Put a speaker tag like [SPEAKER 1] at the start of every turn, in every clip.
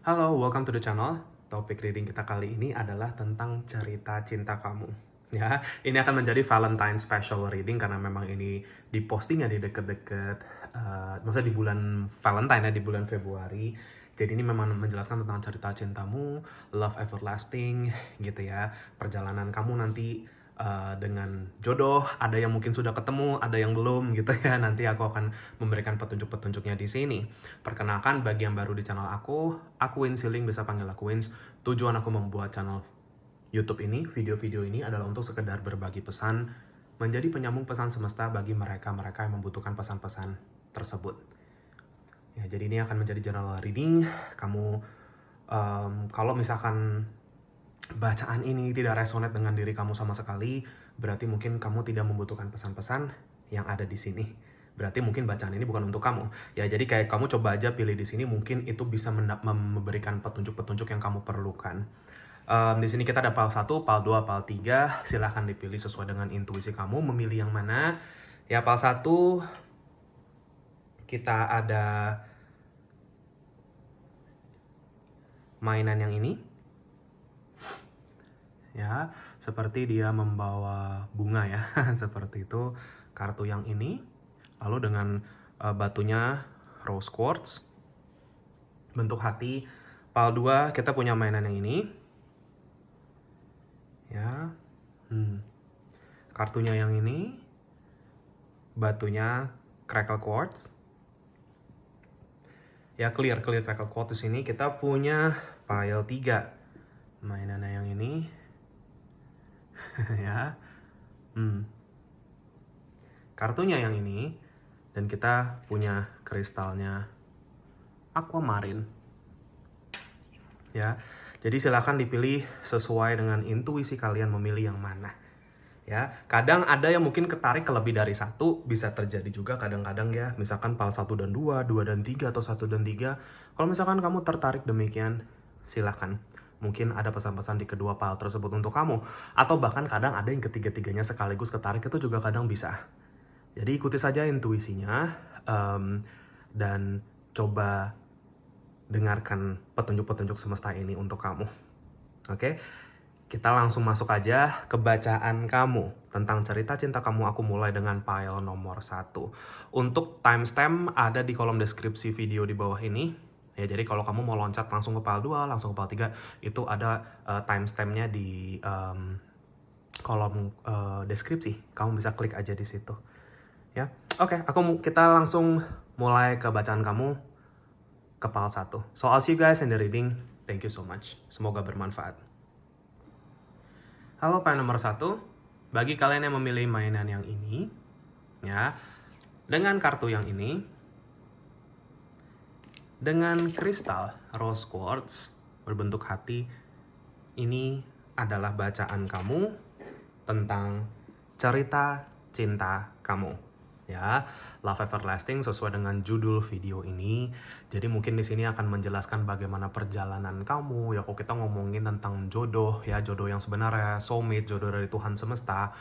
[SPEAKER 1] Halo, welcome to the channel. Topik reading kita kali ini adalah tentang cerita cinta kamu. Ya, ini akan menjadi Valentine special reading karena memang ini dipostingnya di deket-deket, maksudnya di bulan Valentine ya, di bulan Februari. Jadi ini memang menjelaskan tentang cerita cintamu, love everlasting gitu ya. Perjalanan kamu nanti dengan jodoh, ada yang mungkin sudah ketemu, ada yang belum gitu ya. Nanti aku akan memberikan petunjuk-petunjuknya di sini. Perkenalkan bagi yang baru di channel aku Wins Healing, bisa panggil aku Wins. Tujuan aku membuat channel YouTube ini, video-video ini adalah untuk sekedar berbagi pesan, menjadi penyambung pesan semesta bagi mereka-mereka yang membutuhkan pesan-pesan tersebut. Ya, jadi ini akan menjadi general reading. Kamu kalau misalkan bacaan ini tidak resonate dengan diri kamu sama sekali, berarti mungkin kamu tidak membutuhkan pesan-pesan yang ada di sini. Berarti mungkin bacaan ini bukan untuk kamu. Ya, jadi kayak kamu coba aja pilih di sini, mungkin itu bisa memberikan petunjuk-petunjuk yang kamu perlukan. Di sini kita ada PAL 1, PAL 2, PAL 3. Silahkan dipilih sesuai dengan intuisi kamu, memilih yang mana. Ya, PAL 1 kita ada mainan yang ini. Ya, seperti dia membawa bunga ya, seperti itu kartu yang ini. Lalu dengan batunya rose quartz, bentuk hati. PAL 2 kita punya mainan yang ini. Ya, kartunya yang ini, batunya crackle quartz. Ya, clear crackle quartz di sini. Kita punya pile 3, mainannya yang ini. Ya, kartunya yang ini, dan kita punya kristalnya aquamarine. Ya, jadi silakan dipilih sesuai dengan intuisi kalian memilih yang mana. Ya, kadang ada yang mungkin ketarik ke lebih dari satu, bisa terjadi juga kadang-kadang ya, misalkan PAL 1 dan 2, 2 dan 3, atau 1 dan 3. Kalau misalkan kamu tertarik demikian, silakan. Mungkin ada pesan-pesan di kedua PAL tersebut untuk kamu. Atau bahkan kadang ada yang ketiga-tiganya sekaligus ketarik, itu juga kadang bisa. Jadi ikuti saja intuisinya, dan coba dengarkan petunjuk-petunjuk semesta ini untuk kamu. Oke? Kita langsung masuk aja ke bacaan kamu tentang cerita cinta kamu. Aku mulai dengan pile nomor 1. Untuk timestamp ada di kolom deskripsi video di bawah ini. Ya, jadi kalau kamu mau loncat langsung ke pile 2, langsung ke pile 3, itu ada timestampnya di kolom deskripsi. Kamu bisa klik aja di situ. Ya, oke, kita langsung mulai ke bacaan kamu ke pile 1. So I'll see you guys in the reading. Thank you so much. Semoga bermanfaat. Halo pile nomor 1, bagi kalian yang memilih mainan yang ini, ya, dengan kartu yang ini, dengan kristal rose quartz berbentuk hati, ini adalah bacaan kamu tentang cerita cinta kamu. Ya, love everlasting sesuai dengan judul video ini. Jadi mungkin di sini akan menjelaskan bagaimana perjalanan kamu. Ya, kalau kita ngomongin tentang jodoh, ya jodoh yang sebenarnya, soulmate, jodoh dari Tuhan semesta.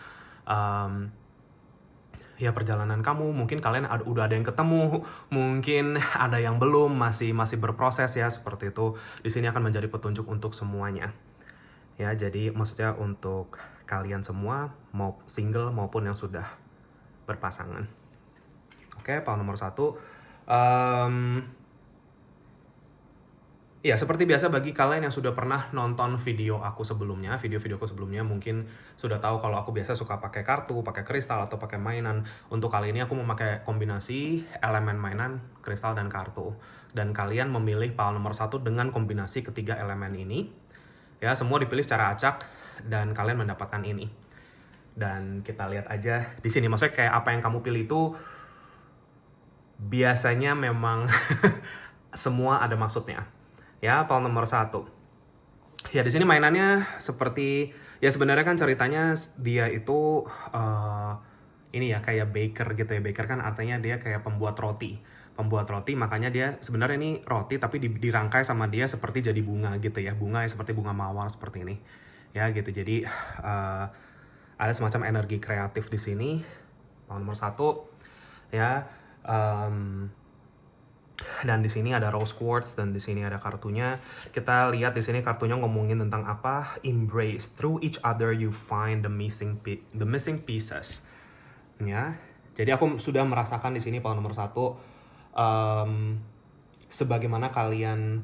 [SPEAKER 1] Ya, perjalanan kamu, mungkin kalian udah ada yang ketemu, mungkin ada yang belum, masih berproses ya, seperti itu. Di sini akan menjadi petunjuk untuk semuanya. Ya, jadi maksudnya untuk kalian semua, mau single maupun yang sudah berpasangan. Oke, pile nomor 1. Ya, seperti biasa bagi kalian yang sudah pernah nonton video aku sebelumnya, video-videoku sebelumnya, mungkin sudah tahu kalau aku biasa suka pakai kartu, pakai kristal, atau pakai mainan. Untuk kali ini aku memakai kombinasi elemen mainan, kristal, dan kartu. Dan kalian memilih pile nomor 1 dengan kombinasi ketiga elemen ini. Ya, semua dipilih secara acak, dan kalian mendapatkan ini. Dan kita lihat aja di sini, maksudnya kayak apa yang kamu pilih itu biasanya memang semua ada maksudnya. Ya, pile nomor 1. Ya, di sini mainannya seperti, ya sebenarnya kan ceritanya dia itu ini ya kayak baker gitu ya. Baker kan artinya dia kayak pembuat roti. Pembuat roti, makanya dia sebenarnya ini roti tapi dirangkai sama dia seperti jadi bunga gitu ya. Bunga ya, seperti bunga mawar seperti ini. Ya gitu. Jadi ada semacam energi kreatif di sini. Pile nomor 1 ya. Dan di sini ada rose quartz dan di sini ada kartunya. Kita lihat di sini kartunya ngomongin tentang apa? Embrace. Through each other you find the missing pieces. Ya. Jadi aku sudah merasakan di sini power nomor 1 sebagaimana kalian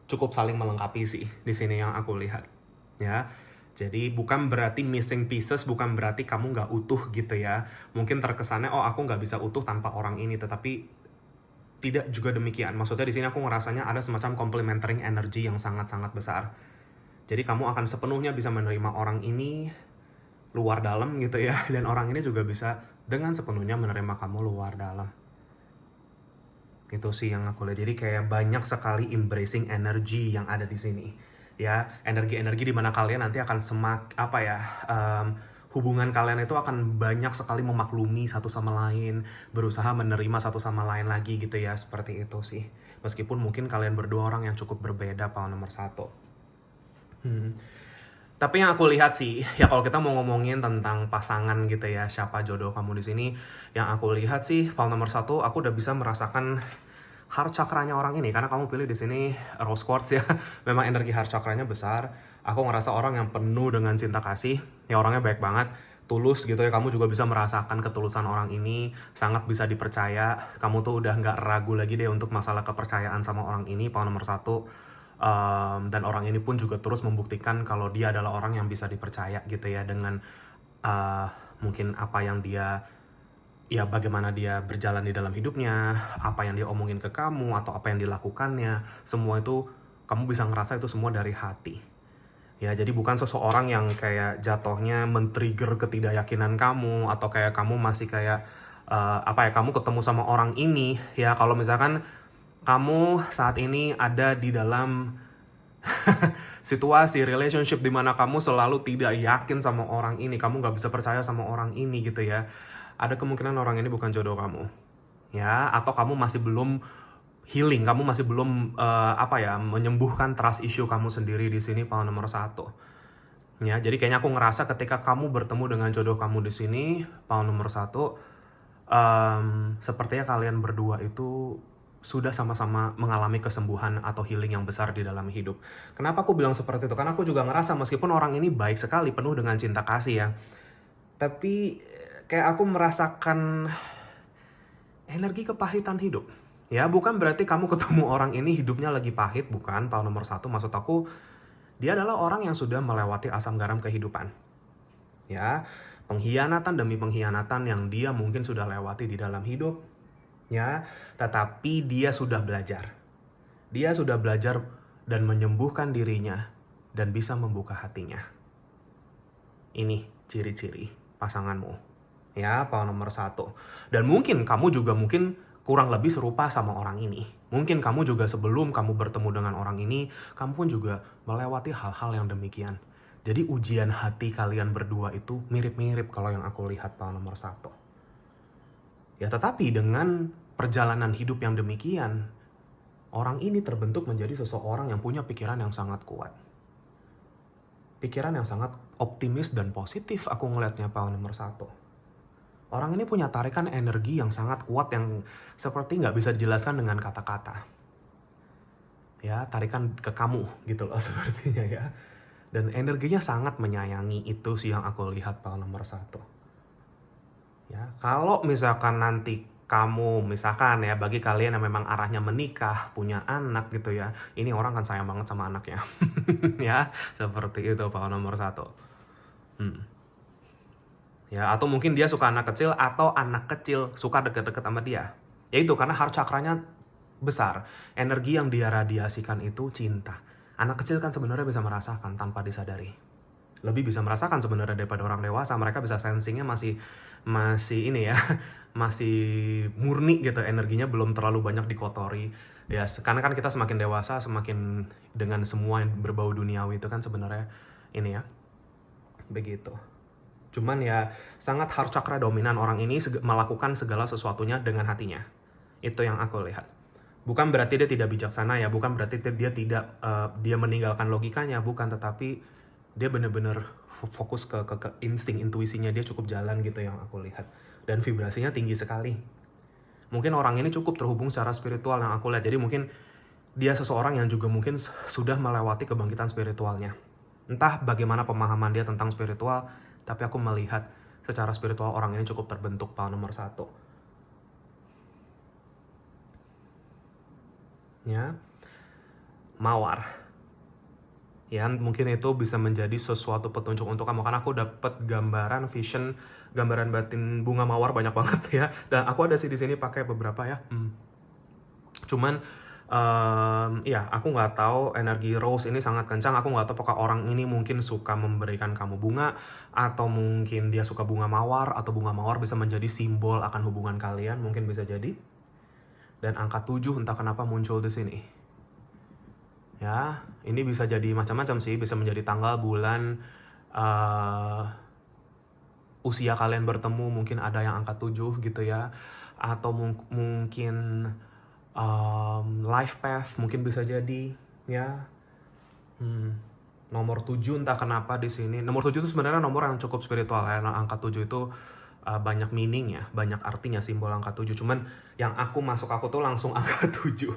[SPEAKER 1] cukup saling melengkapi sih di sini yang aku lihat. Ya. Jadi bukan berarti missing pieces, bukan berarti kamu nggak utuh gitu ya. Mungkin terkesannya, oh aku nggak bisa utuh tanpa orang ini, tetapi tidak juga demikian. Maksudnya di sini aku ngerasanya ada semacam complementary energy yang sangat-sangat besar. Jadi kamu akan sepenuhnya bisa menerima orang ini luar dalam gitu ya. Dan orang ini juga bisa dengan sepenuhnya menerima kamu luar dalam. Itu sih yang aku lihat. Jadi kayak banyak sekali embracing energy yang ada di sini. Ya, energi-energi di mana kalian nanti akan hubungan kalian itu akan banyak sekali memaklumi satu sama lain, berusaha menerima satu sama lain lagi gitu ya, seperti itu sih. Meskipun mungkin kalian berdua orang yang cukup berbeda, power nomor 1. Tapi yang aku lihat sih, ya kalau kita mau ngomongin tentang pasangan gitu ya, siapa jodoh kamu di sini, yang aku lihat sih, power nomor 1, aku udah bisa merasakan heart chakranya orang ini, karena kamu pilih di sini rose quartz ya. Memang energi heart chakranya besar. Aku ngerasa orang yang penuh dengan cinta kasih, ya orangnya baik banget, tulus gitu ya. Kamu juga bisa merasakan ketulusan orang ini, sangat bisa dipercaya. Kamu tuh udah nggak ragu lagi deh untuk masalah kepercayaan sama orang ini, power nomor 1. Dan orang ini pun juga terus membuktikan kalau dia adalah orang yang bisa dipercaya gitu ya, dengan mungkin apa yang dia, ya bagaimana dia berjalan di dalam hidupnya, apa yang dia omongin ke kamu, atau apa yang dilakukannya, semua itu kamu bisa ngerasa itu semua dari hati. Ya, jadi bukan seseorang yang kayak jatuhnya men-trigger ketidakyakinan kamu, atau kayak kamu masih kayak, kamu ketemu sama orang ini, ya kalau misalkan kamu saat ini ada di dalam situasi relationship di mana kamu selalu tidak yakin sama orang ini, kamu nggak bisa percaya sama orang ini gitu ya, ada kemungkinan orang ini bukan jodoh kamu, ya, atau kamu masih belum healing, kamu masih belum menyembuhkan trust issue kamu sendiri di sini, power nomor 1. Ya, jadi kayaknya aku ngerasa ketika kamu bertemu dengan jodoh kamu di sini, power nomor 1, sepertinya kalian berdua itu sudah sama-sama mengalami kesembuhan atau healing yang besar di dalam hidup. Kenapa aku bilang seperti itu? Karena aku juga ngerasa meskipun orang ini baik sekali, penuh dengan cinta kasih ya, tapi kayak aku merasakan energi kepahitan hidup. Ya, bukan berarti kamu ketemu orang ini hidupnya lagi pahit, bukan, power nomor 1. Maksud aku, dia adalah orang yang sudah melewati asam garam kehidupan. Ya, pengkhianatan demi pengkhianatan yang dia mungkin sudah lewati di dalam hidup. Ya, tetapi dia sudah belajar. Dia sudah belajar dan menyembuhkan dirinya dan bisa membuka hatinya. Ini ciri-ciri pasanganmu. Ya, power nomor 1. Dan mungkin kamu juga kurang lebih serupa sama orang ini. Mungkin kamu juga sebelum kamu bertemu dengan orang ini, kamu pun juga melewati hal-hal yang demikian. Jadi ujian hati kalian berdua itu mirip-mirip kalau yang aku lihat, power nomor 1. Ya, tetapi dengan perjalanan hidup yang demikian, orang ini terbentuk menjadi seseorang yang punya pikiran yang sangat kuat. Pikiran yang sangat optimis dan positif aku ngelihatnya, power nomor 1. Orang ini punya tarikan energi yang sangat kuat yang seperti nggak bisa dijelaskan dengan kata-kata. Ya, tarikan ke kamu gitu loh sepertinya ya. Dan energinya sangat menyayangi, itu sih yang aku lihat, power nomor 1. Ya, kalau misalkan nanti kamu, misalkan ya, bagi kalian yang memang arahnya menikah, punya anak gitu ya, ini orang kan sayang banget sama anaknya. Ya, seperti itu, power nomor 1. Ya, atau mungkin dia suka anak kecil, atau anak kecil suka deket-deket sama dia. Ya itu, karena heart chakranya besar. Energi yang dia radiasikan itu cinta. Anak kecil kan sebenarnya bisa merasakan tanpa disadari. Lebih bisa merasakan sebenarnya daripada orang dewasa. Mereka bisa sensingnya masih ini ya, masih murni gitu. Energinya belum terlalu banyak dikotori. Ya, karena kan kita semakin dewasa, semakin dengan semua yang berbau duniawi itu kan sebenarnya ini ya, begitu. Cuman ya, sangat heart chakra dominan orang ini melakukan segala sesuatunya dengan hatinya. Itu yang aku lihat. Bukan berarti dia tidak bijaksana ya, bukan berarti dia tidak dia meninggalkan logikanya, bukan, tetapi dia benar-benar fokus ke insting intuisinya dia cukup jalan gitu yang aku lihat. Dan vibrasinya tinggi sekali. Mungkin orang ini cukup terhubung secara spiritual yang aku lihat. Jadi mungkin dia seseorang yang juga mungkin sudah melewati kebangkitan spiritualnya. Entah bagaimana pemahaman dia tentang spiritual, tapi aku melihat secara spiritual orang ini cukup terbentuk, power nomor 1. Ya, mawar. Ya, mungkin itu bisa menjadi sesuatu petunjuk untuk kamu, karena aku dapat gambaran vision, gambaran batin bunga mawar banyak banget ya. Dan aku ada sih di sini pakai beberapa ya. Cuman ya aku nggak tahu, energi rose ini sangat kencang. Aku nggak tahu apakah orang ini mungkin suka memberikan kamu bunga, atau mungkin dia suka bunga mawar, atau bunga mawar bisa menjadi simbol akan hubungan kalian, mungkin bisa jadi. Dan angka 7 entah kenapa muncul di sini. Ya, ini bisa jadi macam-macam sih, bisa menjadi tanggal, bulan, usia kalian bertemu, mungkin ada yang angka 7 gitu ya. Atau mungkin life path, mungkin bisa jadi ya. Nomor 7 entah kenapa di sini. Nomor 7 itu sebenarnya nomor yang cukup spiritual ya. Nah, angka 7 itu banyak meaning ya, banyak artinya simbol angka 7. Cuman yang aku tuh langsung angka 7.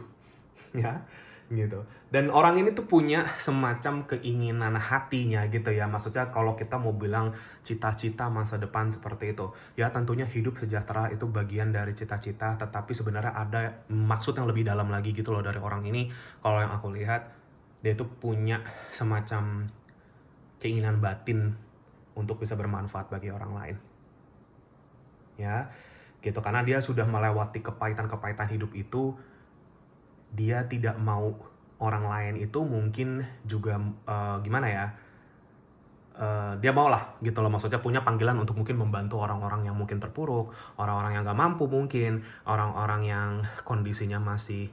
[SPEAKER 1] Ya, gitu. Dan orang ini tuh punya semacam keinginan hatinya gitu ya. Maksudnya kalau kita mau bilang cita-cita masa depan seperti itu, ya tentunya hidup sejahtera itu bagian dari cita-cita, tetapi sebenarnya ada maksud yang lebih dalam lagi gitu loh dari orang ini. Kalau yang aku lihat, dia tuh punya semacam keinginan batin untuk bisa bermanfaat bagi orang lain. Ya, gitu. Karena dia sudah melewati kepahitan-kepahitan hidup itu, dia tidak mau orang lain itu mungkin juga gimana ya, dia mau lah gitu loh, maksudnya punya panggilan untuk mungkin membantu orang-orang yang mungkin terpuruk, orang-orang yang gak mampu, mungkin orang-orang yang kondisinya masih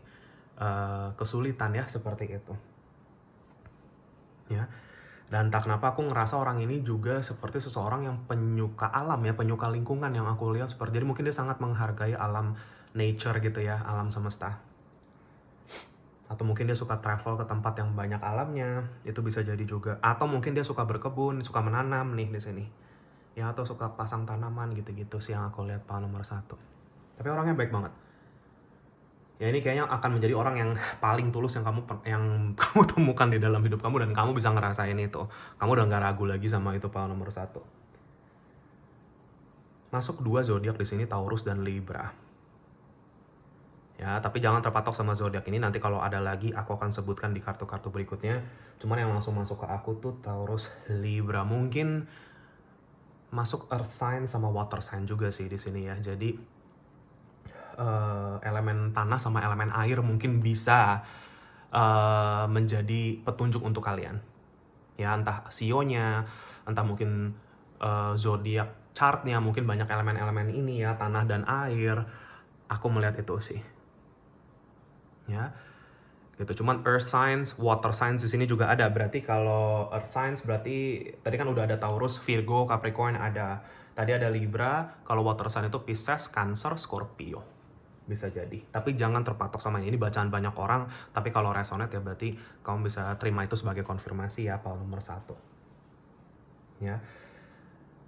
[SPEAKER 1] kesulitan ya, seperti itu ya. Dan entah kenapa aku ngerasa orang ini juga seperti seseorang yang penyuka alam ya, penyuka lingkungan yang aku lihat seperti. Jadi mungkin dia sangat menghargai alam, nature gitu ya, alam semesta. Atau mungkin dia suka travel ke tempat yang banyak alamnya, itu bisa jadi juga. Atau mungkin dia suka berkebun, suka menanam nih di sini. Ya, atau suka pasang tanaman gitu-gitu sih yang aku lihat power nomor 1. Tapi orangnya baik banget. Ya, ini kayaknya akan menjadi orang yang paling tulus yang kamu temukan di dalam hidup kamu, dan kamu bisa ngerasain itu. Kamu udah gak ragu lagi sama itu power nomor 1. Masuk 2 zodiak di sini, Taurus dan Libra. Ya, tapi jangan terpatok sama zodiak ini, nanti kalau ada lagi aku akan sebutkan di kartu-kartu berikutnya. Cuman yang langsung masuk ke aku tuh Taurus, Libra. Mungkin masuk earth sign sama water sign juga sih di sini ya. Jadi elemen tanah sama elemen air mungkin bisa menjadi petunjuk untuk kalian. Ya, entah sionya, entah mungkin zodiak chartnya, mungkin banyak elemen-elemen ini ya, tanah dan air. Aku melihat itu sih. Ya, gitu. Cuman earth signs, water signs di sini juga ada. Berarti kalau earth signs berarti tadi kan udah ada Taurus, Virgo, Capricorn ada. Tadi ada Libra. Kalau water sign itu Pisces, Cancer, Scorpio. Bisa jadi. Tapi jangan terpatok sama ini bacaan banyak orang. Tapi kalau resonate ya berarti kamu bisa terima itu sebagai konfirmasi ya, power nomor 1. Ya.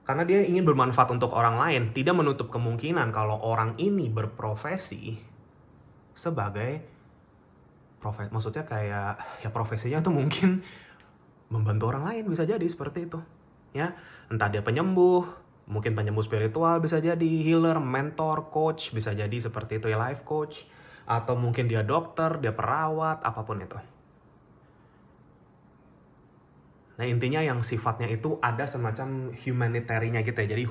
[SPEAKER 1] Karena dia ingin bermanfaat untuk orang lain, tidak menutup kemungkinan kalau orang ini berprofesi sebagai maksudnya kayak ya profesinya tuh mungkin membantu orang lain, bisa jadi seperti itu ya. Entah dia penyembuh, mungkin penyembuh spiritual, bisa jadi healer, mentor, coach, bisa jadi seperti itu ya, life coach, atau mungkin dia dokter, dia perawat, apapun itu. Nah, intinya yang sifatnya itu ada semacam humanitariannya gitu ya. Jadi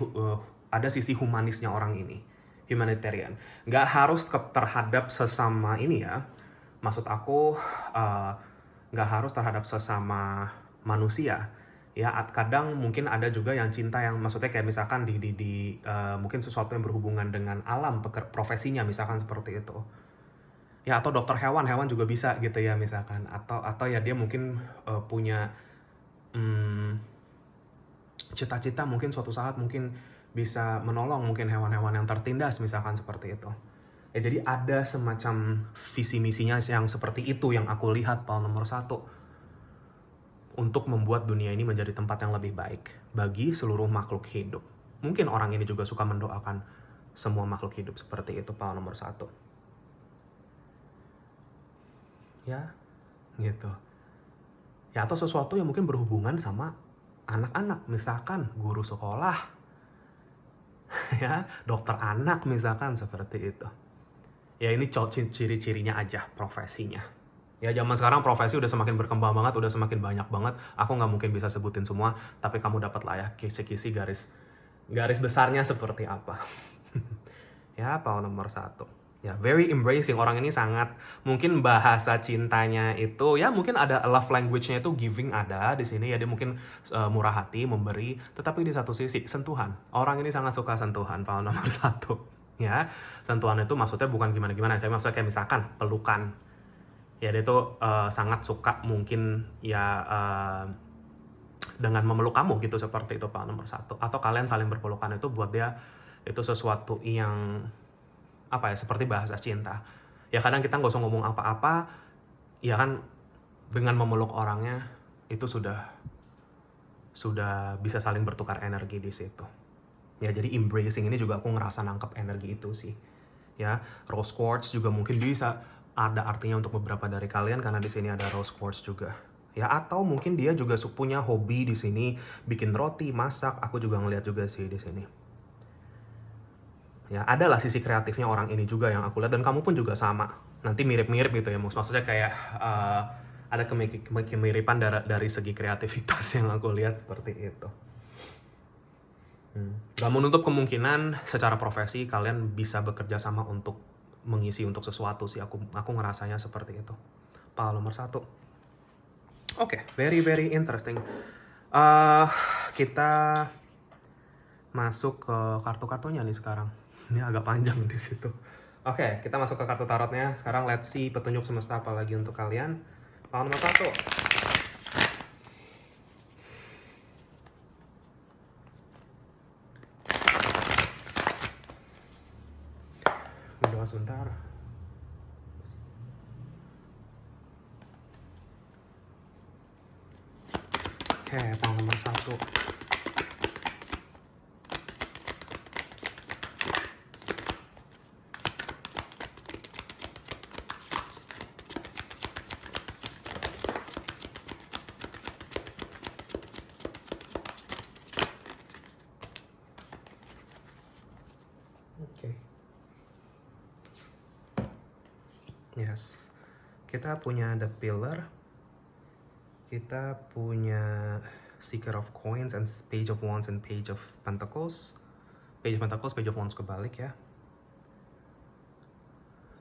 [SPEAKER 1] ada sisi humanisnya orang ini, humanitarian. Nggak harus terhadap sesama ini ya. Maksud aku nggak harus terhadap sesama manusia ya. Kadang mungkin ada juga yang cinta yang maksudnya kayak misalkan di mungkin sesuatu yang berhubungan dengan alam, profesinya misalkan seperti itu ya. Atau dokter hewan juga bisa gitu ya misalkan. Atau ya dia mungkin punya cita-cita mungkin suatu saat mungkin bisa menolong mungkin hewan-hewan yang tertindas misalkan seperti itu. Ya, jadi ada semacam visi misinya yang seperti itu yang aku lihat power nomor 1. Untuk membuat dunia ini menjadi tempat yang lebih baik bagi seluruh makhluk hidup. Mungkin orang ini juga suka mendoakan semua makhluk hidup, seperti itu power nomor 1. Ya, gitu. Ya, atau sesuatu yang mungkin berhubungan sama anak-anak, misalkan guru sekolah, ya, dokter anak misalkan, seperti itu. Ya, ini ciri-cirinya aja, profesinya. Ya, zaman sekarang profesi udah semakin berkembang banget, udah semakin banyak banget. Aku nggak mungkin bisa sebutin semua, tapi kamu dapat lah ya kisi-kisi garis besarnya seperti apa. Ya, power nomor 1. Ya, very embracing. Orang ini sangat, mungkin bahasa cintanya itu, ya mungkin ada love language-nya itu giving ada di sini. Ya, dia mungkin murah hati, memberi. Tetapi di satu sisi, sentuhan. Orang ini sangat suka sentuhan, power nomor 1. Ya, sentuhan itu maksudnya bukan gimana-gimana. Tapi maksudnya kayak misalkan pelukan. Ya, dia tuh sangat suka mungkin ya dengan memeluk kamu gitu, seperti itu power nomor 1. Atau kalian saling berpelukan, itu buat dia itu sesuatu yang apa ya, seperti bahasa cinta. Ya, kadang kita nggak usah ngomong apa-apa, ya kan, dengan memeluk orangnya itu sudah bisa saling bertukar energi di situ. Ya, jadi embracing ini juga aku ngerasa nangkep energi itu sih. Ya, rose quartz juga mungkin bisa ada artinya untuk beberapa dari kalian, karena di sini ada rose quartz juga. Ya, atau mungkin dia juga punya hobi di sini, bikin roti, masak. Aku juga ngeliat juga sih di sini. Ya, adalah sisi kreatifnya orang ini juga yang aku lihat, dan kamu pun juga sama. Nanti mirip-mirip gitu ya, maksudnya kayak ada kemiripan dari segi kreativitas yang aku lihat, seperti itu. Gak menutup kemungkinan secara profesi kalian bisa bekerja sama untuk mengisi untuk sesuatu sih. Aku ngerasanya seperti itu. Power nomor 1. Oke, very very interesting. Kita masuk ke kartu-kartunya nih sekarang. Ini agak panjang di situ. Oke, kita masuk ke kartu tarotnya. Sekarang let's see petunjuk semesta apa lagi untuk kalian. Power nomor 1. Udah sebentar. Oke, power nomor 1. Oke. Yes. Kita punya The Pillar. Kita punya Seeker of Coins and Page of Wands and Page of Pentacles. Page of Pentacles, Page of Wands kebalik ya.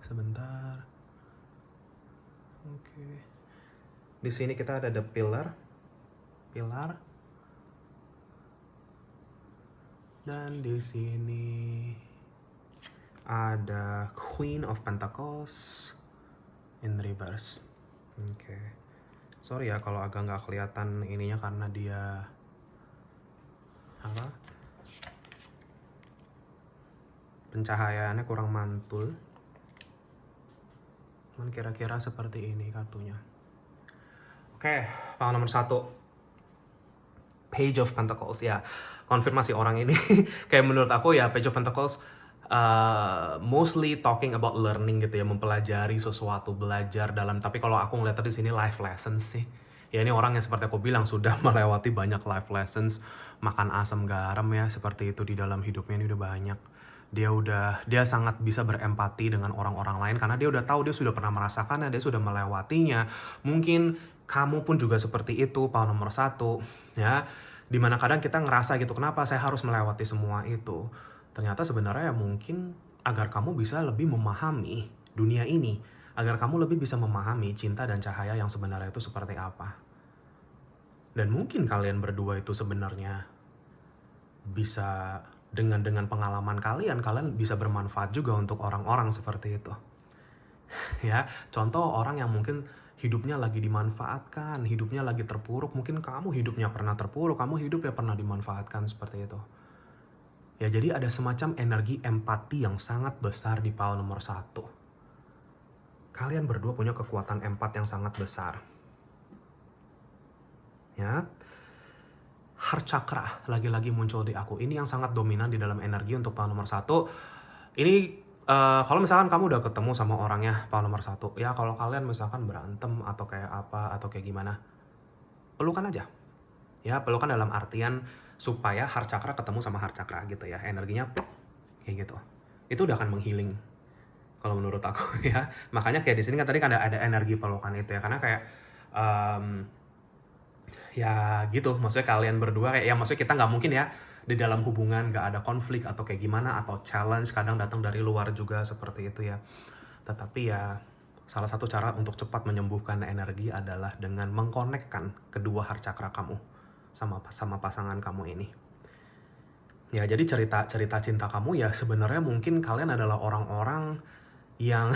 [SPEAKER 1] Sebentar. Oke. Di sini kita ada The Pillar. Dan di sini ada Queen of Pentacles in reverse. Oke. Sorry ya kalau agak nggak kelihatan ininya, karena dia apa? Pencahayaannya kurang mantul. Cuman kira-kira seperti ini kartunya. Oke, power nomor 1. Page of Pentacles ya. Konfirmasi orang ini kayak menurut aku ya, Page of Pentacles mostly talking about learning gitu ya, mempelajari sesuatu, belajar dalam. Tapi kalau aku ngeliat di sini life lessons sih. Ya, ini orang yang seperti aku bilang sudah melewati banyak life lessons, makan asam garam ya, seperti itu di dalam hidupnya. Ini udah banyak. Dia sangat bisa berempati dengan orang-orang lain karena dia udah tahu, dia sudah pernah merasakannya, dia sudah melewatinya. Mungkin kamu pun juga seperti itu, power nomor 1 ya. Dimana kadang kita ngerasa gitu, kenapa saya harus melewati semua itu? Ternyata sebenarnya mungkin agar kamu bisa lebih memahami dunia ini, agar kamu lebih bisa memahami cinta dan cahaya yang sebenarnya itu seperti apa. Dan mungkin kalian berdua itu sebenarnya bisa dengan pengalaman kalian bisa bermanfaat juga untuk orang-orang seperti itu. Ya, contoh orang yang mungkin hidupnya lagi dimanfaatkan, hidupnya lagi terpuruk, mungkin kamu hidupnya pernah terpuruk, kamu hidupnya pernah dimanfaatkan, seperti itu. Ya, jadi ada semacam energi empati yang sangat besar di power nomor 1. Kalian berdua punya kekuatan empat yang sangat besar. Ya. Heart chakra lagi-lagi muncul di aku. Ini yang sangat dominan di dalam energi untuk power nomor 1. Ini kalau misalkan kamu udah ketemu sama orangnya, power nomor 1, ya kalau kalian misalkan berantem atau kayak apa atau kayak gimana, pelukan aja. Ya, pelukan dalam artian supaya heart chakra ketemu sama heart chakra gitu ya. Energinya pluk, kayak gitu. Itu udah akan menghealing kalau menurut aku ya. Makanya kayak di sini kan tadi kan ada energi pelukan itu ya. Karena kayak ya gitu, maksudnya kalian berdua kayak ya maksudnya kita nggak mungkin ya di dalam hubungan nggak ada konflik atau kayak gimana atau challenge kadang datang dari luar juga seperti itu ya. Tetapi ya salah satu cara untuk cepat menyembuhkan energi adalah dengan mengkonekkan kedua heart chakra kamu sama pasangan kamu ini. Ya jadi cerita cinta kamu ya sebenarnya mungkin kalian adalah orang-orang yang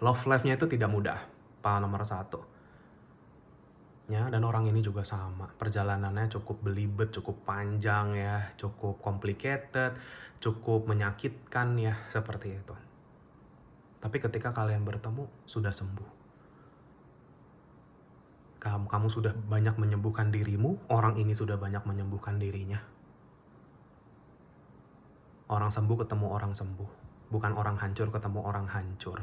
[SPEAKER 1] love life-nya itu tidak mudah, power nomor 1. Ya, dan orang ini juga sama. Perjalanannya cukup belibet, cukup panjang ya, cukup complicated, cukup menyakitkan ya, seperti itu. Tapi ketika kalian bertemu, sudah sembuh. Kamu sudah banyak menyembuhkan dirimu, orang ini sudah banyak menyembuhkan dirinya. Orang sembuh ketemu orang sembuh. Bukan orang hancur ketemu orang hancur.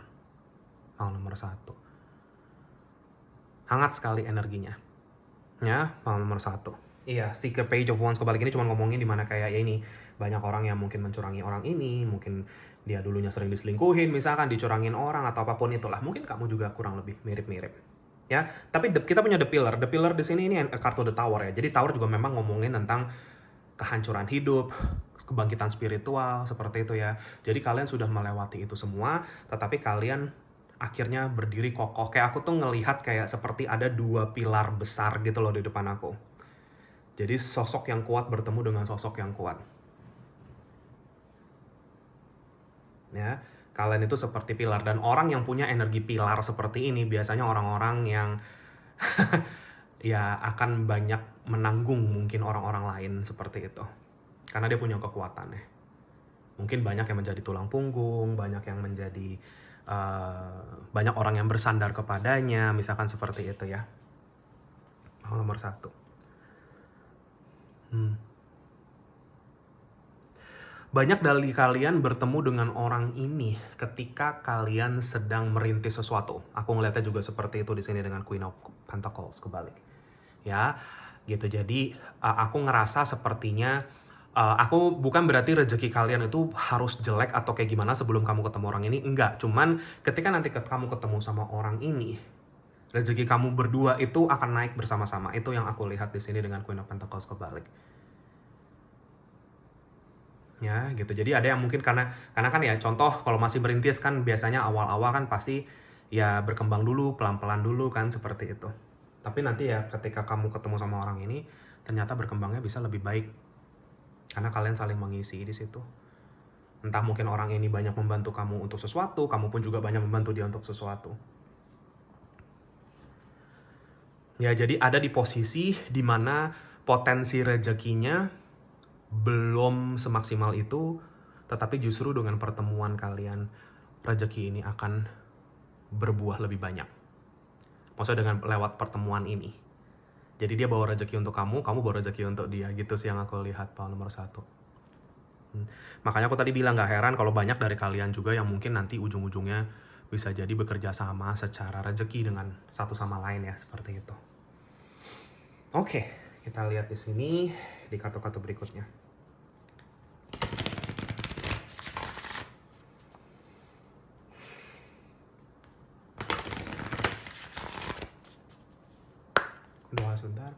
[SPEAKER 1] Hal nomor 1. Hangat sekali energinya. Ya, hal nomor 1. Iya, si ke Page of Wands kebalik ini cuma ngomongin dimana kayak ya ini. Banyak orang yang mungkin mencurangi orang ini, mungkin dia dulunya sering diselingkuhin, misalkan dicurangin orang atau apapun itulah. Mungkin kamu juga kurang lebih mirip-mirip. Ya, tapi kita punya The Pillar. The Pillar di sini ini kartu The Tower ya. Jadi Tower juga memang ngomongin tentang kehancuran hidup, kebangkitan spiritual, seperti itu ya. Jadi kalian sudah melewati itu semua, tetapi kalian akhirnya berdiri kokoh. Kayak aku tuh ngelihat kayak seperti ada 2 pilar besar gitu loh di depan aku. Jadi sosok yang kuat bertemu dengan sosok yang kuat. Ya, kalian itu seperti pilar. Dan orang yang punya energi pilar seperti ini biasanya orang-orang yang ya akan banyak menanggung mungkin orang-orang lain seperti itu. Karena dia punya kekuatannya. Mungkin banyak yang menjadi tulang punggung, banyak yang menjadi banyak orang yang bersandar kepadanya, misalkan seperti itu ya. Nomor 1. Banyak dari kalian bertemu dengan orang ini ketika kalian sedang merintis sesuatu. Aku ngeliatnya juga seperti itu di sini dengan Queen of Pentacles kebalik. Ya, gitu. Jadi aku ngerasa sepertinya aku bukan berarti rezeki kalian itu harus jelek atau kayak gimana sebelum kamu ketemu orang ini. Enggak, cuman ketika nanti kamu ketemu sama orang ini, rezeki kamu berdua itu akan naik bersama-sama. Itu yang aku lihat di sini dengan Queen of Pentacles kebalik. Ya, gitu. Jadi ada yang mungkin karena kan ya contoh kalau masih merintis kan biasanya awal-awal kan pasti ya berkembang dulu, pelan-pelan dulu kan seperti itu. Tapi nanti ya ketika kamu ketemu sama orang ini, ternyata berkembangnya bisa lebih baik. Karena kalian saling mengisi di situ. Entah mungkin orang ini banyak membantu kamu untuk sesuatu, kamu pun juga banyak membantu dia untuk sesuatu. Ya, jadi ada di posisi di mana potensi rezekinya belum semaksimal itu, tetapi justru dengan pertemuan kalian, rezeki ini akan berbuah lebih banyak. Maksudnya dengan lewat pertemuan ini. Jadi dia bawa rezeki untuk kamu bawa rezeki untuk dia. Gitu sih yang aku lihat, power nomor 1. Makanya aku tadi bilang gak heran kalau banyak dari kalian juga yang mungkin nanti ujung-ujungnya bisa jadi bekerja sama secara rezeki dengan satu sama lain ya, seperti itu. Oke, kita lihat di sini di kartu-kartu berikutnya. Doa sebentar.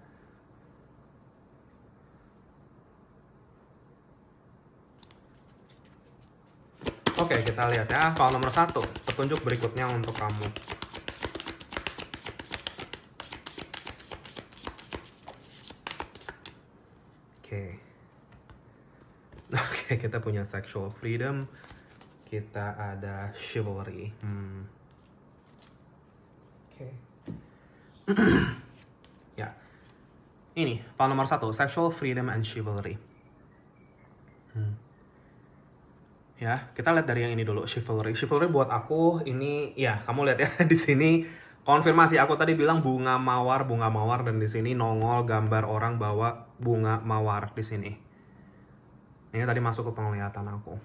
[SPEAKER 1] Oke, kita lihat ya. File nomor 1. Petunjuk berikutnya untuk kamu. Oke, kita punya sexual freedom. Kita ada chivalry. Oke. Ya. Ini, file nomor 1. Sexual freedom and chivalry. Ya, kita lihat dari yang ini dulu, chivalry. Chivalry buat aku ini, ya kamu lihat ya di sini konfirmasi aku tadi bilang bunga mawar dan di sini nongol gambar orang bawa bunga mawar di sini. Ini tadi masuk ke penglihatan aku.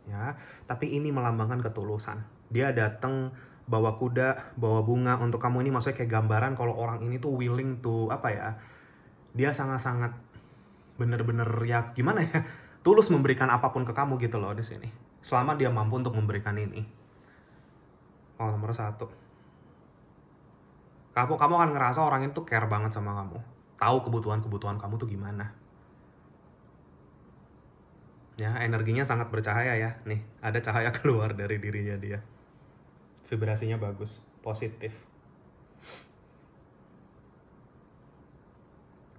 [SPEAKER 1] ya. Tapi ini melambangkan ketulusan. Dia datang bawa kuda, bawa bunga untuk kamu. Ini maksudnya kayak gambaran kalau orang ini tuh willing to apa ya? Dia sangat-sangat bener-bener ya gimana ya? Tulus memberikan apapun ke kamu gitu loh di sini. Selama dia mampu untuk memberikan ini. Oh, nomor 1. Kamu akan ngerasa orang itu care banget sama kamu. Tahu kebutuhan kamu tuh gimana. Ya, energinya sangat bercahaya ya. Nih, ada cahaya keluar dari dirinya dia. Vibrasinya bagus, positif.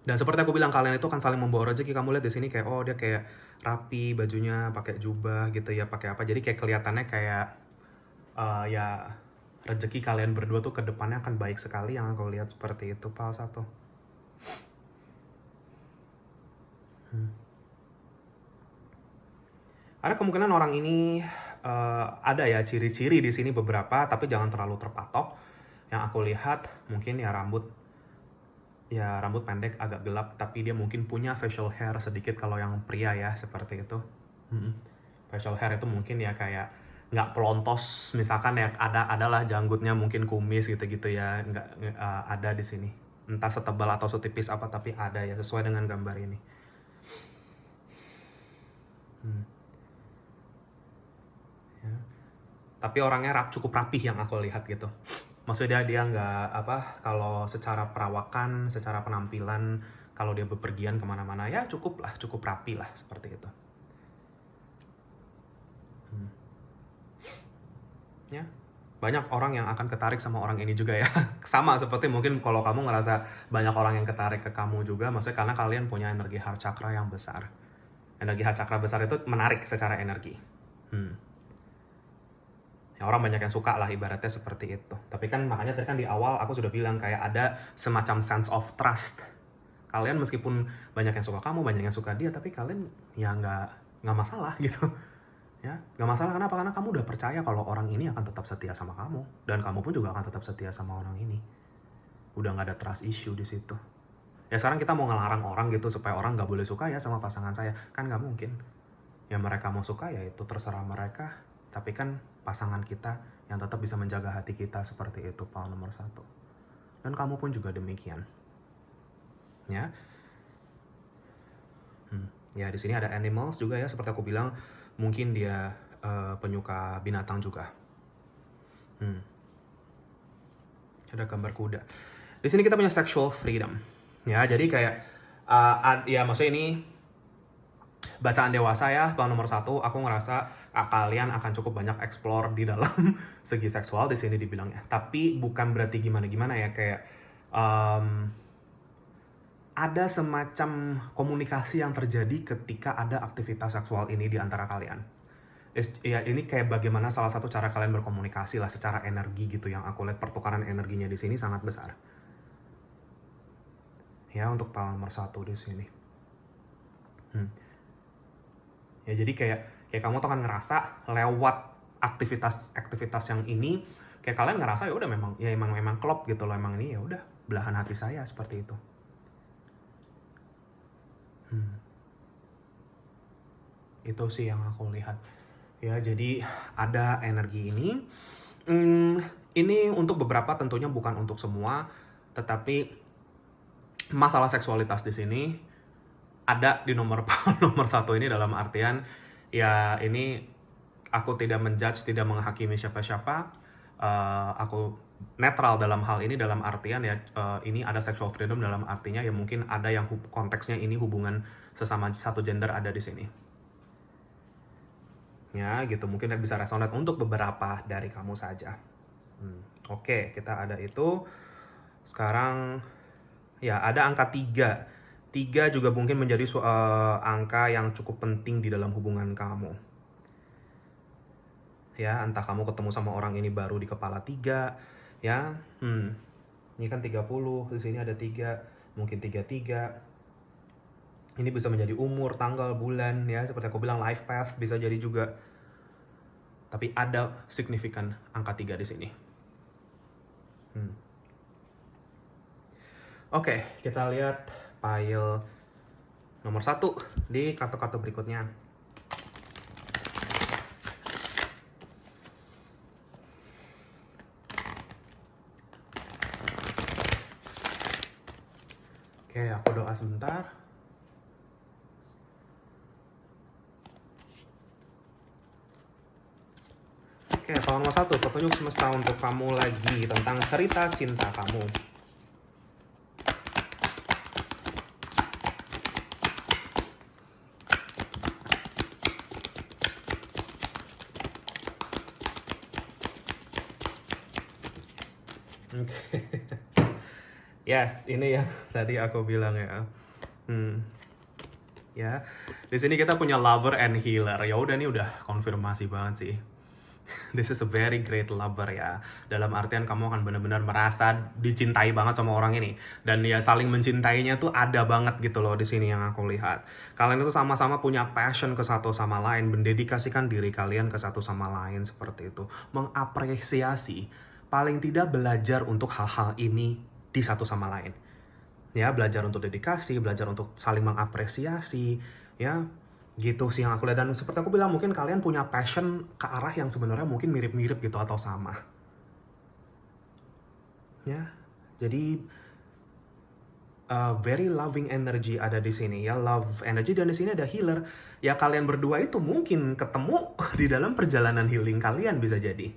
[SPEAKER 1] Dan seperti aku bilang, kalian itu akan saling membawa rezeki. Kamu lihat di sini kayak dia kayak rapi bajunya, pakai jubah gitu ya, pakai apa. Jadi kayak kelihatannya kayak ya rezeki kalian berdua tuh ke depannya akan baik sekali, yang aku lihat seperti itu. Pal 1. Ada kemungkinan orang ini ada ya ciri-ciri di sini beberapa, tapi jangan terlalu terpatok. Yang aku lihat mungkin ya rambut pendek agak gelap, tapi dia mungkin punya facial hair sedikit kalau yang pria ya, seperti itu. Facial hair itu mungkin ya kayak nggak pelontos, misalkan ya adalah janggutnya mungkin kumis gitu-gitu ya, nggak ada di sini. Entah setebal atau setipis apa, tapi ada ya sesuai dengan gambar ini. Ya. Tapi orangnya cukup rapih yang aku lihat gitu. Maksudnya dia nggak kalau secara perawakan, secara penampilan, kalau dia bepergian kemana-mana ya cukup rapi lah seperti itu. Ya, banyak orang yang akan ketarik sama orang ini juga ya. Sama seperti mungkin kalau kamu ngerasa banyak orang yang ketarik ke kamu juga, maksudnya karena kalian punya energi heart chakra yang besar. Energi heart chakra besar itu menarik secara energi. Ya, orang banyak yang suka lah ibaratnya seperti itu. Tapi kan makanya tadi kan di awal aku sudah bilang kayak ada semacam sense of trust. Kalian meskipun banyak yang suka kamu, banyak yang suka dia, tapi kalian ya nggak masalah gitu. Ya, nggak masalah. Kenapa? Karena kamu udah percaya kalau orang ini akan tetap setia sama kamu, dan kamu pun juga akan tetap setia sama orang ini. Udah nggak ada trust issue di situ. Ya sekarang kita mau ngelarang orang gitu supaya orang nggak boleh suka ya sama pasangan saya, kan nggak mungkin. Ya mereka mau suka ya itu terserah mereka, tapi kan pasangan kita yang tetap bisa menjaga hati kita seperti itu, Pak, nomor 1. Dan kamu pun juga demikian. Ya. Ya di sini ada animals juga ya, seperti aku bilang, mungkin dia penyuka binatang juga. Ada gambar kuda. Di sini kita punya sexual freedom. Ya, jadi kayak ya maksudnya ini bacaan dewasa ya, Pak, nomor 1. Aku ngerasa kalian akan cukup banyak explore di dalam segi seksual di sini dibilangnya. Tapi bukan berarti gimana-gimana ya, kayak ada semacam komunikasi yang terjadi ketika ada aktivitas seksual ini di antara kalian. Ya ini kayak bagaimana salah satu cara kalian berkomunikasi lah secara energi gitu, yang aku lihat pertukaran energinya di sini sangat besar. Ya untuk tahun nomor 1 di sini. Ya jadi kayak kamu tuh kan ngerasa lewat aktivitas yang ini, kayak kalian ngerasa ya udah memang klop gitu loh, emang ini ya udah belahan hati saya seperti itu. Itu sih yang aku lihat. Ya jadi ada energi ini. Ini untuk beberapa, tentunya bukan untuk semua, tetapi masalah seksualitas di sini ada di nomor 1 ini, dalam artian ya ini aku tidak menjudge, tidak menghakimi siapa-siapa. Aku netral dalam hal ini, dalam artian ya ini ada sexual freedom dalam artinya ya mungkin ada yang konteksnya ini hubungan sesama satu gender ada di sini. Ya gitu, mungkin bisa resonate untuk beberapa dari kamu saja. Oke, kita ada itu. Sekarang ya ada angka 3. 3 juga mungkin menjadi angka yang cukup penting di dalam hubungan kamu. Ya, entah kamu ketemu sama orang ini baru di kepala 3, ya. Ini kan 30, di sini ada 3, mungkin 33. Ini bisa menjadi umur, tanggal, bulan, ya. Seperti aku bilang, life path bisa jadi juga. Tapi ada signifikan angka 3 di sini. Oke, kita lihat file nomor 1 di kartu-kartu berikutnya. Oke, aku doa sebentar. Oke, kalau nomor 1, petunjuk semesta untuk kamu lagi tentang cerita cinta kamu. Oke. Yes, ini yang tadi aku bilang ya. Ya, di sini kita punya lover and healer. Ya udah, nih udah konfirmasi banget sih. This is a very great lover ya. Dalam artian kamu akan benar-benar merasa dicintai banget sama orang ini. Dan ya saling mencintainya tuh ada banget gitu loh di sini yang aku lihat. Kalian itu sama-sama punya passion ke satu sama lain, mendedikasikan diri kalian ke satu sama lain seperti itu. Mengapresiasi, paling tidak belajar untuk hal-hal ini di satu sama lain. Ya, belajar untuk dedikasi, belajar untuk saling mengapresiasi, ya. Gitu sih yang aku lihat. Dan seperti aku bilang, mungkin kalian punya passion ke arah yang sebenarnya mungkin mirip-mirip gitu atau sama. Ya, jadi very loving energy ada di sini ya, love energy, dan di sini ada healer. Ya kalian berdua itu mungkin ketemu di dalam perjalanan healing kalian, bisa jadi.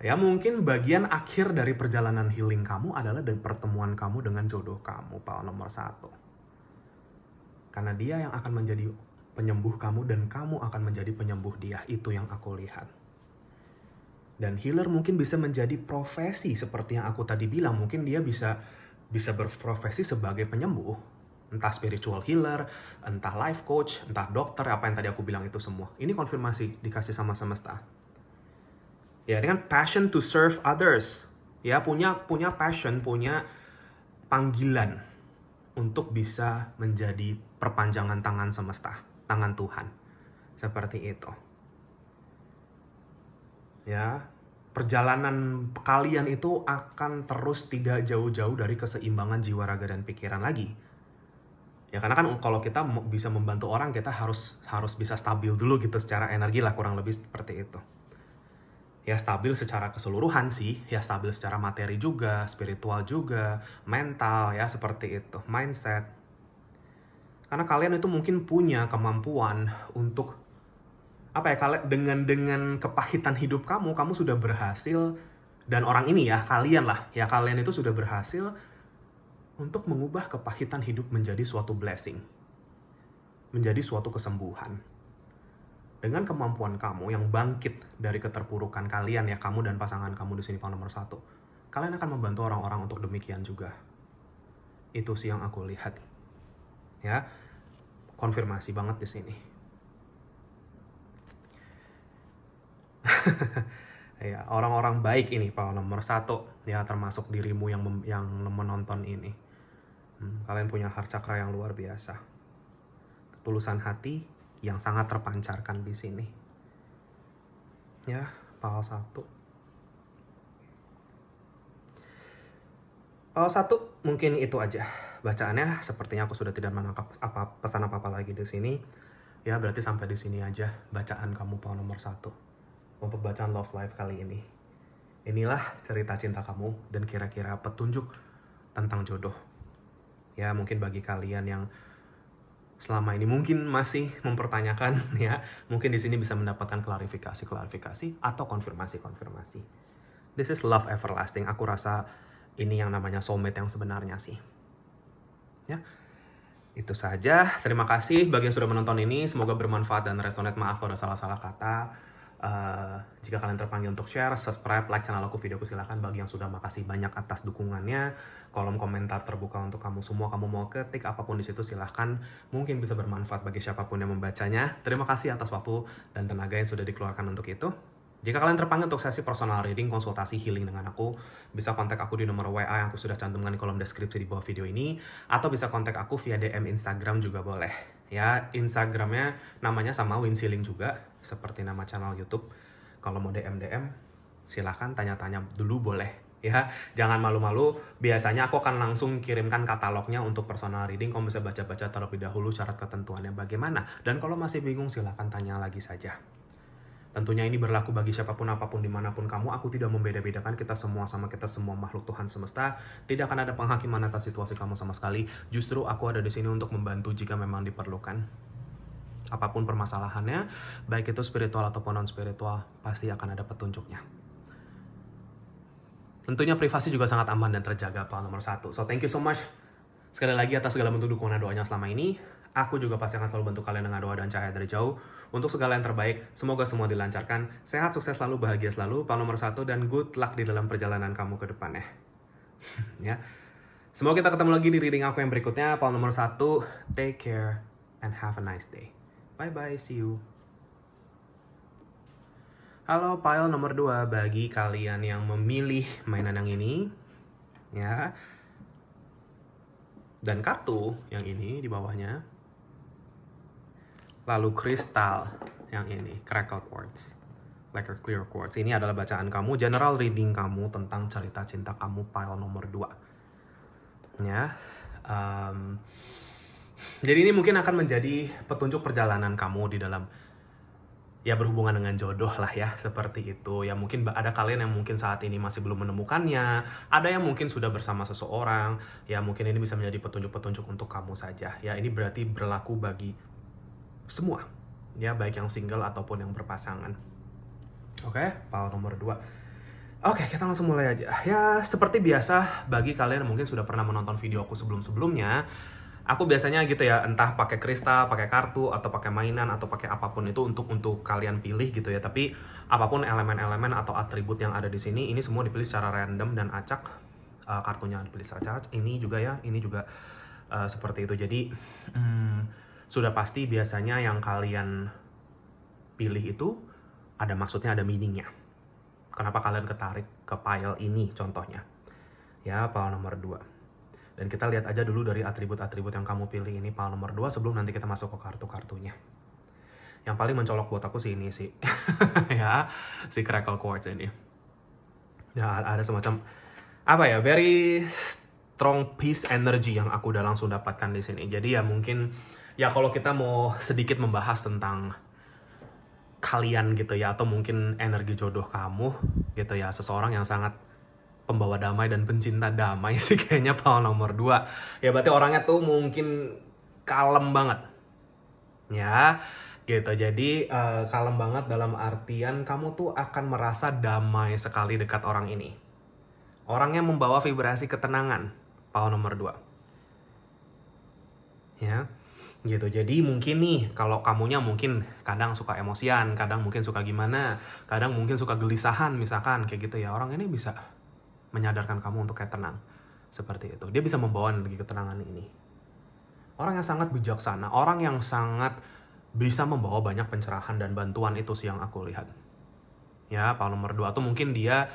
[SPEAKER 1] Ya mungkin bagian akhir dari perjalanan healing kamu adalah dari pertemuan kamu dengan jodoh kamu, Pak nomor 1. Karena dia yang akan menjadi penyembuh kamu dan kamu akan menjadi penyembuh dia. Itu yang aku lihat. Dan healer mungkin bisa menjadi profesi seperti yang aku tadi bilang. Mungkin dia bisa berprofesi sebagai penyembuh. Entah spiritual healer, entah life coach, entah dokter, apa yang tadi aku bilang itu semua. Ini konfirmasi dikasih sama semesta. Ya, dengan passion to serve others. Ya, punya passion, punya panggilan untuk bisa menjadi perpanjangan tangan semesta, tangan Tuhan. Seperti itu. Ya, perjalanan kalian itu akan terus tidak jauh-jauh dari keseimbangan jiwa, raga, dan pikiran lagi. Ya, karena kan kalau kita bisa membantu orang, kita harus bisa stabil dulu gitu secara energi lah, kurang lebih seperti itu. Ya stabil secara keseluruhan sih, ya stabil secara materi juga, spiritual juga, mental ya, seperti itu, mindset. Karena kalian itu mungkin punya kemampuan untuk apa ya, kalian dengan kepahitan hidup kamu sudah berhasil, dan orang ini ya kalian lah, ya kalian itu sudah berhasil untuk mengubah kepahitan hidup menjadi suatu blessing, menjadi suatu kesembuhan. Dengan kemampuan kamu yang bangkit dari keterpurukan kalian ya, kamu dan pasangan kamu di sini, Pak nomor 1, kalian akan membantu orang-orang untuk demikian juga. Itu sih yang aku lihat. Ya, konfirmasi banget di sini. Ya, orang-orang baik ini, Pak nomor 1, ya termasuk dirimu yang menonton ini. Kalian punya heart chakra yang luar biasa. Ketulusan hati yang sangat terpancarkan di sini. Ya, Pal 1. Pal 1 mungkin itu aja bacaannya. Sepertinya aku sudah tidak menangkap pesan apa-apa lagi di sini. Ya, berarti sampai di sini aja bacaan kamu, Pal nomor 1. Untuk bacaan Love Life kali ini. Inilah cerita cinta kamu dan kira-kira petunjuk tentang jodoh. Ya, mungkin bagi kalian yang selama ini mungkin masih mempertanyakan ya, mungkin di sini bisa mendapatkan klarifikasi atau konfirmasi. This is love everlasting. Aku rasa ini yang namanya soulmate yang sebenarnya sih. Ya. Itu saja. Terima kasih bagi yang sudah menonton ini. Semoga bermanfaat dan resonate. Maaf kalau ada salah-salah kata. Jika kalian terpanggil untuk share, subscribe, like channel aku, videoku, silakan. Bagi yang sudah, makasih banyak atas dukungannya. Kolom komentar terbuka untuk kamu semua. Kamu mau ketik apapun di situ, silahkan. Mungkin bisa bermanfaat bagi siapapun yang membacanya. Terima kasih atas waktu dan tenaga yang sudah dikeluarkan untuk itu. Jika kalian terpanggil untuk sesi personal reading, konsultasi healing dengan aku, bisa kontak aku di nomor WA yang aku sudah cantumkan di kolom deskripsi di bawah video ini, atau bisa kontak aku via DM Instagram juga boleh. Ya, Instagramnya namanya sama Winsiling juga, seperti nama channel YouTube. Kalau mau DM, silahkan tanya-tanya dulu boleh. Ya, jangan malu-malu. Biasanya aku akan langsung kirimkan katalognya untuk personal reading. Kamu bisa baca-baca terlebih dahulu syarat ketentuannya bagaimana. Dan kalau masih bingung, silahkan tanya lagi saja. Tentunya ini berlaku bagi siapapun, apapun, dimanapun kamu. Aku tidak membeda-bedakan, kita semua sama, kita semua makhluk Tuhan semesta. Tidak akan ada penghakiman atas situasi kamu sama sekali. Justru aku ada di sini untuk membantu jika memang diperlukan. Apapun permasalahannya, baik itu spiritual ataupun non-spiritual, pasti akan ada petunjuknya. Tentunya privasi juga sangat aman dan terjaga, Pak, nomor 1. So, thank you so much sekali lagi atas segala bentuk dukungan dan doanya selama ini. Aku juga pasti akan selalu bantu kalian dengan doa dan cahaya dari jauh. Untuk segala yang terbaik, semoga semua dilancarkan. Sehat, sukses selalu, bahagia selalu, Pak nomor 1, dan good luck di dalam perjalanan kamu ke depannya. Ya. Semoga kita ketemu lagi di reading aku yang berikutnya. Pak nomor 1, take care and have a nice day. Bye-bye, see you. Halo, pile nomor 2, bagi kalian yang memilih mainan yang ini, ya. Dan kartu yang ini di bawahnya. Lalu kristal yang ini, crackle quartz, like a clear quartz. Ini adalah bacaan kamu, general reading kamu tentang cerita cinta kamu, pile nomor 2. Ya. Jadi ini mungkin akan menjadi petunjuk perjalanan kamu di dalam ya berhubungan dengan jodoh lah ya, seperti itu. Ya mungkin ada kalian yang mungkin saat ini masih belum menemukannya, ada yang mungkin sudah bersama seseorang. Ya mungkin ini bisa menjadi petunjuk-petunjuk untuk kamu saja. Ya ini berarti berlaku bagi semua, ya baik yang single ataupun yang berpasangan. Oke, pile nomor 2. Oke, kita langsung mulai aja. Ya, seperti biasa, bagi kalian yang mungkin sudah pernah menonton video aku sebelum-sebelumnya, aku biasanya gitu ya, entah pakai kristal, pakai kartu, atau pakai mainan, atau pakai apapun itu untuk kalian pilih gitu ya. Tapi apapun elemen-elemen atau atribut yang ada di sini, ini semua dipilih secara random dan acak. Kartunya dipilih secara acak. Ini juga ya, ini juga seperti itu. Jadi sudah pasti biasanya yang kalian pilih itu ada maksudnya, ada meaningnya. Kenapa kalian ketarik ke pile ini contohnya. Ya, pile nomor 2. Dan kita lihat aja dulu dari atribut-atribut yang kamu pilih ini, pile nomor 2, sebelum nanti kita masuk ke kartu-kartunya. Yang paling mencolok buat aku sih ini sih. Ya, si crackle quartz ini. Ya, ada semacam apa ya, very strong peace energy yang aku udah langsung dapatkan di sini. Jadi ya mungkin ya kalau kita mau sedikit membahas tentang kalian gitu ya, atau mungkin energi jodoh kamu gitu ya, seseorang yang sangat pembawa damai dan pencinta damai sih kayaknya pile nomor 2. Ya berarti orangnya tuh mungkin kalem banget. Ya, gitu. Jadi kalem banget dalam artian kamu tuh akan merasa damai sekali dekat orang ini. Orangnya membawa vibrasi ketenangan, pile nomor 2. Ya. Gitu. Jadi mungkin nih kalau kamunya mungkin kadang suka emosian, kadang mungkin suka gimana, kadang mungkin suka gelisahan misalkan kayak gitu ya, orang ini bisa menyadarkan kamu untuk kayak tenang seperti itu. Dia bisa membawa energi ketenangan ini. Orang yang sangat bijaksana, orang yang sangat bisa membawa banyak pencerahan dan bantuan, itu sih yang aku lihat. Ya, pile nomor 2 atau mungkin dia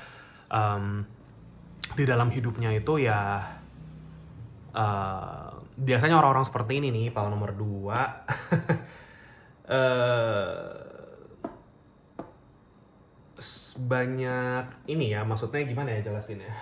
[SPEAKER 1] di dalam hidupnya itu ya biasanya orang-orang seperti ini nih, pile nomor 2. Banyak ini ya, maksudnya gimana ya jelasinnya.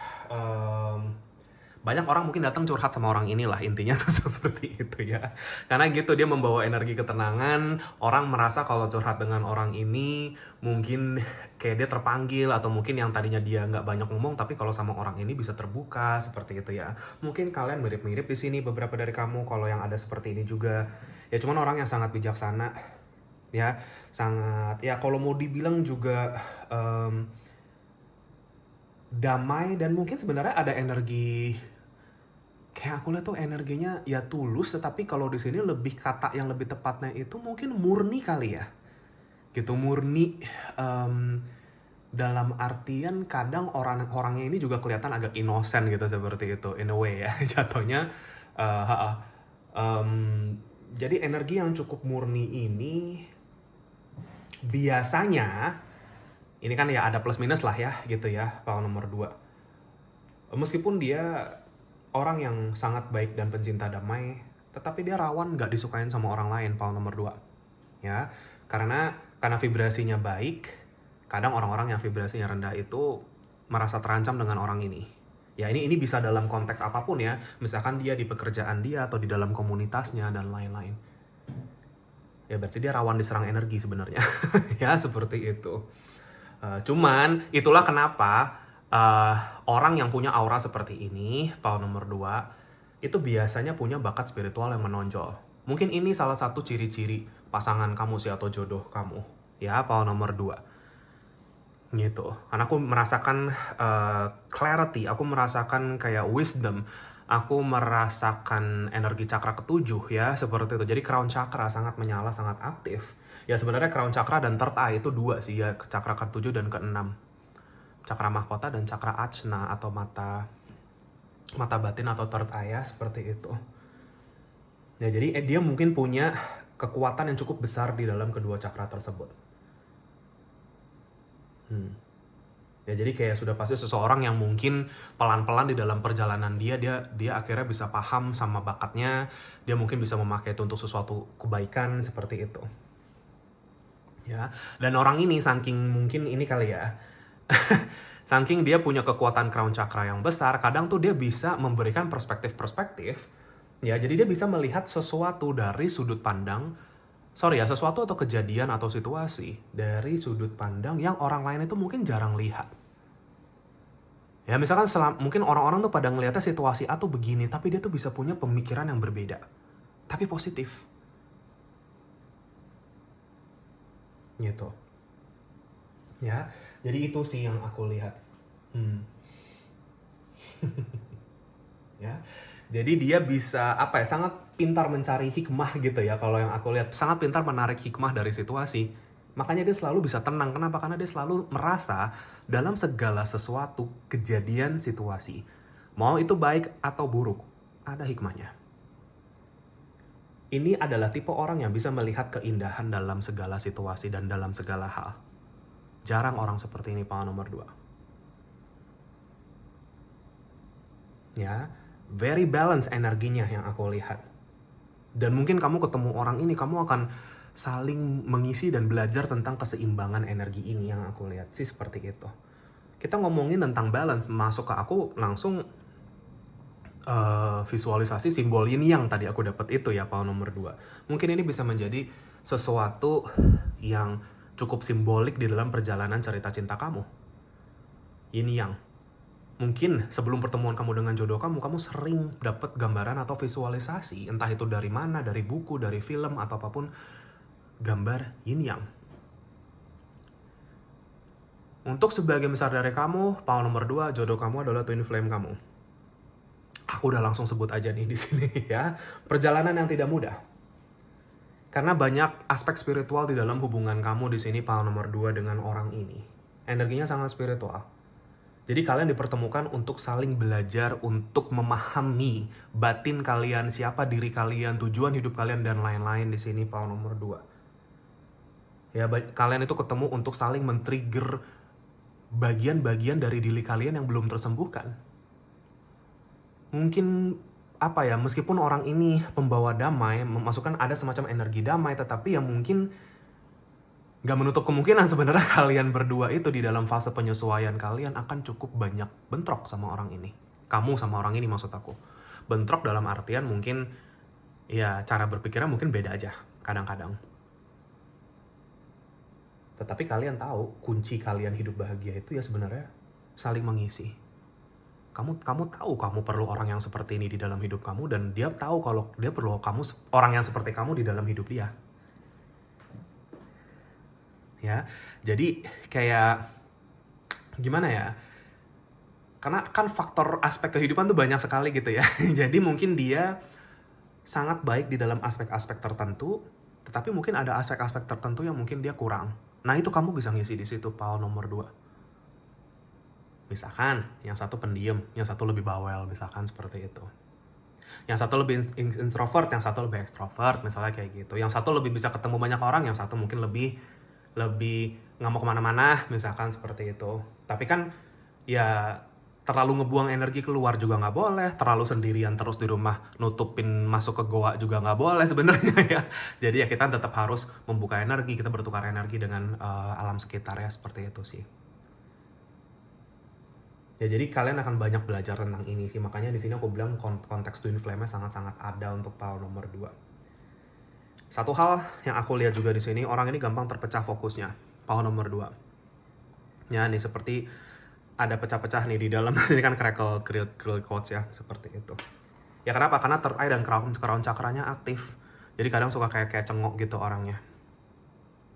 [SPEAKER 1] Banyak orang mungkin datang curhat sama orang inilah, intinya tuh seperti itu ya. Karena gitu dia membawa energi ketenangan, orang merasa kalau curhat dengan orang ini mungkin kayak dia terpanggil, atau mungkin yang tadinya dia nggak banyak ngomong tapi kalau sama orang ini bisa terbuka seperti itu ya. Mungkin kalian mirip-mirip di sini beberapa dari kamu kalau yang ada seperti ini juga. Ya cuman orang yang sangat bijaksana ya, sangat ya kalau mau dibilang juga damai, dan mungkin sebenarnya ada energi kayak aku lihat tuh energinya ya tulus, tetapi kalau di sini lebih kata yang lebih tepatnya itu mungkin murni kali ya. Gitu, murni dalam artian kadang orangnya ini juga kelihatan agak innocent gitu seperti itu in a way ya jatuhnya. Jadi energi yang cukup murni ini biasanya ini kan ya ada plus minus lah ya gitu ya, pile nomor 2. Meskipun dia orang yang sangat baik dan pencinta damai, tetapi dia rawan nggak disukain sama orang lain, pile nomor 2. Ya, karena vibrasinya baik, kadang orang-orang yang vibrasinya rendah itu merasa terancam dengan orang ini. Ya ini bisa dalam konteks apapun ya, misalkan dia di pekerjaan dia atau di dalam komunitasnya dan lain-lain. ya berarti dia rawan diserang energi sebenarnya. Ya, seperti itu. Cuman itulah kenapa orang yang punya aura seperti ini, power nomor 2, itu biasanya punya bakat spiritual yang menonjol. Mungkin ini salah satu ciri-ciri pasangan kamu sih atau jodoh kamu. Ya, power nomor 2. Gitu. Karena aku merasakan clarity, aku merasakan kayak wisdom, aku merasakan energi cakra ketujuh ya, seperti itu. Jadi crown chakra sangat menyala, sangat aktif. Ya sebenarnya crown chakra dan third eye itu 2 sih ya, cakra ketujuh dan keenam. Cakra mahkota dan cakra ajna atau mata batin atau third eye ya, seperti itu. Ya jadi dia mungkin punya kekuatan yang cukup besar di dalam kedua cakra tersebut. Ya jadi kayak sudah pasti seseorang yang mungkin pelan-pelan di dalam perjalanan dia akhirnya bisa paham sama bakatnya, dia mungkin bisa memakai itu untuk sesuatu kebaikan seperti itu. Ya, dan orang ini saking mungkin ini kali ya. Saking dia punya kekuatan crown chakra yang besar, kadang tuh dia bisa memberikan perspektif-perspektif. Ya, jadi dia bisa melihat sesuatu dari sudut pandang sesuatu atau kejadian atau situasi dari sudut pandang yang orang lain itu mungkin jarang lihat. Ya misalkan mungkin orang-orang tuh pada ngeliatnya situasi A tuh begini, tapi dia tuh bisa punya pemikiran yang berbeda. Tapi positif. Gitu. Ya, jadi itu sih yang aku lihat. Ya, jadi dia bisa sangat pintar mencari hikmah gitu ya, kalau yang aku lihat sangat pintar menarik hikmah dari situasi. Makanya dia selalu bisa tenang. Kenapa? Karena dia selalu merasa dalam segala sesuatu kejadian situasi, mau itu baik atau buruk, ada hikmahnya. Ini adalah tipe orang yang bisa melihat keindahan dalam segala situasi dan dalam segala hal. Jarang orang seperti ini, power nomor 2. Ya, very balance energinya yang aku lihat. Dan mungkin kamu ketemu orang ini, kamu akan saling mengisi dan belajar tentang keseimbangan energi ini yang aku lihat sih seperti itu. Kita ngomongin tentang balance, masuk ke aku langsung visualisasi simbol yin yang tadi aku dapat itu ya, power nomor 2. Mungkin ini bisa menjadi sesuatu yang cukup simbolik di dalam perjalanan cerita cinta kamu. Yin yang. Mungkin sebelum pertemuan kamu dengan jodoh kamu sering dapat gambaran atau visualisasi, entah itu dari mana, dari buku, dari film, atau apapun, gambar yin yang. Untuk sebagian besar dari kamu, power nomor 2, jodoh kamu adalah twin flame kamu. Aku udah langsung sebut aja nih di sini ya. Perjalanan yang tidak mudah. Karena banyak aspek spiritual di dalam hubungan kamu di sini, power nomor 2 dengan orang ini. Energinya sangat spiritual. Jadi kalian dipertemukan untuk saling belajar, untuk memahami batin kalian, siapa diri kalian, tujuan hidup kalian, dan lain-lain di sini, power nomor 2. Ya, kalian itu ketemu untuk saling men-trigger bagian-bagian dari diri kalian yang belum tersembuhkan. Mungkin meskipun orang ini pembawa damai, memasukkan ada semacam energi damai, tetapi ya mungkin gak menutup kemungkinan sebenarnya kalian berdua itu di dalam fase penyesuaian kalian akan cukup banyak bentrok sama orang ini. Kamu sama orang ini maksud aku. Bentrok dalam artian mungkin ya cara berpikirnya mungkin beda aja kadang-kadang. Tetapi kalian tahu kunci kalian hidup bahagia itu ya sebenarnya saling mengisi. Kamu tahu kamu perlu orang yang seperti ini di dalam hidup kamu, dan dia tahu kalau dia perlu orang yang seperti kamu di dalam hidup dia. Ya, jadi kayak gimana ya? Karena kan faktor aspek kehidupan tuh banyak sekali gitu ya. Jadi mungkin dia sangat baik di dalam aspek-aspek tertentu, tetapi mungkin ada aspek-aspek tertentu yang mungkin dia kurang. Nah, itu kamu bisa ngisi di situ, power nomor 2. Misalkan, yang satu pendiam, yang satu lebih bawel, misalkan seperti itu. Yang satu lebih introvert, yang satu lebih extrovert, misalnya kayak gitu. Yang satu lebih bisa ketemu banyak orang, yang satu mungkin lebih nggak mau kemana-mana, misalkan seperti itu. Tapi kan, ya terlalu ngebuang energi keluar juga nggak boleh, terlalu sendirian terus di rumah nutupin masuk ke goa juga nggak boleh sebenarnya ya. Jadi ya kita tetap harus membuka energi, kita bertukar energi dengan alam sekitar ya, seperti itu sih. Ya jadi kalian akan banyak belajar tentang ini sih. Makanya di sini aku bilang konteks twin flame-nya sangat-sangat ada untuk power nomor 2. Satu hal yang aku lihat juga di sini, orang ini gampang terpecah fokusnya. Power nomor 2. Ya, nih seperti ada pecah-pecah nih di dalam. Ini kan crackle grill quotes ya, seperti itu. Ya kenapa? Karena third eye dan crown chakranya aktif. Jadi kadang suka kayak cengok gitu orangnya.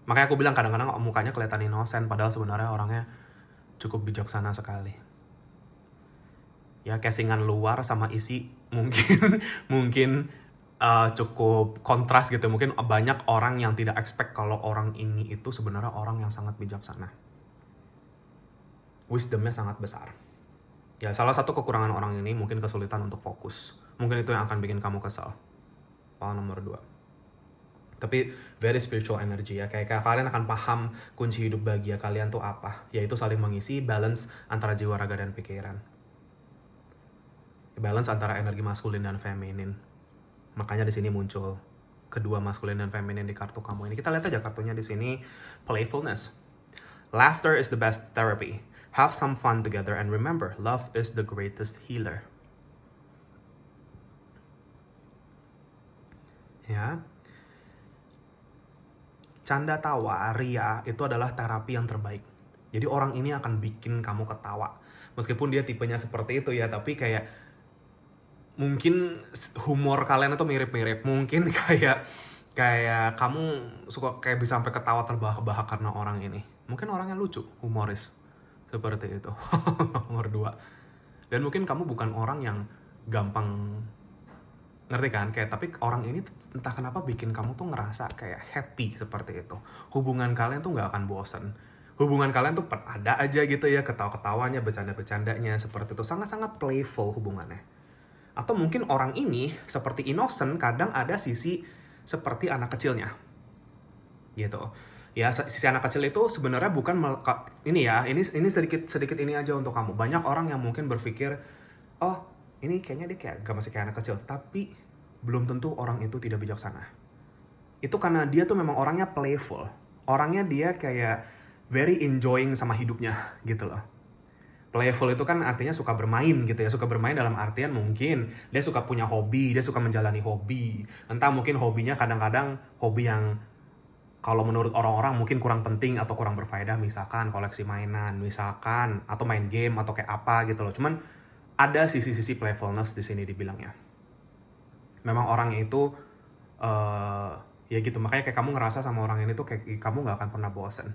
[SPEAKER 1] Makanya aku bilang kadang-kadang mukanya kelihatan innocent, padahal sebenarnya orangnya cukup bijaksana sekali. Ya, casingan luar sama isi mungkin cukup kontras gitu. Mungkin banyak orang yang tidak expect kalau orang ini itu sebenarnya orang yang sangat bijaksana. Wisdomnya sangat besar. Ya, salah satu kekurangan orang ini mungkin kesulitan untuk fokus. Mungkin itu yang akan bikin kamu kesal. Power nomor 2. Tapi very spiritual energy ya. Kayak kalian akan paham kunci hidup bahagia kalian tuh apa. Yaitu saling mengisi, balance antara jiwa, raga, dan pikiran. Balance antara energi maskulin dan feminin. Makanya di sini muncul kedua maskulin dan feminin di kartu kamu ini. Kita lihat aja kartunya di sini. Playfulness. Laughter is the best therapy. Have some fun together and remember, love is the greatest healer. Ya. Canda tawa, ria itu adalah terapi yang terbaik. Jadi orang ini akan bikin kamu ketawa. Meskipun dia tipenya seperti itu ya, tapi kayak mungkin humor kalian itu mirip-mirip. Mungkin kayak kamu suka kayak bisa sampai ketawa terbahak-bahak karena orang ini. Mungkin orangnya lucu, humoris. Seperti itu. Nomor 2. Dan mungkin kamu bukan orang yang gampang, ngerti kan? Kayak tapi orang ini entah kenapa bikin kamu tuh ngerasa kayak happy seperti itu. Hubungan kalian tuh nggak akan bosen. Hubungan kalian tuh ada aja gitu ya, ketawa-ketawanya, bercanda-bercandanya seperti itu. Sangat-sangat playful hubungannya. Atau mungkin orang ini seperti innocent, kadang ada sisi seperti anak kecilnya. Gitu. Ya, sisi anak kecil itu sebenarnya bukan ini ya, ini sedikit ini aja untuk kamu. Banyak orang yang mungkin berpikir, "Oh, ini kayaknya dia masih kayak anak kecil." Tapi belum tentu orang itu tidak bijaksana. Itu karena dia tuh memang orangnya playful. Orangnya dia kayak very enjoying sama hidupnya gitu loh. Playful itu kan artinya suka bermain gitu ya. Suka bermain dalam artian mungkin dia suka punya hobi, dia suka menjalani hobi. Entah mungkin hobinya kadang-kadang hobi yang kalau menurut orang-orang mungkin kurang penting atau kurang berfaedah, misalkan koleksi mainan, misalkan atau main game atau kayak apa gitu loh. Cuman ada sisi-sisi playfulness di sini dibilangnya. Memang orangnya itu ya gitu, makanya kayak kamu ngerasa sama orang ini tuh kayak kamu nggak akan pernah bosen.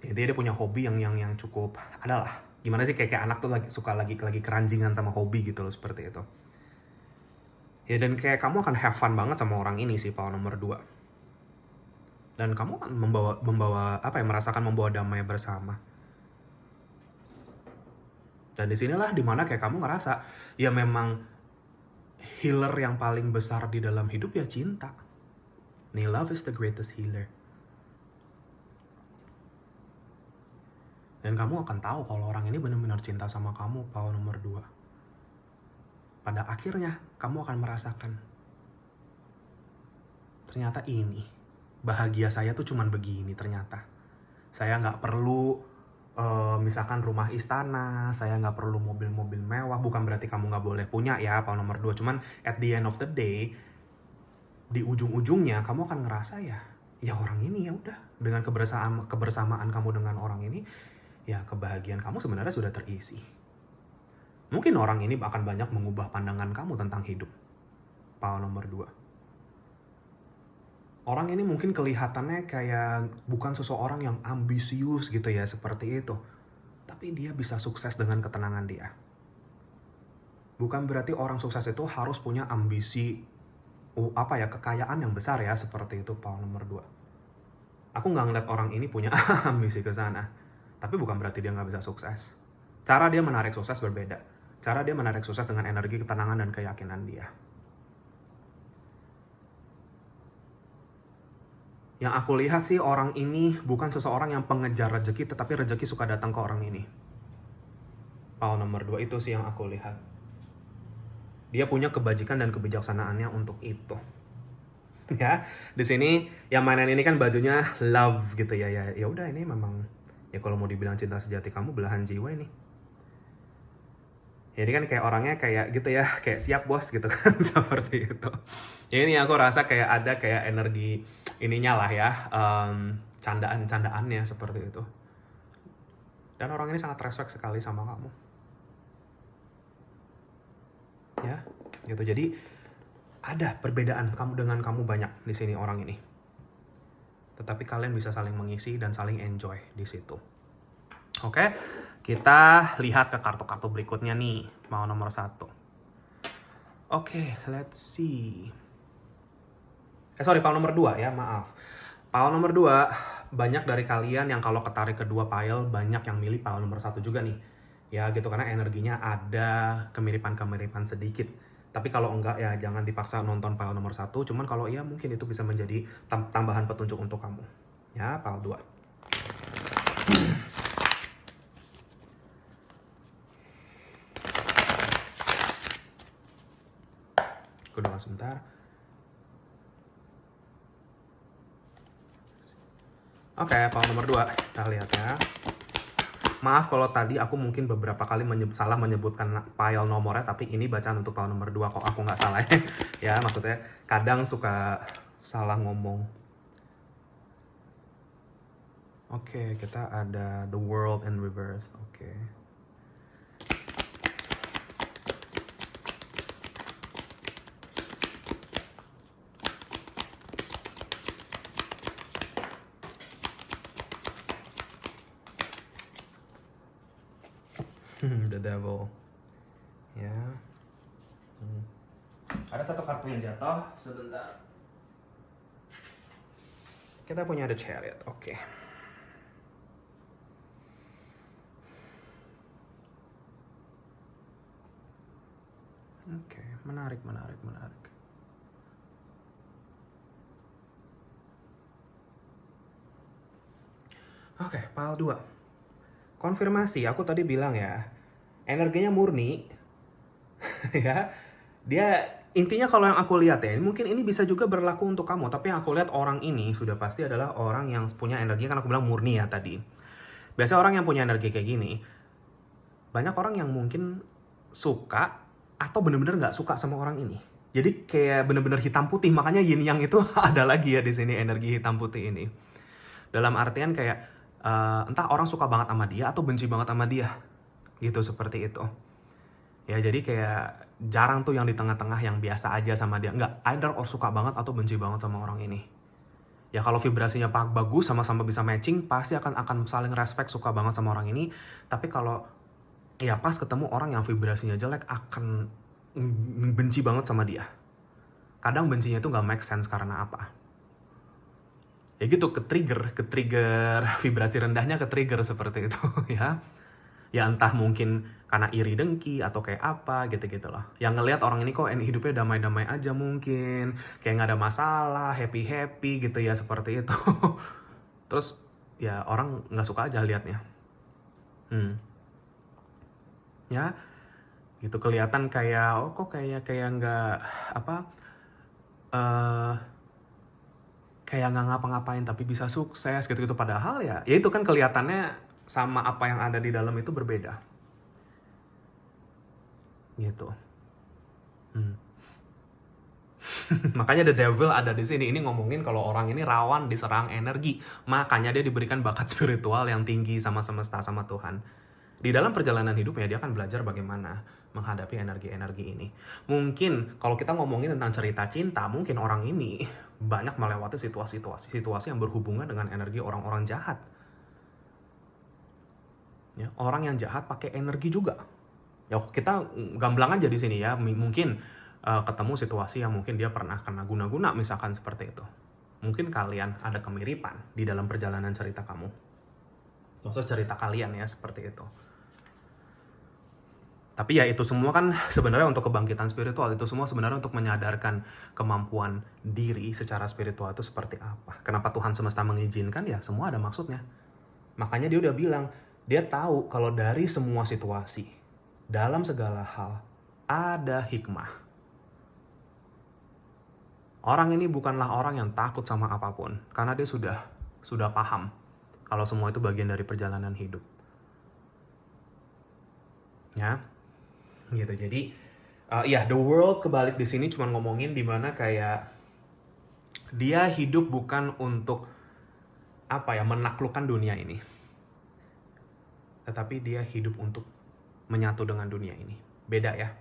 [SPEAKER 1] Intinya dia punya hobi yang cukup adalah gimana sih kayak anak tuh suka lagi keranjingan sama hobi gitu loh, seperti itu. Ya dan kayak kamu akan have fun banget sama orang ini sih, power nomor 2. Dan kamu akan membawa apa ya, merasakan membawa damai bersama. Dan disinilah dimana kayak kamu ngerasa ya memang healer yang paling besar di dalam hidup ya cinta. Nih, love is the greatest healer. Dan kamu akan tahu kalau orang ini benar-benar cinta sama kamu, power nomor 2. Pada akhirnya, kamu akan merasakan. Ternyata ini, bahagia saya tuh cuman begini ternyata. Saya nggak perlu, misalkan rumah istana, saya nggak perlu mobil-mobil mewah. Bukan berarti kamu nggak boleh punya ya, power nomor 2. Cuman at the end of the day, di ujung-ujungnya kamu akan ngerasa ya orang ini ya udah. Dengan kebersamaan kamu dengan orang ini, ya kebahagiaan kamu sebenarnya sudah terisi. Mungkin orang ini akan banyak mengubah pandangan kamu tentang hidup. Power nomor 2. Orang ini mungkin kelihatannya kayak bukan seseorang yang ambisius gitu ya, seperti itu. Tapi dia bisa sukses dengan ketenangan dia. Bukan berarti orang sukses itu harus punya ambisi, kekayaan yang besar ya, seperti itu, power nomor 2. Aku nggak ngeliat orang ini punya ambisi ke sana. Tapi bukan berarti dia nggak bisa sukses. Cara dia menarik sukses berbeda. Cara dia menarik sukses dengan energi, ketenangan, dan keyakinan dia. Yang aku lihat sih orang ini bukan seseorang yang pengejar rezeki, tetapi rezeki suka datang ke orang ini. Power nomor 2 itu sih yang aku lihat. Dia punya kebajikan dan kebijaksanaannya untuk itu. Ya, di sini yang mainan ini kan bajunya love gitu ya. Ya udah, ini memang ya kalau mau dibilang cinta sejati kamu, belahan jiwa ini. Jadi kan kayak orangnya kayak gitu ya, kayak siap bos gitu kan, seperti itu. Ya ini aku rasa kayak ada kayak energi ininya lah ya, candaan-candaannya seperti itu. Dan orang ini sangat respect sekali sama kamu. Ya, gitu. Jadi ada perbedaan kamu dengan kamu banyak di sini orang ini. Tetapi kalian bisa saling mengisi dan saling enjoy di situ. Oke, kita lihat ke kartu-kartu berikutnya nih. Mau nomor 1. Oke, let's see. Sorry, pile nomor 2 ya, maaf. Pile nomor 2, banyak dari kalian yang kalau ketarik kedua pile, banyak yang milih pile nomor 1 juga nih. Ya gitu, karena energinya ada kemiripan-kemiripan sedikit. Tapi kalau enggak ya jangan dipaksa nonton pile nomor 1. Cuman kalau iya mungkin itu bisa menjadi tambahan petunjuk untuk kamu. Ya, pile 2. Aku doang sebentar. Oke, pile nomor 2. Kita lihat ya. Maaf kalau tadi aku mungkin beberapa kali salah menyebutkan pile nomornya, tapi ini bacaan untuk pile nomor 2 kok aku nggak salah ya. Ya, maksudnya kadang suka salah ngomong. Oke, kita ada The World in Reverse. Oke. The Devil. Ya. Ada satu kartu yang jatuh. Sebentar. Kita punya The Chariot. Oke. Oke, menarik. Oke, pile 2. Konfirmasi, aku tadi bilang ya, energinya murni. Ya, dia intinya kalau yang aku lihat ya, mungkin ini bisa juga berlaku untuk kamu, tapi yang aku lihat orang ini sudah pasti adalah orang yang punya energi, kan aku bilang murni ya tadi. Biasa orang yang punya energi kayak gini, banyak orang yang mungkin suka atau bener-bener nggak suka sama orang ini. Jadi kayak bener-bener hitam putih, makanya yin yang itu ada lagi ya di sini, energi hitam putih ini. Dalam artian kayak entah orang suka banget sama dia atau benci banget sama dia, gitu, seperti itu. Ya jadi kayak jarang tuh yang di tengah-tengah yang biasa aja sama dia. Nggak, either or suka banget atau benci banget sama orang ini. Ya kalau vibrasinya bagus, sama-sama bisa matching, pasti akan saling respect, suka banget sama orang ini. Tapi kalau ya pas ketemu orang yang vibrasinya jelek, akan benci banget sama dia. Kadang bencinya itu nggak make sense karena apa. Ya gitu, ke-trigger vibrasi rendahnya, ke-trigger seperti itu ya. Ya entah mungkin karena iri dengki atau kayak apa gitu-gitu loh. Yang ngelihat orang ini kok hidupnya damai-damai aja mungkin, kayak nggak ada masalah, happy-happy gitu ya, seperti itu. Terus ya orang nggak suka aja liatnya. Ya gitu, kelihatan kayak kok kayak nggak kayak nggak ngapa-ngapain tapi bisa sukses gitu-gitu, padahal ya itu kan kelihatannya sama apa yang ada di dalam itu berbeda gitu. Makanya The Devil ada di sini. Ini ngomongin kalau orang ini rawan diserang energi, makanya dia diberikan bakat spiritual yang tinggi sama semesta, sama Tuhan. Di dalam perjalanan hidupnya dia akan belajar bagaimana menghadapi energi-energi ini. Mungkin kalau kita ngomongin tentang cerita cinta, mungkin orang ini banyak melewati situasi yang berhubungan dengan energi orang-orang jahat. Ya, orang yang jahat pakai energi juga. Ya kita gamblang aja di sini ya. Mungkin ketemu situasi yang mungkin dia pernah kena guna-guna, misalkan seperti itu. Mungkin kalian ada kemiripan di dalam perjalanan cerita kamu. Maksudnya cerita kalian ya, seperti itu. Tapi ya itu semua kan sebenarnya untuk kebangkitan spiritual. Itu semua sebenarnya untuk menyadarkan kemampuan diri secara spiritual itu seperti apa. Kenapa Tuhan semesta mengizinkan? Ya semua ada maksudnya. Makanya dia udah bilang, dia tahu kalau dari semua situasi, dalam segala hal, ada hikmah. Orang ini bukanlah orang yang takut sama apapun, karena dia sudah paham kalau semua itu bagian dari perjalanan hidup. Ya. Gitu. Jadi the world kebalik di sini cuma ngomongin dimana kayak dia hidup bukan untuk menaklukkan dunia ini, tetapi dia hidup untuk menyatu dengan dunia ini. Beda ya.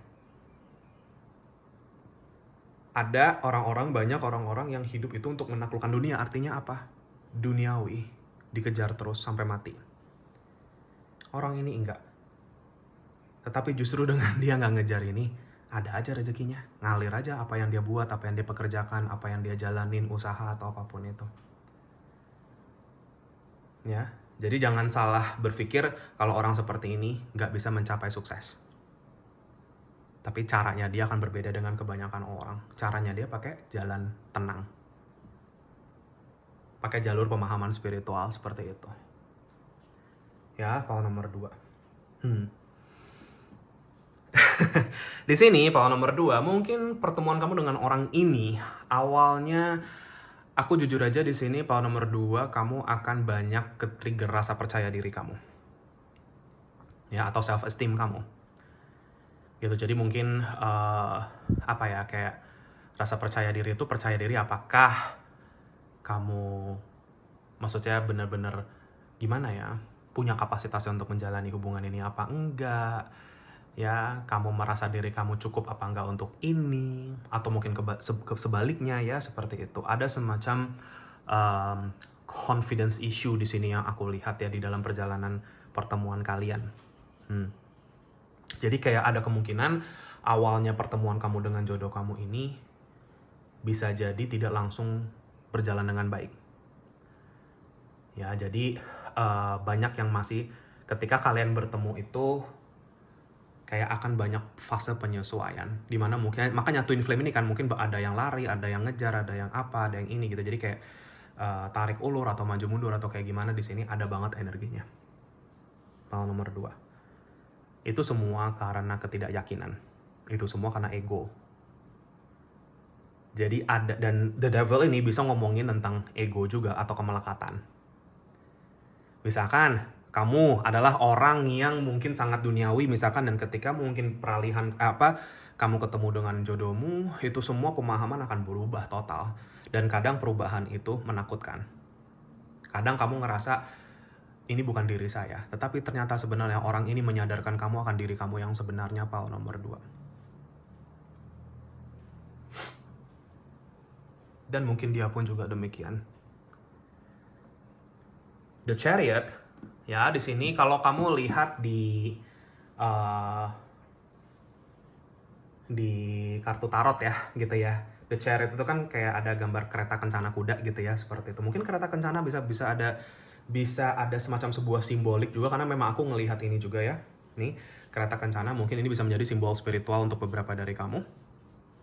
[SPEAKER 1] Ada banyak orang-orang yang hidup itu untuk menaklukkan dunia. Artinya apa? Duniawi, dikejar terus sampai mati. Orang ini enggak. Tetapi justru dengan dia nggak ngejar ini, ada aja rezekinya. Ngalir aja apa yang dia buat, apa yang dia pekerjakan, apa yang dia jalanin, usaha atau apapun itu. Ya, jadi jangan salah berpikir kalau orang seperti ini nggak bisa mencapai sukses. Tapi caranya dia akan berbeda dengan kebanyakan orang. Caranya dia pakai jalan tenang. Pakai jalur pemahaman spiritual seperti itu. Ya, power nomor 2. Di sini, power nomor 2, mungkin pertemuan kamu dengan orang ini, awalnya, aku jujur aja di sini, power nomor 2, kamu akan banyak ke-trigger rasa percaya diri kamu. Ya, atau self-esteem kamu. Gitu, jadi mungkin kayak rasa percaya diri itu percaya diri apakah kamu maksudnya benar-benar gimana ya, punya kapasitas untuk menjalani hubungan ini apa enggak, ya, kamu merasa diri kamu cukup apa enggak untuk ini, atau mungkin sebaliknya ya, seperti itu. Ada semacam confidence issue di sini yang aku lihat ya di dalam perjalanan pertemuan kalian. Jadi kayak ada kemungkinan awalnya pertemuan kamu dengan jodoh kamu ini bisa jadi tidak langsung berjalan dengan baik. Ya, jadi banyak yang masih ketika kalian bertemu itu kayak akan banyak fase penyesuaian. Dimana mungkin, makanya twin flame ini kan mungkin ada yang lari, ada yang ngejar, ada yang apa, ada yang ini gitu. Jadi kayak tarik ulur atau maju mundur atau kayak gimana di sini ada banget energinya. Power nomor 2. Itu semua karena ketidakyakinan. Itu semua karena ego. Jadi ada, dan the devil ini bisa ngomongin tentang ego juga atau kemelekatan. Misalkan kamu adalah orang yang mungkin sangat duniawi misalkan, dan ketika mungkin peralihan kamu ketemu dengan jodohmu, itu semua pemahaman akan berubah total. Dan kadang perubahan itu menakutkan. Kadang kamu ngerasa ini bukan diri saya, tetapi ternyata sebenarnya orang ini menyadarkan kamu akan diri kamu yang sebenarnya, power nomor 2. Dan mungkin dia pun juga demikian. The Chariot, ya, di sini kalau kamu lihat di kartu tarot ya, gitu ya. The Chariot itu kan kayak ada gambar kereta kencana kuda gitu ya, seperti itu. Mungkin kereta kencana bisa ada semacam sebuah simbolik juga, karena memang aku ngelihat ini juga ya. Nih, kereta kencana mungkin ini bisa menjadi simbol spiritual untuk beberapa dari kamu.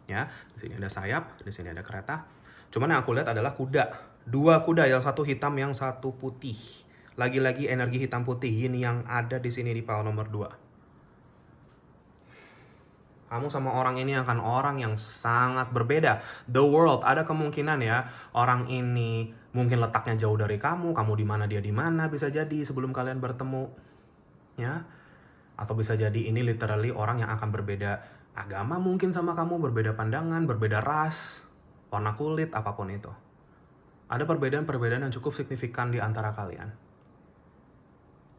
[SPEAKER 1] Ya, di sini ada sayap, di sini ada kereta. Cuman yang aku lihat adalah kuda. 2 kuda, yang satu hitam, yang satu putih. Lagi-lagi energi hitam putih ini yang ada di sini di power nomor 2. Kamu sama orang ini akan orang yang sangat berbeda. The world, ada kemungkinan ya, orang ini mungkin letaknya jauh dari kamu di mana dia di mana, bisa jadi sebelum kalian bertemu. Ya. Atau bisa jadi ini literally orang yang akan berbeda agama mungkin sama kamu, berbeda pandangan, berbeda ras, warna kulit, apapun itu. Ada perbedaan-perbedaan yang cukup signifikan di antara kalian.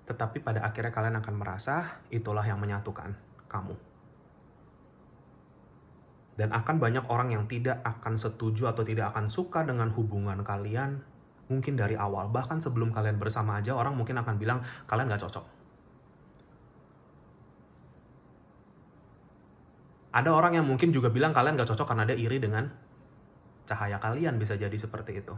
[SPEAKER 1] Tetapi pada akhirnya kalian akan merasa itulah yang menyatukan kamu. Dan akan banyak orang yang tidak akan setuju atau tidak akan suka dengan hubungan kalian mungkin dari awal. Bahkan sebelum kalian bersama aja, orang mungkin akan bilang kalian gak cocok. Ada orang yang mungkin juga bilang kalian gak cocok karena dia iri dengan cahaya kalian, bisa jadi seperti itu.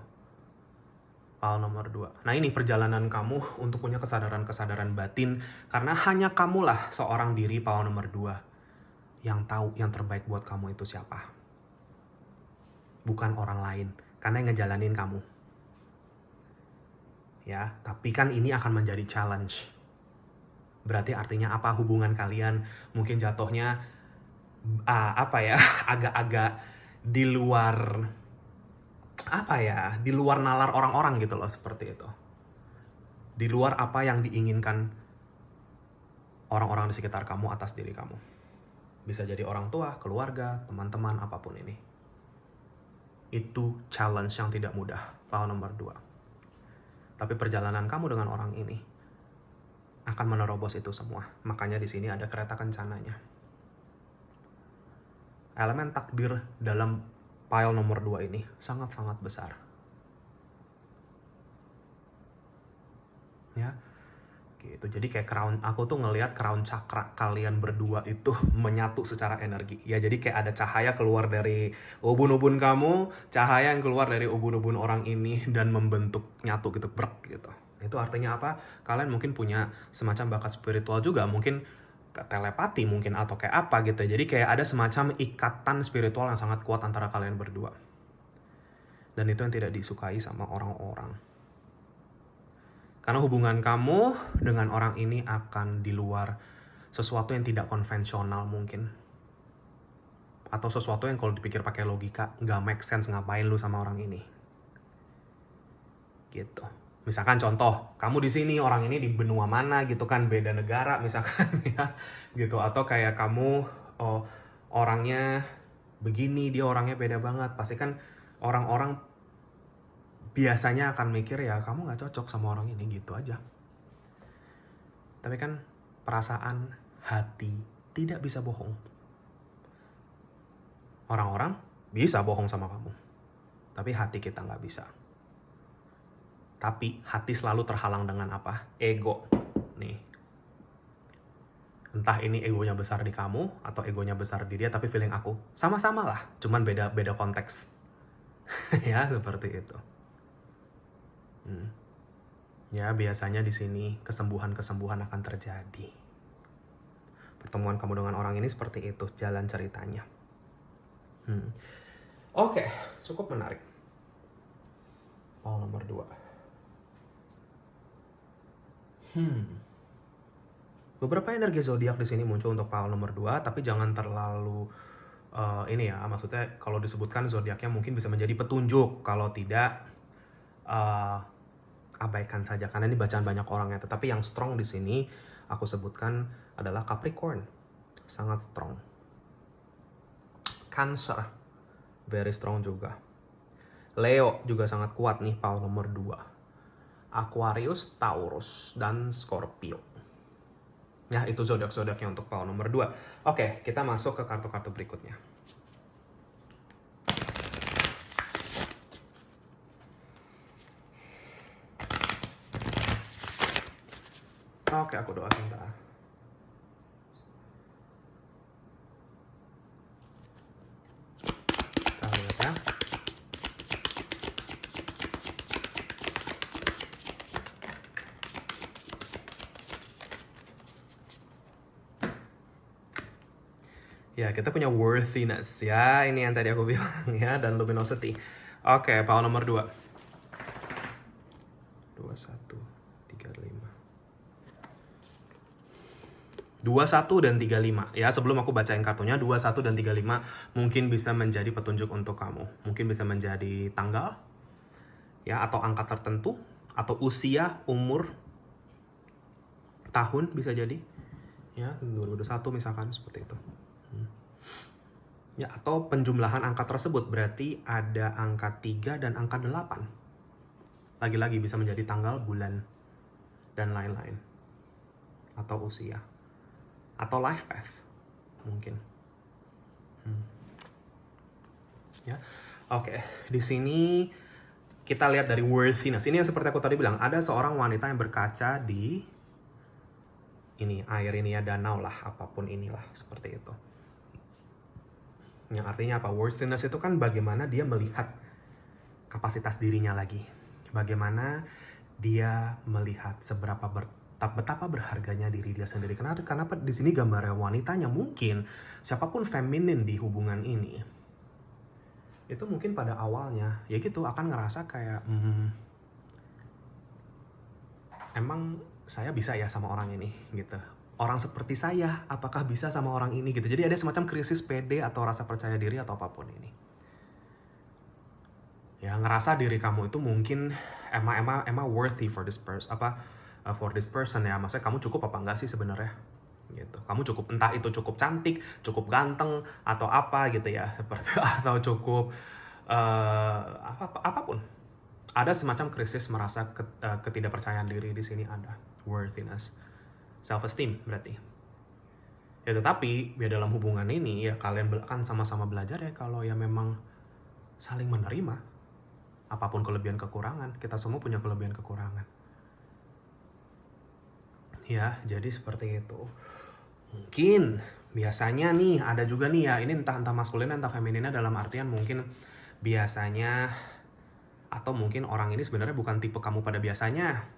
[SPEAKER 1] Power nomor 2. Nah, ini perjalanan kamu untuk punya kesadaran batin, karena hanya kamulah seorang diri, power nomor 2. Yang tahu yang terbaik buat kamu itu siapa. Bukan orang lain, karena yang ngejalanin kamu. Ya, tapi kan ini akan menjadi challenge. Berarti artinya apa? Hubungan kalian mungkin jatuhnya agak-agak di luar di luar nalar orang-orang gitu loh, seperti itu. Di luar apa yang diinginkan orang-orang di sekitar kamu atas diri kamu. Bisa jadi orang tua, keluarga, teman-teman, apapun ini. Itu challenge yang tidak mudah, power nomor 2. Tapi perjalanan kamu dengan orang ini akan menerobos itu semua. Makanya di sini ada kereta kencananya. Elemen takdir dalam pile nomor 2 ini sangat-sangat besar. Ya, gitu. Jadi kayak aku tuh ngelihat crown chakra kalian berdua itu menyatu secara energi. Ya, jadi kayak ada cahaya keluar dari ubun-ubun kamu, cahaya yang keluar dari ubun-ubun orang ini dan membentuk nyatu gitu, brek gitu. Itu artinya apa? Kalian mungkin punya semacam bakat spiritual juga, mungkin telepati mungkin atau kayak apa gitu. Jadi kayak ada semacam ikatan spiritual yang sangat kuat antara kalian berdua. Dan itu yang tidak disukai sama orang-orang. Karena hubungan kamu dengan orang ini akan di luar sesuatu yang tidak konvensional mungkin. Atau sesuatu yang kalau dipikir pakai logika, nggak make sense ngapain lu sama orang ini. Gitu. Misalkan contoh, kamu di sini, orang ini di benua mana gitu kan, beda negara misalkan ya. Gitu. Atau kayak kamu orangnya begini, dia orangnya beda banget. Pasti kan orang-orang biasanya akan mikir ya kamu gak cocok sama orang ini, gitu aja. Tapi kan perasaan, hati tidak bisa bohong. Orang-orang bisa bohong sama kamu, tapi hati kita gak bisa. Tapi hati selalu terhalang dengan apa? Ego. Nih. Entah ini egonya besar di kamu atau egonya besar di dia, tapi feeling aku sama-sama lah, cuman beda konteks. Ya, seperti itu. Ya, biasanya di sini kesembuhan-kesembuhan akan terjadi. Pertemuan kamu dengan orang ini seperti itu jalan ceritanya. Oke, cukup menarik. Power nomor 2. Beberapa energi zodiak di sini muncul untuk power nomor 2, tapi jangan terlalu ini ya, maksudnya kalau disebutkan zodiaknya mungkin bisa menjadi petunjuk, kalau tidak abaikan saja karena ini bacaan banyak orang ya. Tetapi yang strong di sini aku sebutkan adalah Capricorn, sangat strong. Cancer, very strong juga. Leo juga sangat kuat nih, power nomor 2. Aquarius, Taurus, dan Scorpio. Ya, itu zodiak-zodiaknya untuk power nomor 2. Oke, kita masuk ke kartu-kartu berikutnya. Oke, aku doa sebentar. Kita lihat ya. Ya, kita punya worthiness ya. Ini yang tadi aku bilang ya, dan luminosity. Oke, power nomor 2. 21 dan 35. Ya, sebelum aku bacain kartunya, 21 dan 35 mungkin bisa menjadi petunjuk untuk kamu. Mungkin bisa menjadi tanggal, ya, atau angka tertentu, atau usia, umur, tahun bisa jadi. Ya, 2021 misalkan, seperti itu. Ya, atau penjumlahan angka tersebut, berarti ada angka 3 dan angka 8. Lagi-lagi bisa menjadi tanggal, bulan, dan lain-lain. Atau usia. Atau life path mungkin. Ya, oke. Di sini kita lihat dari worthiness. Ini yang seperti aku tadi bilang, ada seorang wanita yang berkaca di ini air ini ya, danau lah, apapun inilah, seperti itu. Yang artinya apa? Worthiness itu kan bagaimana dia melihat kapasitas dirinya lagi. Bagaimana dia melihat betapa berharganya diri dia sendiri. Karena di sini gambarnya wanitanya, mungkin siapapun feminin di hubungan ini itu mungkin pada awalnya ya gitu akan ngerasa kayak emang saya bisa ya sama orang ini gitu. Orang seperti saya apakah bisa sama orang ini gitu. Jadi ada semacam krisis pede atau rasa percaya diri atau apapun ini. Ya, ngerasa diri kamu itu mungkin emang worthy for this person, for this person ya, maksudnya kamu cukup apa enggak sih sebenarnya, gitu. Kamu cukup, entah itu cukup cantik, cukup ganteng, atau apa gitu ya, seperti atau cukup apapun. Ada semacam krisis merasa ketidakpercayaan diri di sini ada. Worthiness, self esteem berarti. Ya tetapi ya dalam hubungan ini ya kalian kan sama-sama belajar ya kalau ya memang saling menerima apapun kelebihan kekurangan. Kita semua punya kelebihan kekurangan. Ya, jadi seperti itu. Mungkin biasanya nih ada juga nih ya, ini entah maskulin entah femininnya, dalam artian mungkin biasanya atau mungkin orang ini sebenarnya bukan tipe kamu pada biasanya.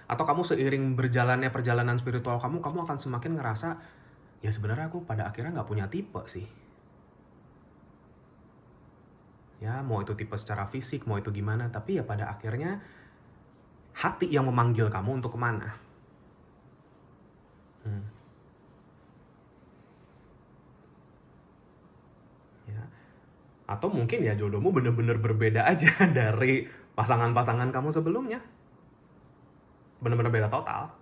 [SPEAKER 1] Atau kamu seiring berjalannya perjalanan spiritual kamu akan semakin ngerasa, ya sebenarnya aku pada akhirnya nggak punya tipe sih. Ya, mau itu tipe secara fisik, mau itu gimana, tapi ya pada akhirnya hati yang memanggil kamu untuk kemana. Ya. Atau mungkin ya jodohmu bener-bener berbeda aja dari pasangan-pasangan kamu sebelumnya. Bener-bener beda total.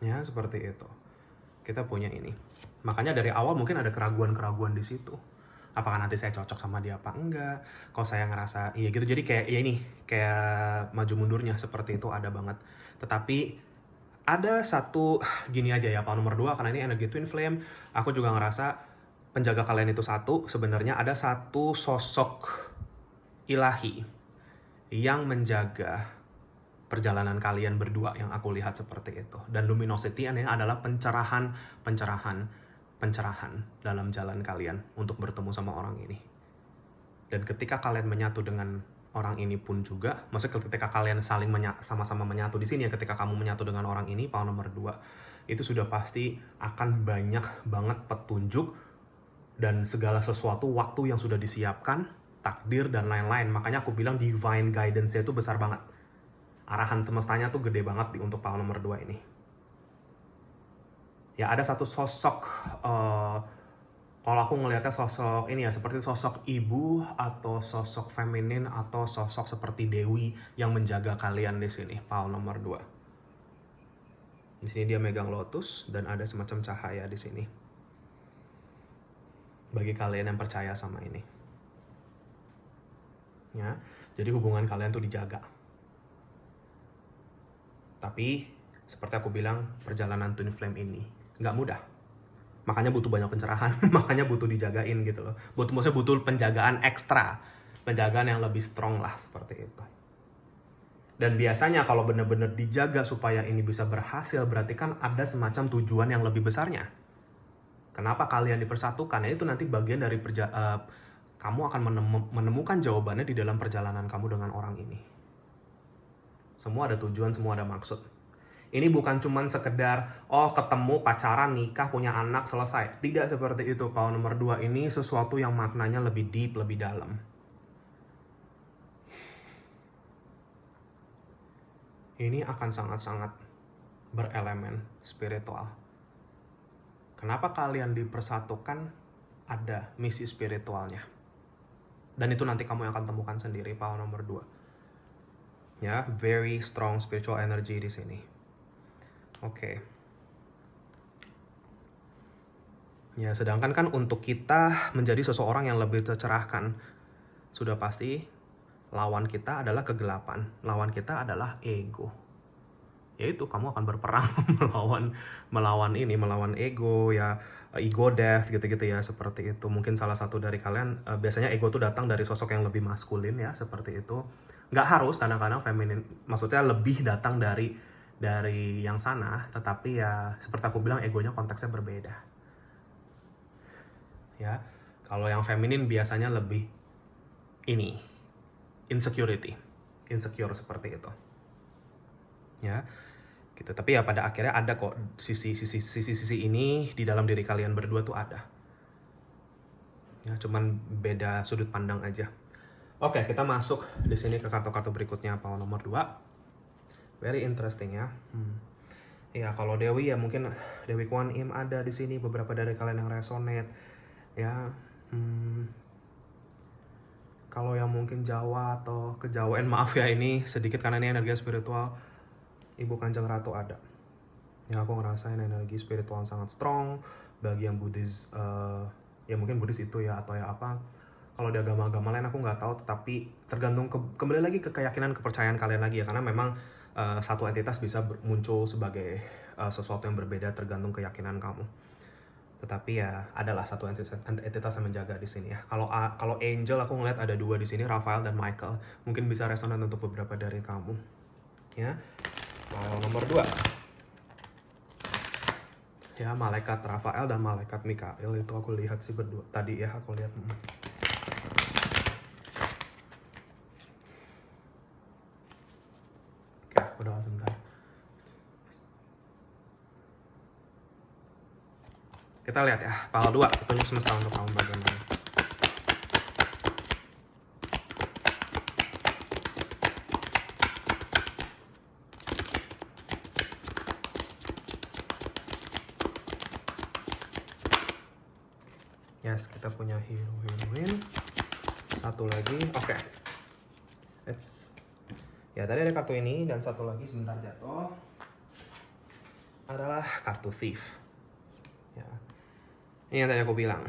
[SPEAKER 1] Ya, seperti itu. Kita punya ini. Makanya dari awal mungkin ada keraguan-keraguan di situ. Apakah nanti saya cocok sama dia apa enggak? Kalau saya ngerasa iya gitu, jadi kayak ya ini, kayak maju mundurnya seperti itu ada banget. Tetapi ada satu gini aja ya, nomor 2, karena ini energi twin flame, aku juga ngerasa penjaga kalian itu satu, sebenarnya ada satu sosok ilahi yang menjaga perjalanan kalian berdua yang aku lihat seperti itu. Dan luminosity ini adalah pencerahan dalam jalan kalian untuk bertemu sama orang ini. Dan ketika kalian menyatu dengan orang ini pun juga, maksudnya ketika kalian saling sama-sama menyatu di sini ya, ketika kamu menyatu dengan orang ini, power nomor 2, itu sudah pasti akan banyak banget petunjuk dan segala sesuatu waktu yang sudah disiapkan, takdir dan lain-lain. Makanya aku bilang divine guidance-nya itu besar banget. Arahan semestanya tuh gede banget untuk power nomor 2 ini. Ya ada satu sosok, kalau aku ngelihatnya sosok ini ya, seperti sosok ibu atau sosok feminin atau sosok seperti dewi yang menjaga kalian di sini, power nomor 2. Di sini dia megang lotus dan ada semacam cahaya di sini. Bagi kalian yang percaya sama ini. Ya, jadi hubungan kalian tuh dijaga. Tapi, seperti aku bilang, perjalanan twin flame ini nggak mudah. Makanya butuh banyak pencerahan, makanya butuh dijagain gitu loh. Maksudnya butuh penjagaan ekstra, penjagaan yang lebih strong lah, seperti itu. Dan biasanya kalau benar-benar dijaga supaya ini bisa berhasil, berarti kan ada semacam tujuan yang lebih besarnya. Kenapa kalian dipersatukan? Ya itu nanti bagian dari kamu akan menemukan jawabannya di dalam perjalanan kamu dengan orang ini. Semua ada tujuan, semua ada maksud. Ini bukan cuman sekedar, ketemu, pacaran, nikah, punya anak, selesai. Tidak seperti itu. Power nomor 2 ini sesuatu yang maknanya lebih deep, lebih dalam. Ini akan sangat-sangat berelemen spiritual. Kenapa kalian dipersatukan? Ada misi spiritualnya. Dan itu nanti kamu yang akan temukan sendiri, power nomor 2. Ya, very strong spiritual energy di sini. Oke. Ya, sedangkan kan untuk kita menjadi seseorang yang lebih tercerahkan, sudah pasti lawan kita adalah kegelapan. Lawan kita adalah ego. Yaitu kamu akan berperang melawan ego ya, ego death gitu-gitu ya, seperti itu. Mungkin salah satu dari kalian biasanya ego tuh datang dari sosok yang lebih maskulin ya, seperti itu. Nggak harus, kadang-kadang feminin, maksudnya lebih datang dari yang sana, tetapi ya seperti aku bilang egonya konteksnya berbeda. Ya, kalau yang feminin biasanya lebih ini insecure seperti itu. Ya. Gitu. Tapi ya pada akhirnya ada kok sisi ini di dalam diri kalian berdua tuh ada. Ya, cuman beda sudut pandang aja. Oke, kita masuk di sini ke kartu-kartu berikutnya, power nomor 2. Very interesting ya. Ya, kalau Dewi ya mungkin Dewi Kwan Im ada di sini, beberapa dari kalian yang resonate. Ya. Kalau yang mungkin Jawa atau kejawaan, maaf ya ini sedikit karena ini energi spiritual. Ibu Kanjeng Ratu ada. Ya aku ngerasain energi spiritual sangat strong. Bagi yang Buddhis, ya mungkin Buddhis itu ya, atau ya apa. Kalau di agama-agama lain aku nggak tahu, tetapi tergantung kembali lagi ke keyakinan, kepercayaan kalian lagi ya. Karena memang satu entitas bisa muncul sebagai sesuatu yang berbeda tergantung keyakinan kamu. Tetapi ya adalah satu entitas yang menjaga di sini ya. Kalau angel aku ngeliat ada 2 di sini, Raphael dan Michael. Mungkin bisa resonan untuk beberapa dari kamu. Ya. Nomor 2. Ya, malaikat Raphael dan malaikat Mikael itu aku lihat sih berdua. Tadi ya aku lihat. Oke, udah sebentar. Kita lihat ya, Pal 2, petunjuk semesta untuk kamu bagaimana. Yes, kita punya hero heroine. Satu lagi, oke. Ya tadi ada kartu ini dan satu lagi sebentar jatuh adalah kartu thief. Ya, ini yang tadi aku bilang.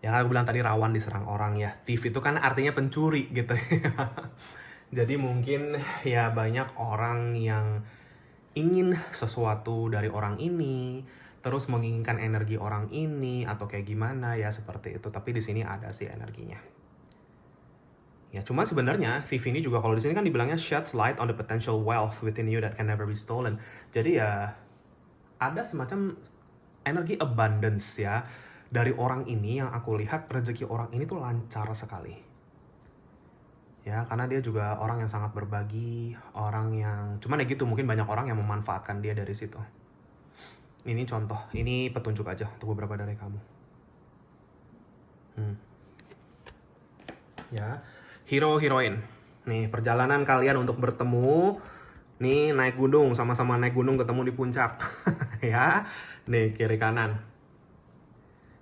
[SPEAKER 1] Ya aku bilang tadi rawan diserang orang ya. Thief itu kan artinya pencuri gitu ya. Jadi mungkin ya banyak orang yang ingin sesuatu dari orang ini, terus menginginkan energi orang ini atau kayak gimana ya seperti itu. Tapi di sini ada sih energinya. Ya cuma sebenarnya thief ini juga kalau di sini kan dibilangnya sheds light on the potential wealth within you that can never be stolen. Jadi ya ada semacam energi abundance ya dari orang ini yang aku lihat rezeki orang ini tuh lancar sekali. Ya, karena dia juga orang yang sangat berbagi, orang yang cuman ya gitu, mungkin banyak orang yang memanfaatkan dia dari situ. Ini contoh, ini petunjuk aja untuk beberapa dari kamu. Ya, hero heroine. Nih, perjalanan kalian untuk bertemu. Nih, naik gunung, sama-sama naik gunung ketemu di puncak. Ya, nih kiri kanan.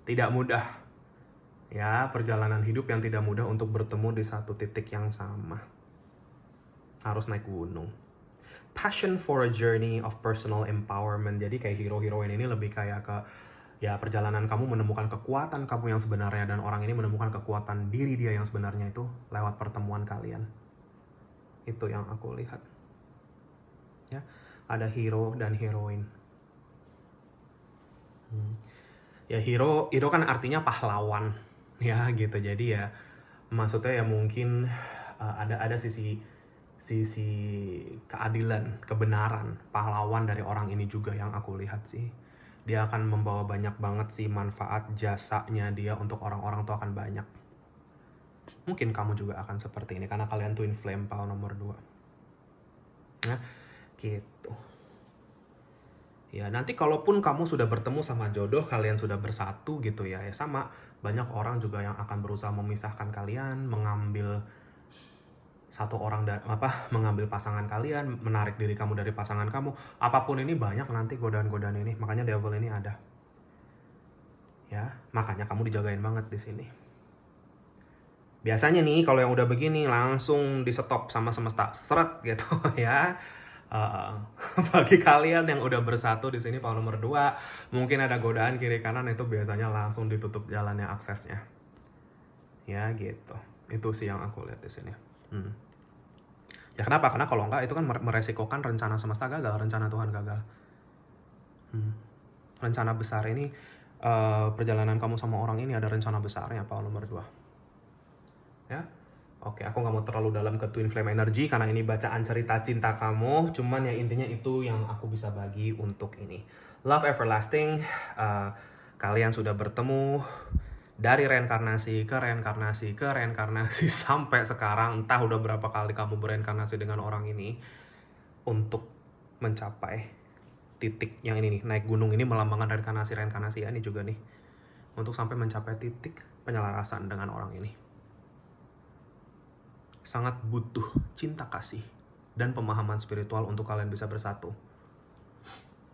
[SPEAKER 1] Tidak mudah. Ya, perjalanan hidup yang tidak mudah untuk bertemu di satu titik yang sama. Harus naik gunung. Passion for a journey of personal empowerment. Jadi kayak hero-heroine ini lebih kayak ke ya perjalanan kamu menemukan kekuatan kamu yang sebenarnya, dan orang ini menemukan kekuatan diri dia yang sebenarnya itu lewat pertemuan kalian. Itu yang aku lihat. Ya, ada hero dan heroine. Ya hero kan artinya pahlawan. Ya gitu, jadi ya maksudnya ya mungkin ada sisi keadilan, kebenaran, pahlawan dari orang ini juga yang aku lihat sih. Dia akan membawa banyak banget sih manfaat, jasanya dia untuk orang-orang tuh akan banyak. Mungkin kamu juga akan seperti ini karena kalian twin flame Pal nomor 2. Nah, gitu. Ya, nanti kalaupun kamu sudah bertemu sama jodoh, kalian sudah bersatu gitu ya, ya sama, banyak orang juga yang akan berusaha memisahkan kalian, mengambil satu orang mengambil pasangan kalian, menarik diri kamu dari pasangan kamu. Apapun ini banyak nanti godaan-godaan ini, makanya devil ini ada. Ya, makanya kamu dijagain banget di sini. Biasanya nih kalau yang udah begini langsung di stop sama semesta, seret gitu ya. Bagi kalian yang udah bersatu di sini Pal nomor 2, mungkin ada godaan kiri kanan, itu biasanya langsung ditutup jalannya, aksesnya. Ya gitu. Itu sih yang aku lihat di sini. Ya kenapa? Karena kalau enggak itu kan meresikokan rencana semesta gagal, rencana Tuhan gagal. Rencana besar ini, perjalanan kamu sama orang ini ada rencana besarnya Pal nomor 2. Ya. Oke, aku nggak mau terlalu dalam ke twin flame energy karena ini bacaan cerita cinta kamu. Cuman ya intinya itu yang aku bisa bagi untuk ini. Love everlasting, kalian sudah bertemu dari reinkarnasi ke reinkarnasi ke reinkarnasi sampai sekarang. Entah udah berapa kali kamu bereinkarnasi dengan orang ini untuk mencapai titik yang ini nih. Naik gunung ini melambangkan reinkarnasi ya, ini juga nih. Untuk sampai mencapai titik penyelarasan dengan orang ini. Sangat butuh cinta kasih dan pemahaman spiritual untuk kalian bisa bersatu.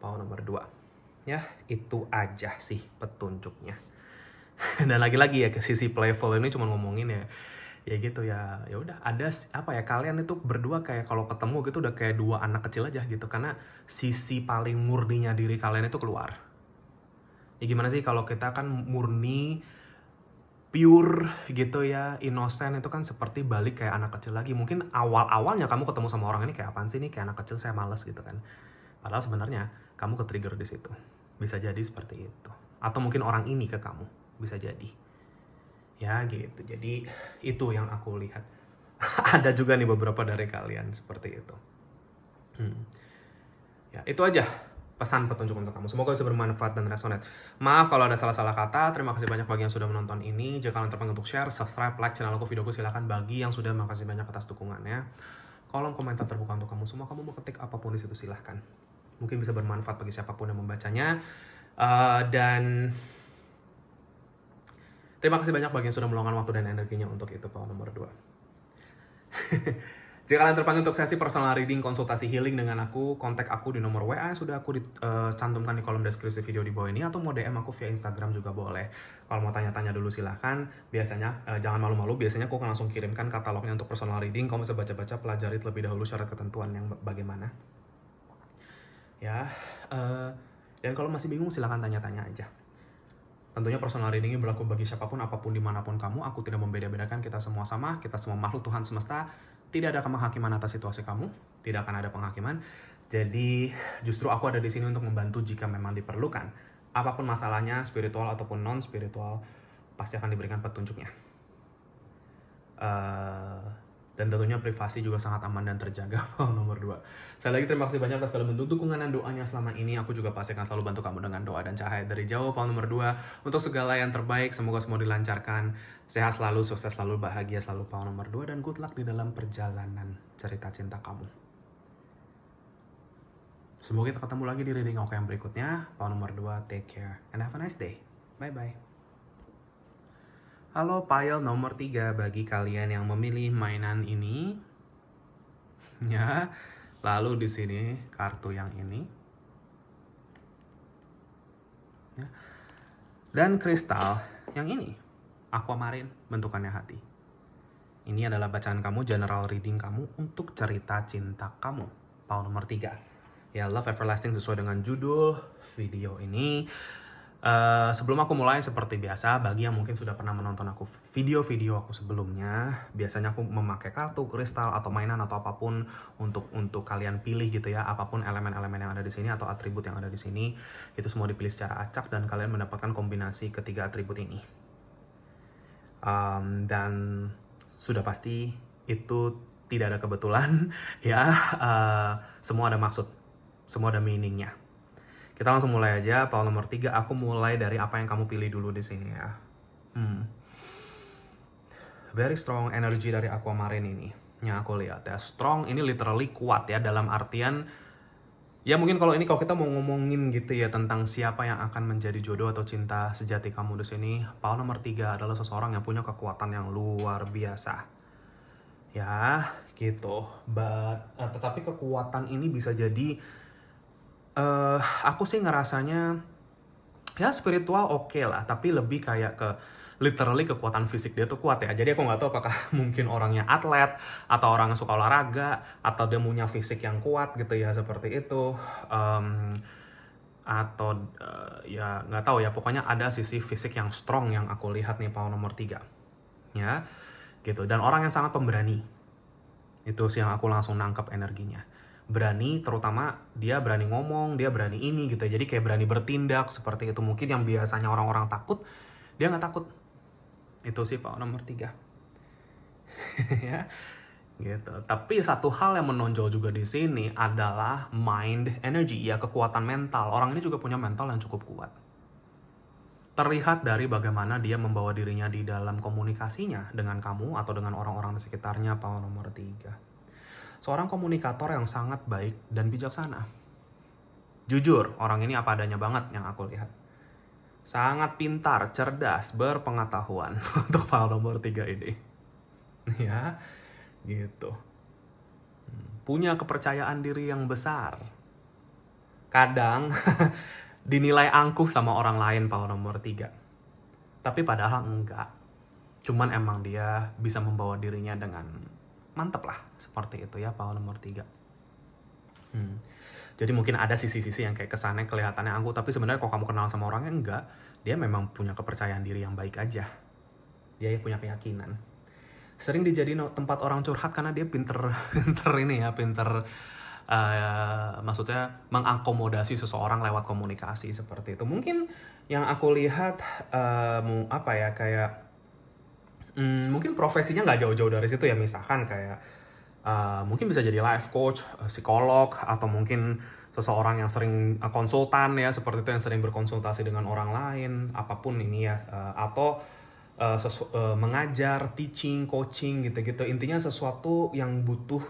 [SPEAKER 1] Pal nomor 2. Ya, itu aja sih petunjuknya. Dan lagi-lagi ya ke sisi playful ini cuma ngomongin ya Ya gitu ya, ya udah ada apa ya, kalian itu berdua kayak kalau ketemu gitu udah kayak dua anak kecil aja gitu, karena sisi paling murninya diri kalian itu keluar. Ya gimana sih kalau kita kan murni, pure gitu ya, innocent, itu kan seperti balik kayak anak kecil lagi. Mungkin awal-awalnya kamu ketemu sama orang ini kayak apaan sih nih, kayak anak kecil, saya males gitu kan. Padahal sebenarnya kamu ke-trigger di situ. Bisa jadi seperti itu. Atau mungkin orang ini ke kamu, bisa jadi. Ya gitu. Jadi itu yang aku lihat. Ada juga nih beberapa dari kalian seperti itu. Ya, itu aja pesan petunjuk untuk kamu. Semoga bisa bermanfaat dan resonate. Maaf kalau ada salah-salah kata. Terima kasih banyak bagi yang sudah menonton ini. Jika kalian terpanggil untuk share, subscribe, like channel aku, videoku, silahkan bagi yang sudah. Makasih banyak atas dukungannya. Kolom komentar terbuka untuk kamu semua. Kamu mau ketik apapun di situ, silahkan. Mungkin bisa bermanfaat bagi siapapun yang membacanya. Dan terima kasih banyak bagi yang sudah meluangkan waktu dan energinya untuk itu, power nomor 2. Jika kalian terpanggil untuk sesi personal reading, konsultasi healing dengan aku, kontak aku di nomor WA yang sudah aku cantumkan di kolom deskripsi video di bawah ini, atau mau DM aku via Instagram juga boleh. Kalau mau tanya-tanya dulu silahkan. Biasanya jangan malu-malu, biasanya aku akan langsung kirimkan katalognya untuk personal reading. Kamu bisa baca-baca, pelajari terlebih dahulu syarat ketentuan yang bagaimana. Ya, dan kalau masih bingung silahkan tanya-tanya aja. Tentunya personal reading ini berlaku bagi siapapun, apapun, dimanapun kamu. Aku tidak membeda-bedakan, kita semua sama, kita semua makhluk Tuhan semesta. Tidak ada penghakiman atas situasi kamu, tidak akan ada penghakiman. Jadi justru aku ada di sini untuk membantu jika memang diperlukan. Apapun masalahnya, spiritual ataupun non-spiritual, pasti akan diberikan petunjuknya. Dan tentunya privasi juga sangat aman dan terjaga. Nomor 2. Sekali lagi terima kasih banyak atas segala bentuk dukungan dan doanya selama ini. Aku juga pasti akan selalu bantu kamu dengan doa dan cahaya dari jauh. Nomor 2. Untuk segala yang terbaik, semoga semua dilancarkan. Sehat selalu, sukses selalu, bahagia selalu. Nomor 2. Dan good luck di dalam perjalanan cerita cinta kamu. Semoga kita ketemu lagi di reading aku yang berikutnya. Nomor 2. Take care and have a nice day. Bye-bye. Halo pile nomor 3 bagi kalian yang memilih mainan ini. Ya, lalu di sini kartu yang ini. Ya. Dan kristal yang ini, aquamarine, bentukannya hati. Ini adalah bacaan kamu, general reading kamu untuk cerita cinta kamu. Pile nomor 3. Ya, Love Everlasting sesuai dengan judul video ini. Sebelum aku mulai, seperti biasa, bagi yang mungkin sudah pernah menonton aku video-video aku sebelumnya, biasanya aku memakai kartu, kristal, atau mainan atau apapun untuk kalian pilih gitu ya, apapun elemen-elemen yang ada di sini atau atribut yang ada di sini, itu semua dipilih secara acak dan kalian mendapatkan kombinasi ketiga atribut ini. Dan sudah pasti itu tidak ada kebetulan ya, semua ada maksud, semua ada meaningnya. Kita langsung mulai aja. Pile nomor 3, aku mulai dari apa yang kamu pilih dulu di sini ya. Very strong energy dari aquamarine ini yang aku lihat ya. Strong ini literally kuat ya, dalam artian ya mungkin kalau kita mau ngomongin gitu ya tentang siapa yang akan menjadi jodoh atau cinta sejati kamu di sini, pile nomor 3 adalah seseorang yang punya kekuatan yang luar biasa. Ya, gitu. Tetapi kekuatan ini bisa jadi aku sih ngerasanya ya spiritual oke lah, tapi lebih kayak ke literally kekuatan fisik dia tuh kuat ya. Jadi aku nggak tahu apakah mungkin orangnya atlet atau orang yang suka olahraga atau dia punya fisik yang kuat gitu ya, seperti itu. Atau ya nggak tahu ya, pokoknya ada sisi fisik yang strong yang aku lihat nih pile nomor 3 ya gitu. Dan orang yang sangat pemberani, itu sih yang aku langsung nangkep energinya. Berani, terutama dia berani ngomong, dia berani ini gitu. Jadi kayak berani bertindak seperti itu. Mungkin yang biasanya orang-orang takut, dia nggak takut. Itu sih Pak nomor 3. Ya, gitu. Tapi satu hal yang menonjol juga di sini adalah mind energy, ya kekuatan mental. Orang ini juga punya mental yang cukup kuat. Terlihat dari bagaimana dia membawa dirinya di dalam komunikasinya dengan kamu atau dengan orang-orang di sekitarnya. Pak nomor 3. Seorang komunikator yang sangat baik dan bijaksana. Jujur, orang ini apa adanya banget yang aku lihat. Sangat pintar, cerdas, berpengetahuan untuk file nomor 3 ini. Ya, gitu. Punya kepercayaan diri yang besar. Kadang dinilai angkuh sama orang lain file nomor 3. Tapi padahal enggak. Cuman emang dia bisa membawa dirinya dengan mantep lah, seperti itu ya power nomor 3. Jadi mungkin ada sisi-sisi yang kayak kesannya kelihatannya angkuh, tapi sebenarnya kalau kamu kenal sama orangnya enggak, dia memang punya kepercayaan diri yang baik aja. Dia punya keyakinan. Sering dijadiin tempat orang curhat karena dia pinter maksudnya mengakomodasi seseorang lewat komunikasi seperti itu. Mungkin yang aku lihat mungkin profesinya nggak jauh-jauh dari situ ya, misalkan kayak mungkin bisa jadi life coach, psikolog, atau mungkin seseorang yang sering konsultan ya, seperti itu, yang sering berkonsultasi dengan orang lain, apapun ini ya, atau mengajar, teaching, coaching gitu-gitu. Intinya sesuatu yang butuh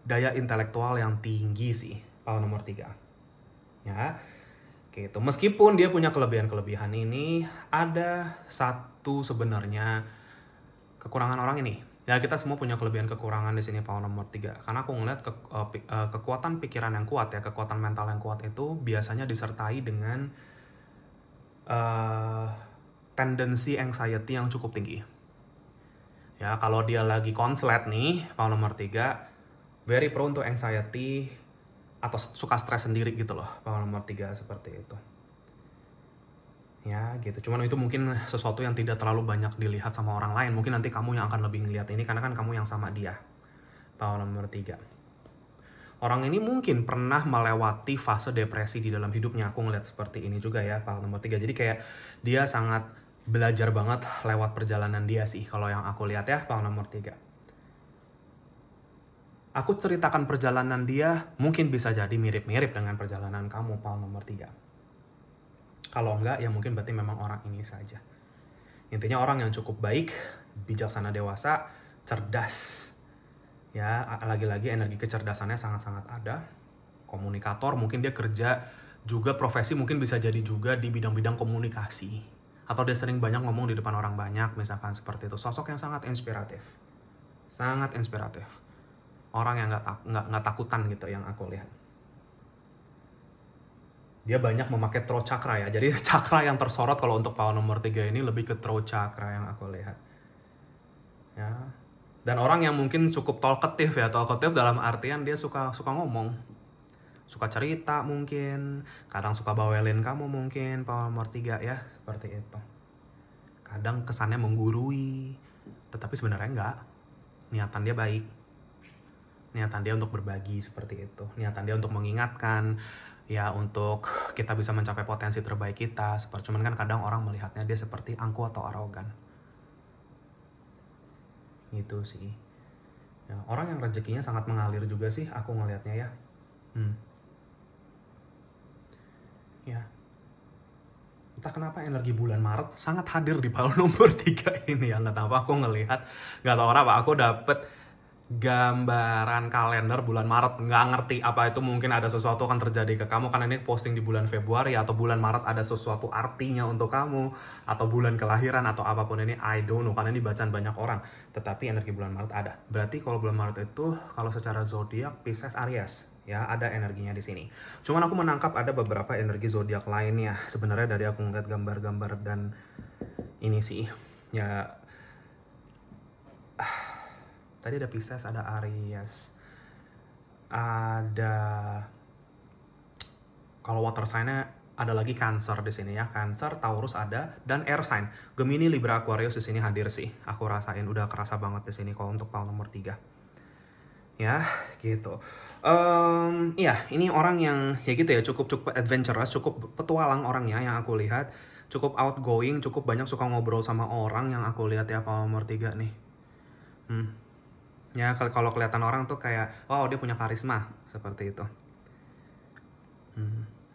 [SPEAKER 1] daya intelektual yang tinggi sih, power nomor 3. Ya, gitu. Meskipun dia punya kelebihan-kelebihan ini, ada satu sebenarnya kekurangan orang ini. Ya, kita semua punya kelebihan kekurangan di sini power nomor 3. Karena aku ngeliat kekuatan pikiran yang kuat ya, kekuatan mental yang kuat itu biasanya disertai dengan tendensi anxiety yang cukup tinggi. Ya, kalau dia lagi konslet nih, power nomor 3, very prone to anxiety atau suka stres sendiri gitu loh, power nomor 3 seperti itu. Ya gitu, cuman itu mungkin sesuatu yang tidak terlalu banyak dilihat sama orang lain. Mungkin nanti kamu yang akan lebih ngeliat ini karena kan kamu yang sama dia, power nomor 3. Orang ini mungkin pernah melewati fase depresi di dalam hidupnya. Aku ngeliat seperti ini juga ya, power nomor 3. Jadi kayak dia sangat belajar banget lewat perjalanan dia sih, kalau yang aku lihat ya, power nomor 3. Aku ceritakan perjalanan dia, mungkin bisa jadi mirip-mirip dengan perjalanan kamu, power nomor 3. Kalau enggak, ya mungkin berarti memang orang ini saja. Intinya orang yang cukup baik, bijaksana, dewasa, cerdas. Ya, lagi-lagi energi kecerdasannya sangat-sangat ada. Komunikator, mungkin dia kerja juga, profesi mungkin bisa jadi juga di bidang-bidang komunikasi. Atau dia sering banyak ngomong di depan orang banyak, misalkan seperti itu. Sosok yang sangat inspiratif. Sangat inspiratif. Orang yang nggak takutan gitu yang aku lihat. Dia banyak memakai throat chakra ya. Jadi chakra yang tersorot kalau untuk power nomor 3 ini lebih ke throat chakra yang aku lihat. Ya. Dan orang yang mungkin cukup talkative ya. Talkative dalam artian dia suka ngomong. Suka cerita mungkin. Kadang suka bawelin kamu mungkin, power nomor 3 ya. Seperti itu. Kadang kesannya menggurui. Tetapi sebenarnya enggak. Niatan dia baik. Niatan dia untuk berbagi seperti itu. Niatan dia untuk mengingatkan. Ya, untuk kita bisa mencapai potensi terbaik kita. Cuman kan kadang orang melihatnya dia seperti angkuh atau arogan. Gitu sih. Ya, orang yang rezekinya sangat mengalir juga sih, aku ngelihatnya ya. Ya. Entah kenapa energi bulan Maret sangat hadir di power nomor 3 ini ya. Nggak tahu apa, aku ngelihat. Nggak tahu kenapa, aku dapet gambaran kalender bulan Maret. Nggak ngerti apa itu, mungkin ada sesuatu akan terjadi ke kamu karena ini posting di bulan Februari, atau bulan Maret ada sesuatu artinya untuk kamu, atau bulan kelahiran atau apapun ini, I don't know, karena ini bacaan banyak orang. Tetapi energi bulan Maret ada. Berarti kalau bulan Maret itu kalau secara zodiak Pisces, Aries ya, ada energinya di sini. Cuman aku menangkap ada beberapa energi zodiak lainnya sebenarnya dari aku ngeliat gambar-gambar dan ini sih ya. Tadi ada Pisces, ada Aries, ada, kalau water sign-nya ada lagi Cancer di sini ya. Cancer, Taurus ada, dan air sign Gemini, Libra, Aquarius di sini hadir sih. Aku rasain udah kerasa banget di sini kalau untuk power nomor 3. Ya, gitu. Iya, ini orang yang ya gitu ya, cukup adventurous, cukup petualang orangnya yang aku lihat, cukup outgoing, cukup banyak suka ngobrol sama orang yang aku lihat ya power nomor 3 nih. Ya, kalau kelihatan orang tuh kayak, wow, dia punya karisma seperti itu.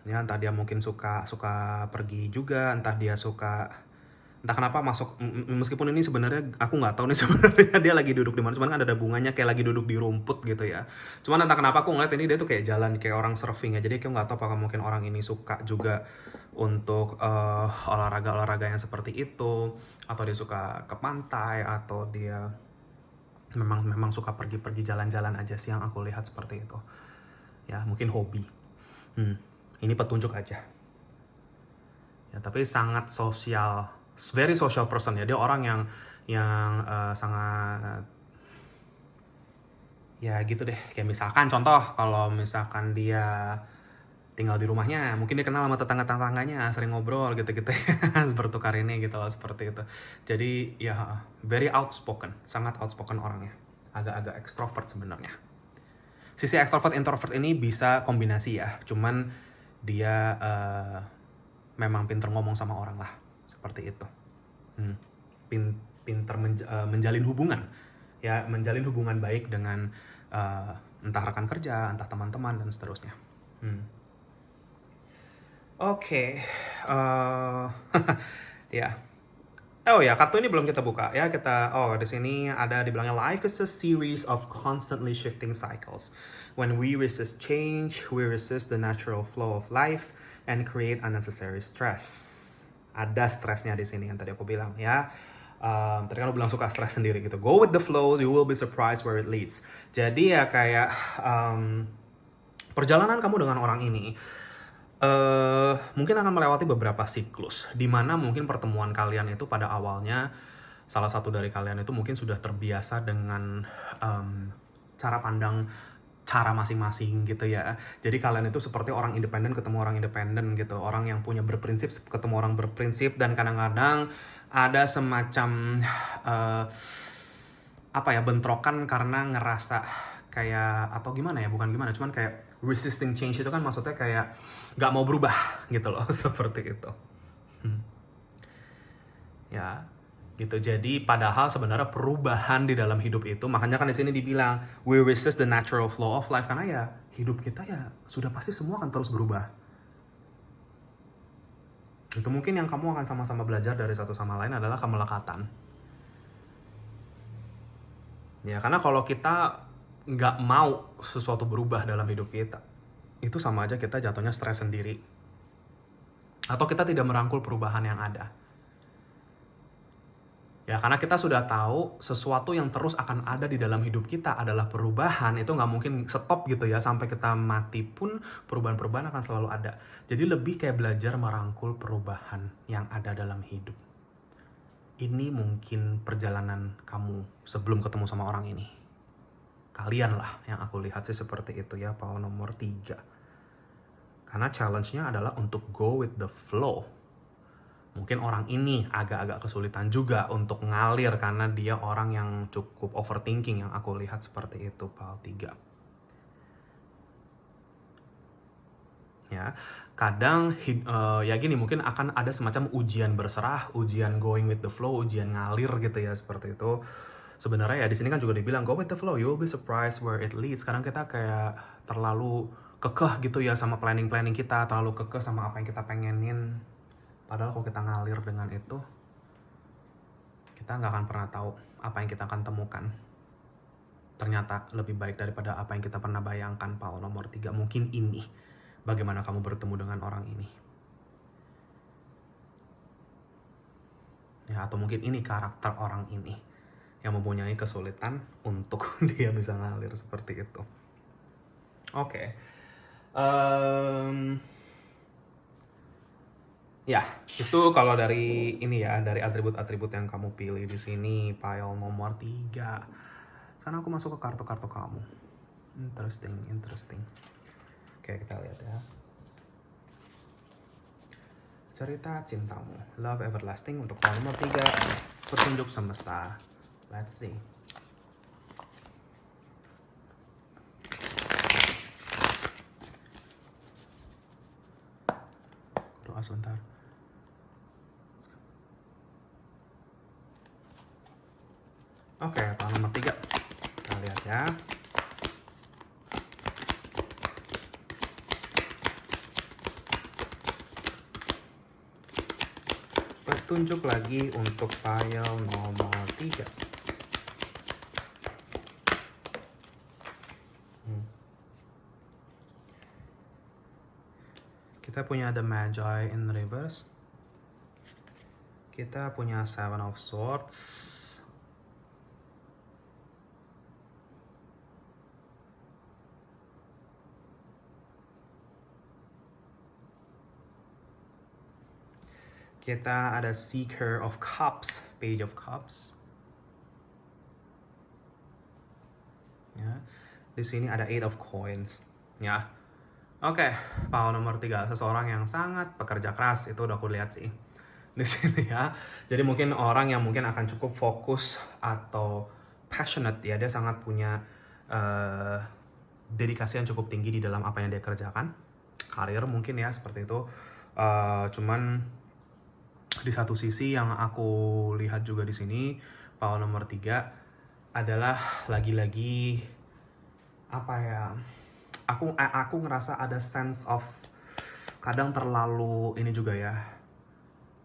[SPEAKER 1] Ya, entah dia mungkin suka pergi juga, entah kenapa masuk, meskipun ini sebenarnya aku nggak tahu nih sebenarnya dia lagi duduk di mana, cuman kan ada bunganya kayak lagi duduk di rumput gitu ya. Cuman entah kenapa aku ngeliat ini dia tuh kayak jalan kayak orang surfing ya. Jadi aku nggak tahu apakah mungkin orang ini suka juga untuk olahraga yang seperti itu, atau dia suka ke pantai, atau dia memang suka pergi jalan-jalan aja sih yang aku lihat seperti itu. Ya, mungkin hobi. Ini petunjuk aja. Ya, tapi sangat sosial, very social person ya. Dia orang yang sangat, ya gitu deh. Kayak misalkan contoh, kalau misalkan dia tinggal di rumahnya, mungkin dia kenal sama tetangga-tetangganya, sering ngobrol gitu-gitu ya, bertukar ini gitu loh, seperti itu. Jadi ya very outspoken, sangat outspoken orangnya, agak-agak ekstrovert sebenarnya. Sisi ekstrovert introvert ini bisa kombinasi ya, cuman dia memang pinter ngomong sama orang lah, seperti itu. Pinter menjalin hubungan, ya menjalin hubungan baik dengan entah rekan kerja, entah teman-teman dan seterusnya. Oke, ya. Oh ya, kartu ini belum kita buka ya. Di sini ada dibilangnya life is a series of constantly shifting cycles. When we resist change, we resist the natural flow of life and create unnecessary stress. Ada stresnya di sini yang tadi aku bilang ya. Tadi kan aku bilang suka stres sendiri gitu. Go with the flow, you will be surprised where it leads. Jadi ya kayak perjalanan kamu dengan orang ini mungkin akan melewati beberapa siklus, di mana mungkin pertemuan kalian itu pada awalnya salah satu dari kalian itu mungkin sudah terbiasa dengan cara pandang cara masing-masing gitu ya. Jadi kalian itu seperti orang independen ketemu orang independen gitu, orang yang punya berprinsip ketemu orang berprinsip, dan kadang-kadang ada semacam bentrokan karena ngerasa kayak, atau gimana ya, bukan gimana, cuman kayak resisting change itu kan maksudnya kayak nggak mau berubah gitu loh, seperti itu. Ya, gitu. Jadi padahal sebenarnya perubahan di dalam hidup itu, makanya kan di sini dibilang we resist the natural flow of life, karena ya hidup kita ya sudah pasti semua akan terus berubah. Itu mungkin yang kamu akan sama-sama belajar dari satu sama lain adalah kemelekatan. Ya, karena kalau kita nggak mau sesuatu berubah dalam hidup kita, itu sama aja kita jatuhnya stres sendiri. Atau kita tidak merangkul perubahan yang ada. Ya, karena kita sudah tahu sesuatu yang terus akan ada di dalam hidup kita adalah perubahan. Itu nggak mungkin stop gitu ya, sampai kita mati pun perubahan-perubahan akan selalu ada. Jadi lebih kayak belajar merangkul perubahan yang ada dalam hidup. Ini mungkin perjalanan kamu sebelum ketemu sama orang ini. Kalian lah yang aku lihat sih seperti itu ya, power nomor 3. Karena challenge-nya adalah untuk go with the flow. Mungkin orang ini agak-agak kesulitan juga untuk ngalir karena dia orang yang cukup overthinking, yang aku lihat seperti itu, power 3. Ya, kadang ya gini, mungkin akan ada semacam ujian berserah, ujian going with the flow, ujian ngalir gitu ya, seperti itu. Sebenarnya ya di sini kan juga dibilang go with the flow, you will be surprised where it leads. Kadang kita kayak terlalu kekeh gitu ya sama planning kita, terlalu kekeh sama apa yang kita pengenin. Padahal kalau kita ngalir dengan itu, kita nggak akan pernah tahu apa yang kita akan temukan. Ternyata lebih baik daripada apa yang kita pernah bayangkan, power nomor 3. Mungkin ini bagaimana kamu bertemu dengan orang ini. Ya, atau mungkin ini karakter orang ini yang mempunyai kesulitan untuk dia bisa ngalir seperti itu. Oke. Ya, itu kalau dari ini ya, dari atribut-atribut yang kamu pilih di sini, pile nomor 3. Sana aku masuk ke kartu-kartu kamu. Interesting. Oke, kita lihat ya. Cerita cintamu, love everlasting untuk pile nomor 3, petunjuk semesta. Let's see. Doa sebentar. Oke, pile nomor 3. Kita lihat ya. Petunjuk lagi untuk pile nomor 3. Kita punya The Magi in reverse. Kita punya Seven of Swords. Kita ada Seeker of Cups, Page of Cups. Di sini ada Eight of Coins. Ya. Oke, power nomor 3, seseorang yang sangat pekerja keras, itu udah aku lihat sih di sini ya. Jadi mungkin orang yang mungkin akan cukup fokus atau passionate ya, dia sangat punya dedikasi yang cukup tinggi di dalam apa yang dia kerjakan. Karir mungkin ya seperti itu. Cuman di satu sisi yang aku lihat juga di sini, power nomor 3 adalah lagi-lagi apa ya? Aku ngerasa ada sense of kadang terlalu ini juga ya,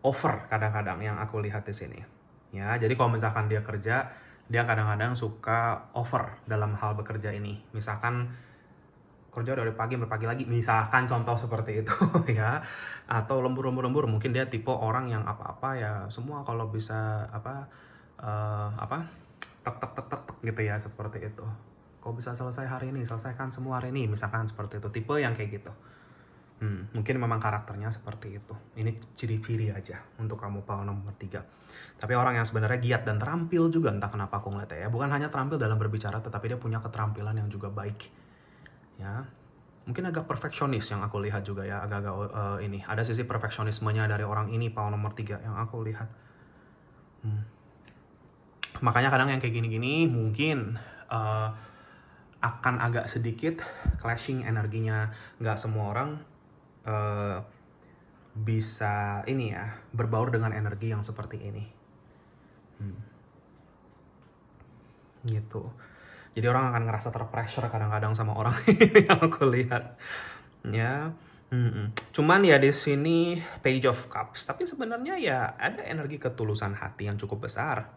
[SPEAKER 1] over kadang-kadang yang aku lihat di sini. Ya, jadi kalau misalkan dia kerja, dia kadang-kadang suka over dalam hal bekerja ini. Misalkan kerja dari pagi sampai pagi lagi, misalkan contoh seperti itu ya. Atau lembur-lembur, mungkin dia tipe orang yang apa-apa ya semua kalau bisa apa tek tek tek tek tek gitu ya, seperti itu. Kok bisa selesai hari ini, selesaikan semua hari ini, misalkan seperti itu, tipe yang kayak gitu. Mungkin memang karakternya seperti itu. Ini ciri-ciri aja untuk kamu power nomor 3. Tapi orang yang sebenarnya giat dan terampil juga, entah kenapa aku ngeliatnya ya. Bukan hanya terampil dalam berbicara, tetapi dia punya keterampilan yang juga baik. Ya, mungkin agak perfeksionis yang aku lihat juga ya, agak-agak ini. Ada sisi perfeksionismenya dari orang ini power nomor 3 yang aku lihat. Makanya kadang yang kayak gini-gini mungkin akan agak sedikit clashing energinya. Nggak semua orang bisa ini ya, berbaur dengan energi yang seperti ini. Gitu. Jadi orang akan ngerasa terpressure kadang-kadang sama orang ini yang aku lihat. Ya. Cuman ya di sini Page of Cups, tapi sebenarnya ya ada energi ketulusan hati yang cukup besar.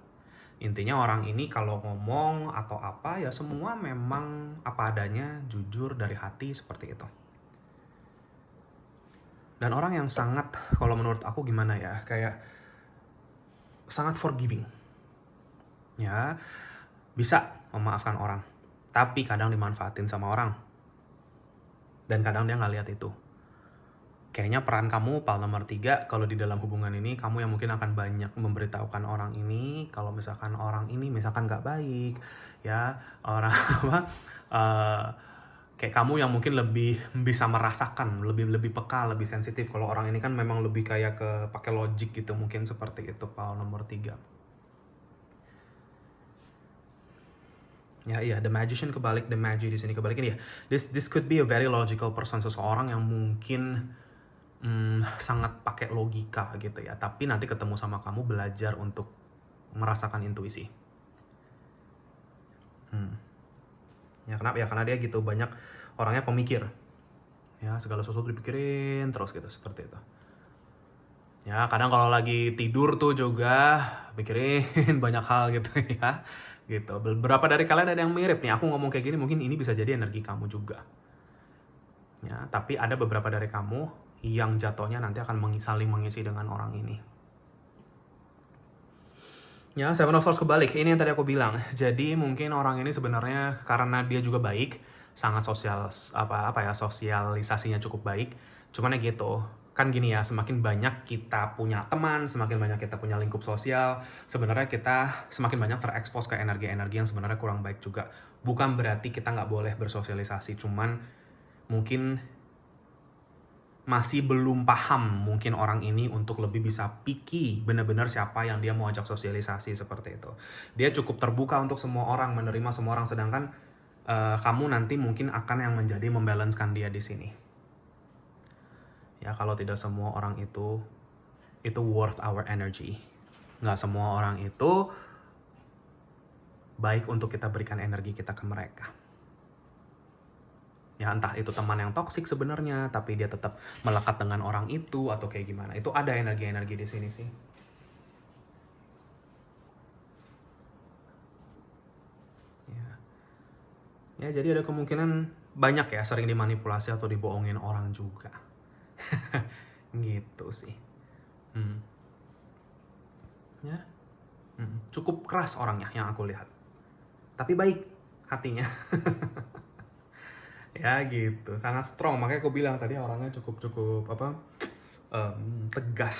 [SPEAKER 1] Intinya orang ini kalau ngomong atau apa ya semua memang apa adanya, jujur dari hati, seperti itu. Dan orang yang sangat, kalau menurut aku gimana ya, kayak sangat forgiving. Ya, bisa memaafkan orang, tapi kadang dimanfaatin sama orang. Dan kadang dia nggak lihat itu. Kayaknya peran kamu power nomor 3 kalau di dalam hubungan ini, kamu yang mungkin akan banyak memberitahukan orang ini kalau misalkan orang ini misalkan nggak baik ya, orang apa kayak kamu yang mungkin lebih bisa merasakan, lebih peka, lebih sensitif. Kalau orang ini kan memang lebih kayak ke pakai logik gitu, mungkin seperti itu power nomor 3. Ya, iya, the magician kebalik, the magi di sini kebalik ini ya. This could be a very logical person, seseorang yang mungkin sangat pakai logika gitu ya, tapi nanti ketemu sama kamu belajar untuk merasakan intuisi. Ya kenapa ya? Karena dia gitu banyak orangnya pemikir. Ya, segala sesuatu dipikirin terus gitu, seperti itu. Ya, kadang kalau lagi tidur tuh juga mikirin banyak hal gitu ya. Gitu. Beberapa dari kalian ada yang mirip nih. Aku ngomong kayak gini mungkin ini bisa jadi energi kamu juga. Ya, tapi ada beberapa dari kamu yang jatuhnya nanti akan saling mengisi dengan orang ini. Ya, Seven of Swords kebalik. Ini yang tadi aku bilang. Jadi mungkin orang ini sebenarnya karena dia juga baik, sangat sosial, sosialisasinya cukup baik. Cuman ya gitu. Kan gini ya, semakin banyak kita punya teman, semakin banyak kita punya lingkup sosial, sebenarnya kita semakin banyak terekspos ke energi-energi yang sebenarnya kurang baik juga. Bukan berarti kita nggak boleh bersosialisasi, cuman mungkin masih belum paham mungkin orang ini untuk lebih bisa picky benar-benar siapa yang dia mau ajak sosialisasi, seperti itu. Dia cukup terbuka untuk semua orang, menerima semua orang, sedangkan kamu nanti mungkin akan yang menjadi membalancekan dia di sini. Ya, kalau tidak semua orang itu worth our energy. Nggak semua orang itu baik untuk kita berikan energi kita ke mereka. Ya, entah itu teman yang toksik sebenarnya, tapi dia tetap melekat dengan orang itu, atau kayak gimana. Itu ada energi-energi di sini sih. Ya, jadi ada kemungkinan banyak ya sering dimanipulasi atau dibohongin orang juga. Gitu sih. Ya. Cukup keras orangnya yang aku lihat. Tapi baik hatinya. Ya gitu, sangat strong. Makanya aku bilang tadi orangnya cukup tegas,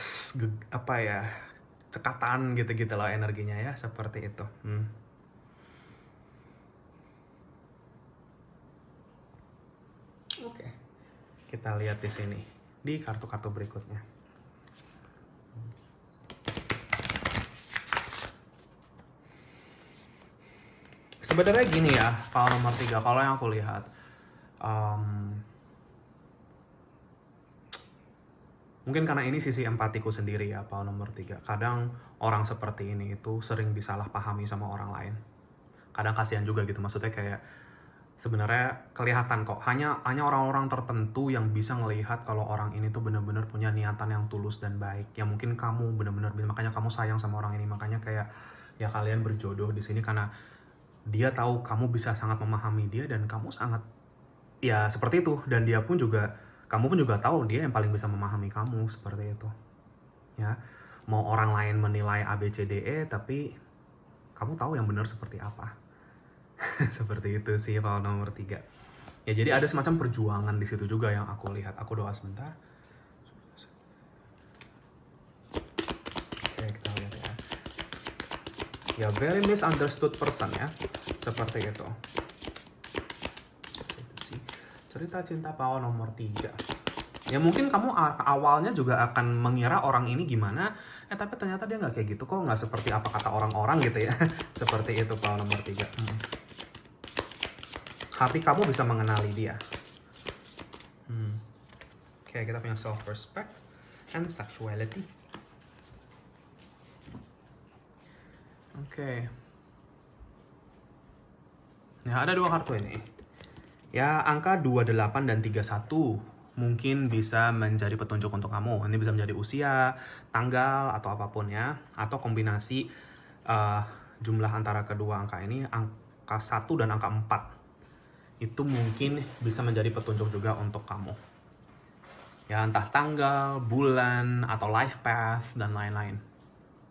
[SPEAKER 1] cekatan gitu-gitu lah energinya ya, seperti itu. Oke. Kita lihat di sini di kartu-kartu berikutnya. Sebenarnya gini ya, kalau nomor 3, kalau yang aku lihat, mungkin karena ini sisi empatiku sendiri ya, Paul nomor 3. Kadang orang seperti ini itu sering disalahpahami sama orang lain. Kadang kasihan juga gitu, maksudnya kayak sebenarnya kelihatan kok, hanya orang-orang tertentu yang bisa ngelihat kalau orang ini tuh bener-bener punya niatan yang tulus dan baik. Ya mungkin kamu bener-bener, makanya kamu sayang sama orang ini, makanya kayak ya kalian berjodoh di sini karena dia tahu kamu bisa sangat memahami dia dan kamu sangat ya seperti itu, dan dia pun juga, kamu pun juga tahu dia yang paling bisa memahami kamu seperti itu. Ya, mau orang lain menilai A B C D E tapi kamu tahu yang benar seperti apa. Seperti itu sih kalau nomor 3. Ya jadi ada semacam perjuangan di situ juga yang aku lihat. Aku doa sebentar. Oke, kita lihat ya. Ya, very misunderstood person ya. Seperti itu. Cerita cinta Paul nomor 3. Ya mungkin kamu awalnya juga akan mengira orang ini gimana, tapi ternyata dia nggak kayak gitu kok, nggak seperti apa kata orang-orang gitu ya. Seperti itu Paul nomor 3. Hati kamu bisa mengenali dia. Oke, kita punya self-respect and sexuality. Oke. Ya, ada 2 kartu ini. Ya, angka 28 dan 31 mungkin bisa menjadi petunjuk untuk kamu. Ini bisa menjadi usia, tanggal, atau apapun ya. Atau kombinasi jumlah antara kedua angka ini, angka 1 dan angka 4. Itu mungkin bisa menjadi petunjuk juga untuk kamu. Ya, entah tanggal, bulan, atau life path, dan lain-lain.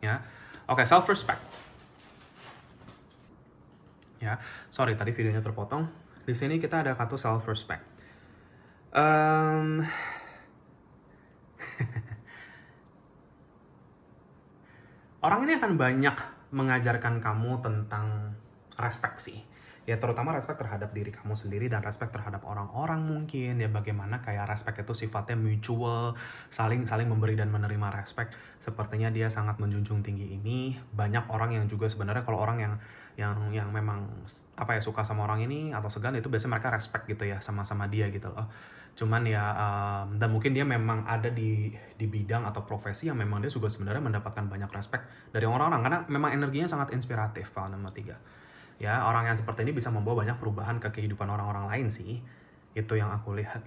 [SPEAKER 1] Ya, oke, self-respect. Ya, sorry tadi videonya terpotong. Di sini kita ada kartu self-respect. Orang ini akan banyak mengajarkan kamu tentang respect sih. Ya terutama respect terhadap diri kamu sendiri dan respect terhadap orang-orang mungkin. Ya bagaimana kayak respect itu sifatnya mutual, saling memberi dan menerima respect. Sepertinya dia sangat menjunjung tinggi ini. Banyak orang yang juga sebenarnya kalau orang yang memang suka sama orang ini atau segan itu biasanya mereka respect gitu ya sama dia gitu loh. Cuman ya dan mungkin dia memang ada di bidang atau profesi yang memang dia juga sebenarnya mendapatkan banyak respect dari orang-orang karena memang energinya sangat inspiratif Pak nomor 3. Ya, orang yang seperti ini bisa membawa banyak perubahan ke kehidupan orang-orang lain sih. Itu yang aku lihat.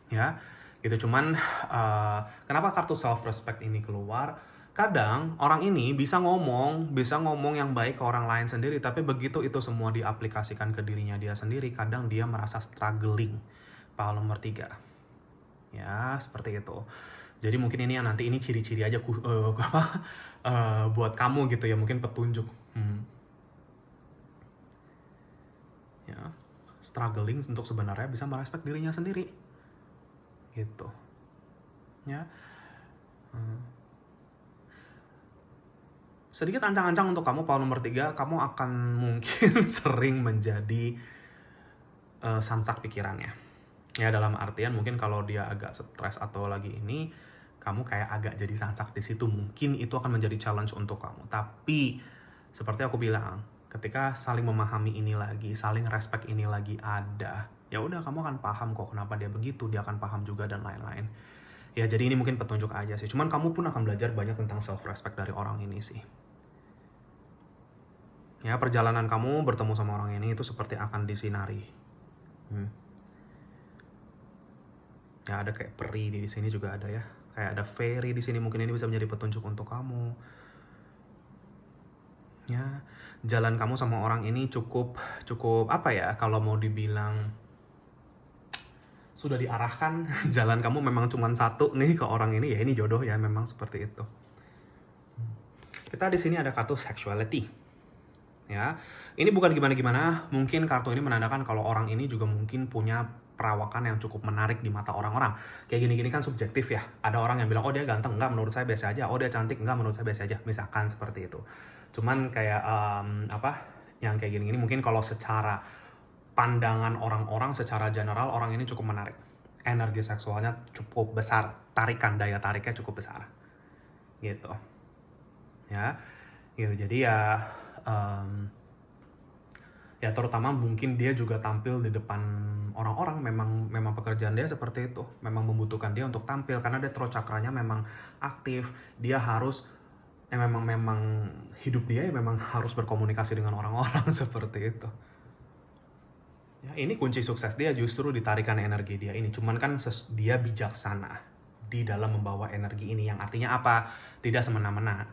[SPEAKER 1] Ya, gitu. Cuman kenapa kartu self-respect ini keluar? Kadang orang ini bisa ngomong yang baik ke orang lain sendiri, tapi begitu itu semua diaplikasikan ke dirinya dia sendiri, kadang dia merasa struggling. Pak nomor 3. Ya, seperti itu. Jadi mungkin ini yang nanti ini ciri-ciri aja buat kamu gitu ya, mungkin petunjuk. Ya, struggling untuk sebenarnya bisa merespek dirinya sendiri. Gitu. Ya. Sedikit ancang-ancang untuk kamu Paul nomor 3, kamu akan mungkin sering menjadi samsak pikirannya. Ya dalam artian mungkin kalau dia agak stres atau lagi ini, kamu kayak agak jadi samsak di situ. Mungkin itu akan menjadi challenge untuk kamu. Tapi seperti aku bilang, ketika saling memahami ini lagi, saling respect ini lagi ada, ya udah kamu akan paham kok kenapa dia begitu, dia akan paham juga dan lain-lain. Ya jadi ini mungkin petunjuk aja sih. Cuman kamu pun akan belajar banyak tentang self-respect dari orang ini sih. Ya perjalanan kamu bertemu sama orang ini itu seperti akan disinari. Ya ada kayak peri di sini juga ada ya. Kayak ada fairy di sini, mungkin ini bisa menjadi petunjuk untuk kamu. Ya, jalan kamu sama orang ini cukup apa ya, kalau mau dibilang sudah diarahkan. Jalan kamu memang cuma satu nih ke orang ini, ya ini jodoh ya, memang seperti itu. Kita di sini ada kartu sexuality. Ya, ini bukan gimana-gimana, mungkin kartu ini menandakan kalau orang ini juga mungkin punya perawakan yang cukup menarik di mata orang-orang. Kayak gini-gini kan subjektif ya. Ada orang yang bilang, oh dia ganteng, enggak, menurut saya biasa aja. Oh dia cantik, enggak, menurut saya biasa aja. Misalkan seperti itu. Cuman kayak yang kayak gini-gini mungkin kalau secara pandangan orang-orang secara general, orang ini cukup menarik. Energi seksualnya cukup besar, daya tariknya cukup besar. Gitu. Ya, gitu. Jadi ya, ya terutama mungkin dia juga tampil di depan orang-orang, memang pekerjaan dia seperti itu, memang membutuhkan dia untuk tampil karena dia throat chakranya memang aktif, dia harus memang hidup dia ya memang harus berkomunikasi dengan orang-orang seperti itu. Ya, ini kunci sukses dia justru ditarikan energi dia ini. Cuman kan dia bijaksana di dalam membawa energi ini, yang artinya apa? Tidak semena-mena.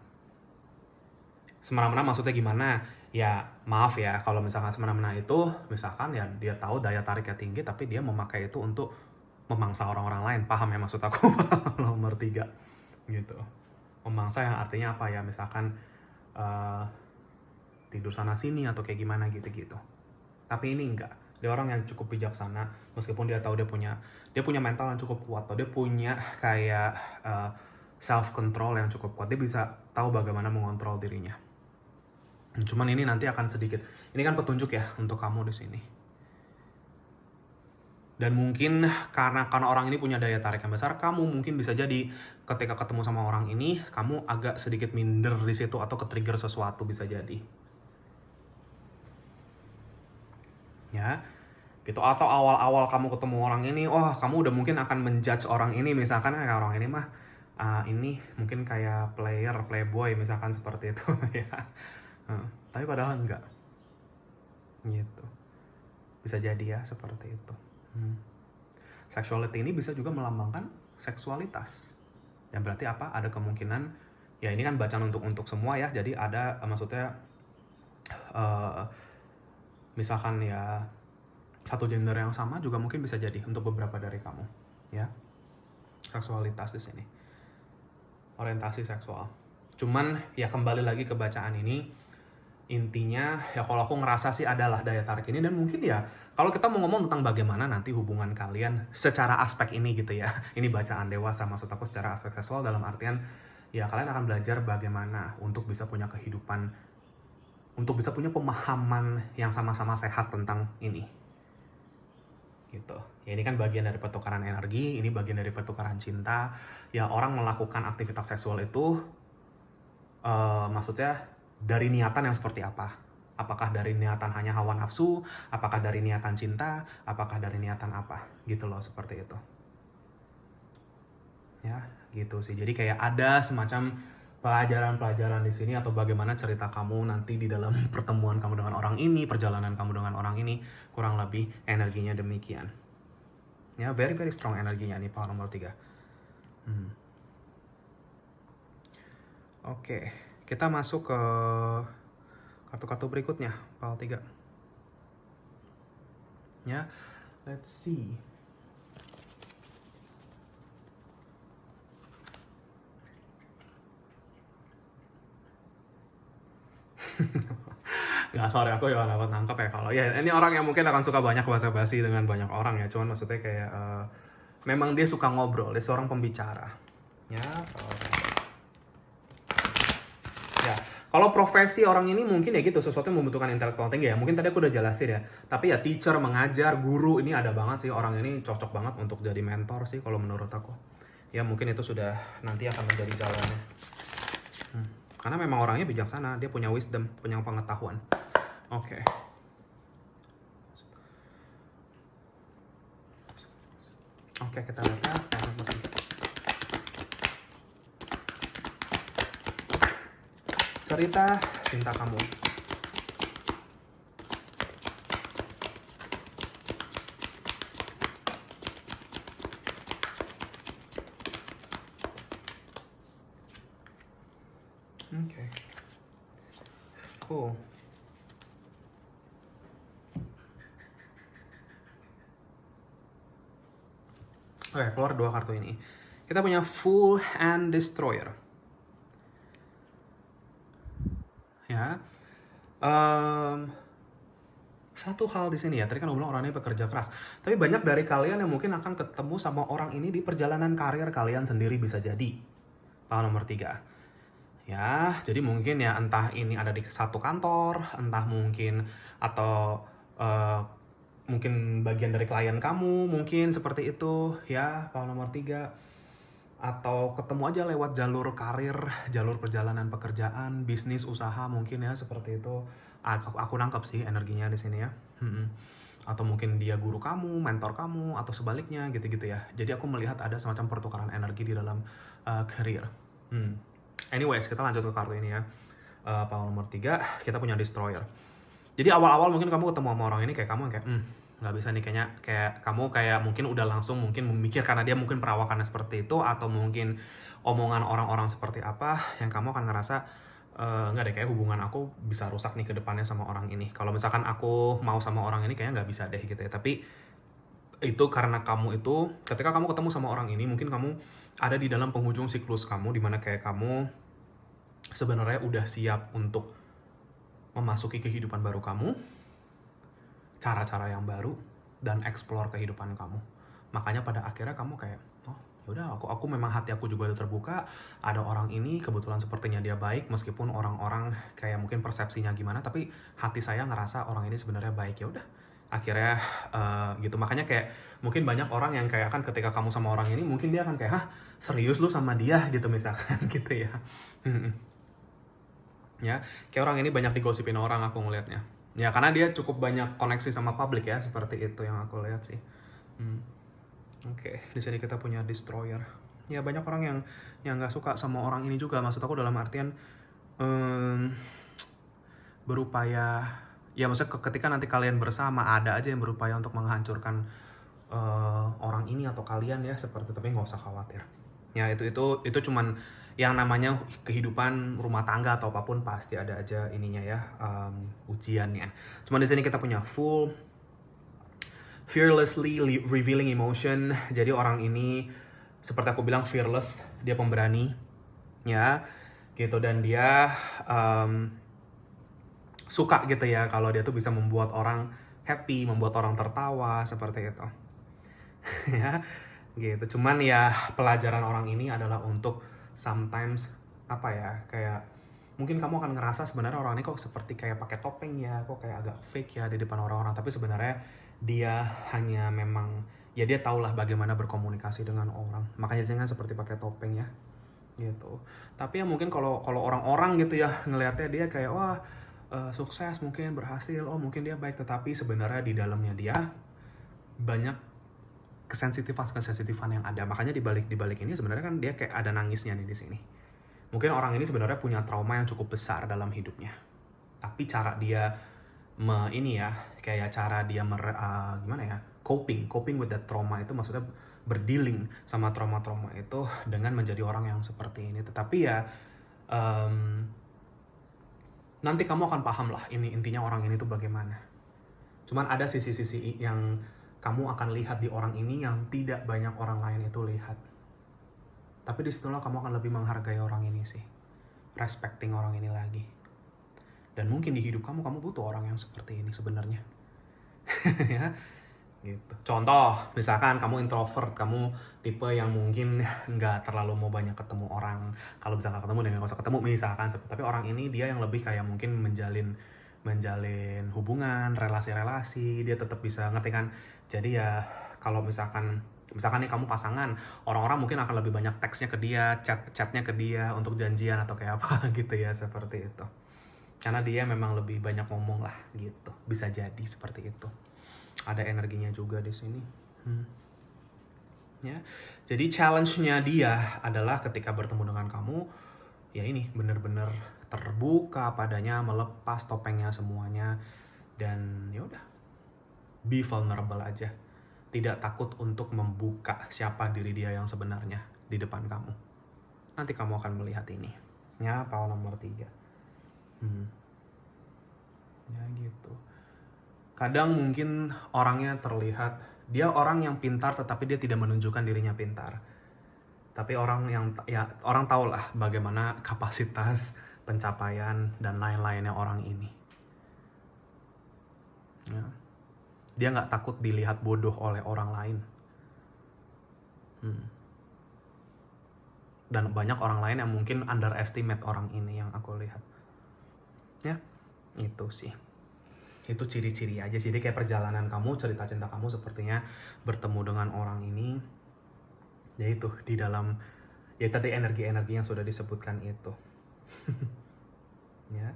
[SPEAKER 1] Semena-mena maksudnya gimana? Ya maaf ya, kalau misalkan semena-mena itu, misalkan ya dia tahu daya tariknya tinggi, tapi dia memakai itu untuk memangsa orang-orang lain. Paham ya maksud aku? Nomor 3 gitu. Memangsa yang artinya apa ya? Misalkan tidur sana sini atau kayak gimana gitu-gitu. Tapi ini enggak. Dia orang yang cukup bijaksana, meskipun dia tahu dia punya mental yang cukup kuat, atau dia punya kayak self control yang cukup kuat. Dia bisa tahu bagaimana mengontrol dirinya. Cuman ini nanti akan sedikit, ini kan petunjuk ya untuk kamu di sini. Dan mungkin karena orang ini punya daya tarik yang besar, kamu mungkin bisa jadi ketika ketemu sama orang ini, kamu agak sedikit minder di situ atau ke-trigger sesuatu, bisa jadi. Ya, gitu. Atau awal-awal kamu ketemu orang ini, kamu udah mungkin akan menjudge orang ini, misalkan kayak orang ini mah ini mungkin kayak playboy misalkan seperti itu ya. Tapi padahal enggak. Gitu. Bisa jadi ya seperti itu. Sexuality ini bisa juga melambangkan seksualitas. Yang berarti apa? Ada kemungkinan, ya ini kan bacaan untuk semua ya. Jadi ada maksudnya misalkan ya satu gender yang sama juga mungkin bisa jadi untuk beberapa dari kamu, ya. Seksualitas di sini, orientasi seksual. Cuman ya kembali lagi ke bacaan ini, intinya ya kalau aku ngerasa sih adalah daya tarik ini, dan mungkin ya kalau kita mau ngomong tentang bagaimana nanti hubungan kalian secara aspek ini gitu ya. Ini bacaan dewasa, maksud aku secara aspek seksual dalam artian ya kalian akan belajar bagaimana untuk bisa punya kehidupan, untuk bisa punya pemahaman yang sama-sama sehat tentang ini. Gitu. Ya ini kan bagian dari pertukaran energi, ini bagian dari pertukaran cinta. Ya orang melakukan aktivitas seksual itu maksudnya dari niatan yang seperti apa? Apakah dari niatan hanya hawa nafsu? Apakah dari niatan cinta? Apakah dari niatan apa? Gitu loh, seperti itu. Ya, gitu sih. Jadi kayak ada semacam pelajaran-pelajaran di sini, atau bagaimana cerita kamu nanti di dalam pertemuan kamu dengan orang ini, perjalanan kamu dengan orang ini, kurang lebih energinya demikian. Ya, very very strong energinya nih power nomor 3. Oke, kita masuk ke kartu-kartu berikutnya, power 3. Ya, let's see. Nggak, sorry, aku ya dapat nangkep ya kalau ya ini orang yang mungkin akan suka banyak basa-basi dengan banyak orang ya. Cuman maksudnya kayak memang dia suka ngobrol, dia seorang pembicara. Ya, ya. Kalau profesi orang ini mungkin ya gitu, sesuatu yang membutuhkan intelektual tinggi ya. Mungkin tadi aku udah jelasin ya. Tapi ya teacher, mengajar, guru, ini ada banget sih orang ini, cocok banget untuk jadi mentor sih kalau menurut aku. Ya mungkin itu sudah nanti akan menjadi jalannya. Karena memang orangnya bijaksana, dia punya wisdom, punya pengetahuan. Oke. Oke, kita lihat ya. Cerita cinta kamu. Oke. Cool. Oke, keluar 2 kartu ini. Kita punya Fool and Destroyer. Ya. Satu hal di sini ya, tadi kan aku bilang orang ini pekerja keras. Tapi banyak dari kalian yang mungkin akan ketemu sama orang ini di perjalanan karir kalian sendiri, bisa jadi. Power nomor 3. Ya, jadi mungkin ya entah ini ada di satu kantor, entah mungkin atau mungkin bagian dari klien kamu, mungkin seperti itu ya, power nomor 3. Atau ketemu aja lewat jalur karir, jalur perjalanan pekerjaan, bisnis, usaha mungkin ya, seperti itu. Aku nangkep sih energinya di sini ya. Atau mungkin dia guru kamu, mentor kamu, atau sebaliknya gitu-gitu ya. Jadi aku melihat ada semacam pertukaran energi di dalam career. Anyways, kita lanjut ke kartu ini ya. Power nomor 3, kita punya Destroyer. Jadi awal-awal mungkin kamu ketemu sama orang ini kayak kamu kayak nggak bisa nih, kayaknya kayak kamu kayak mungkin udah langsung mungkin memikir karena dia mungkin perawakannya seperti itu, atau mungkin omongan orang-orang seperti apa yang kamu akan ngerasa nggak deh, kayak hubungan aku bisa rusak nih ke depannya sama orang ini. Kalau misalkan aku mau sama orang ini kayaknya nggak bisa deh gitu ya. Tapi itu karena kamu itu ketika kamu ketemu sama orang ini mungkin kamu ada di dalam penghujung siklus kamu, dimana kayak kamu sebenarnya udah siap untuk memasuki kehidupan baru kamu, cara-cara yang baru, dan explore kehidupan kamu. Makanya pada akhirnya kamu kayak, oh yaudah, aku memang hati aku juga udah terbuka, ada orang ini kebetulan sepertinya dia baik, meskipun orang-orang kayak mungkin persepsinya gimana, tapi hati saya ngerasa orang ini sebenarnya baik. Ya udah, akhirnya gitu. Makanya kayak mungkin banyak orang yang kayak kan ketika kamu sama orang ini mungkin dia akan kayak, hah serius lu sama dia gitu misalkan gitu ya. Ya, kayak orang ini banyak digosipin orang aku ngelihatnya. Ya, karena dia cukup banyak koneksi sama publik ya, seperti itu yang aku lihat sih. Oke, di sini kita punya Destroyer. Ya, banyak orang yang nggak suka sama orang ini juga. Maksud aku dalam artian berupaya, ya maksudnya ketika nanti kalian bersama ada aja yang berupaya untuk menghancurkan orang ini atau kalian ya, seperti itu. Tapi nggak usah khawatir. Ya, itu cuman yang namanya kehidupan rumah tangga atau apapun, pasti ada aja ininya ya, ujiannya. Cuman di sini kita punya full fearlessly revealing emotion. Jadi orang ini seperti aku bilang fearless, dia pemberani ya gitu, dan dia suka gitu ya kalau dia tuh bisa membuat orang happy, membuat orang tertawa seperti itu. Ya gitu. Cuman ya pelajaran orang ini adalah untuk sometimes apa ya, kayak mungkin kamu akan ngerasa sebenarnya orang ini kok seperti kayak pakai topeng ya, kok kayak agak fake ya di depan orang-orang, tapi sebenarnya dia hanya memang ya dia tahulah bagaimana berkomunikasi dengan orang, makanya jangan seperti pakai topeng ya gitu. Tapi ya mungkin kalau orang-orang gitu ya ngelihatnya dia kayak wah sukses, mungkin berhasil, oh mungkin dia baik, tetapi sebenarnya di dalamnya dia banyak kesensitifan yang ada. Makanya di balik ini sebenarnya kan dia kayak ada nangisnya nih di sini. Mungkin orang ini sebenarnya punya trauma yang cukup besar dalam hidupnya. Tapi cara dia kayak cara dia gimana ya? Coping with that trauma itu maksudnya berdealing sama trauma-trauma itu dengan menjadi orang yang seperti ini. Tetapi ya nanti kamu akan paham lah ini intinya orang ini tuh bagaimana. Cuman ada sisi-sisi yang kamu akan lihat di orang ini yang tidak banyak orang lain itu lihat. Tapi disitulah kamu akan lebih menghargai orang ini sih. Respecting orang ini lagi. Dan mungkin di hidup kamu butuh orang yang seperti ini sebenarnya. Ya, gitu. Contoh, misalkan kamu introvert, kamu tipe yang mungkin nggak terlalu mau banyak ketemu orang. Kalau bisa nggak ketemu, dan nggak usah ketemu misalkan. Tapi orang ini dia yang lebih kayak mungkin menjalin hubungan, relasi-relasi, dia tetap bisa, ngerti kan? Jadi ya kalau misalkan nih kamu pasangan, orang-orang mungkin akan lebih banyak teksnya ke dia, chatnya ke dia untuk janjian atau kayak apa gitu ya, seperti itu. Karena dia memang lebih banyak ngomong lah gitu, bisa jadi seperti itu. Ada energinya juga di sini. Ya, jadi challenge-nya dia adalah ketika bertemu dengan kamu, ya ini bener-bener terbuka padanya, melepas topengnya semuanya, dan ya udah, be vulnerable aja. Tidak takut untuk membuka siapa diri dia yang sebenarnya di depan kamu. Nanti kamu akan melihat ini. Ya, power nomor 3. Ya gitu. Kadang mungkin orangnya terlihat, dia orang yang pintar tetapi dia tidak menunjukkan dirinya pintar. Tapi orang tahu lah bagaimana kapasitas, pencapaian, dan lain-lainnya orang ini. Ya. Dia nggak takut dilihat bodoh oleh orang lain. Dan banyak orang lain yang mungkin underestimate orang ini yang aku lihat. Ya, itu sih. Itu ciri-ciri aja sih. Jadi kayak perjalanan kamu, cerita cinta kamu sepertinya bertemu dengan orang ini, yaitu di dalam, ya tadi energi-energi yang sudah disebutkan itu. Ya.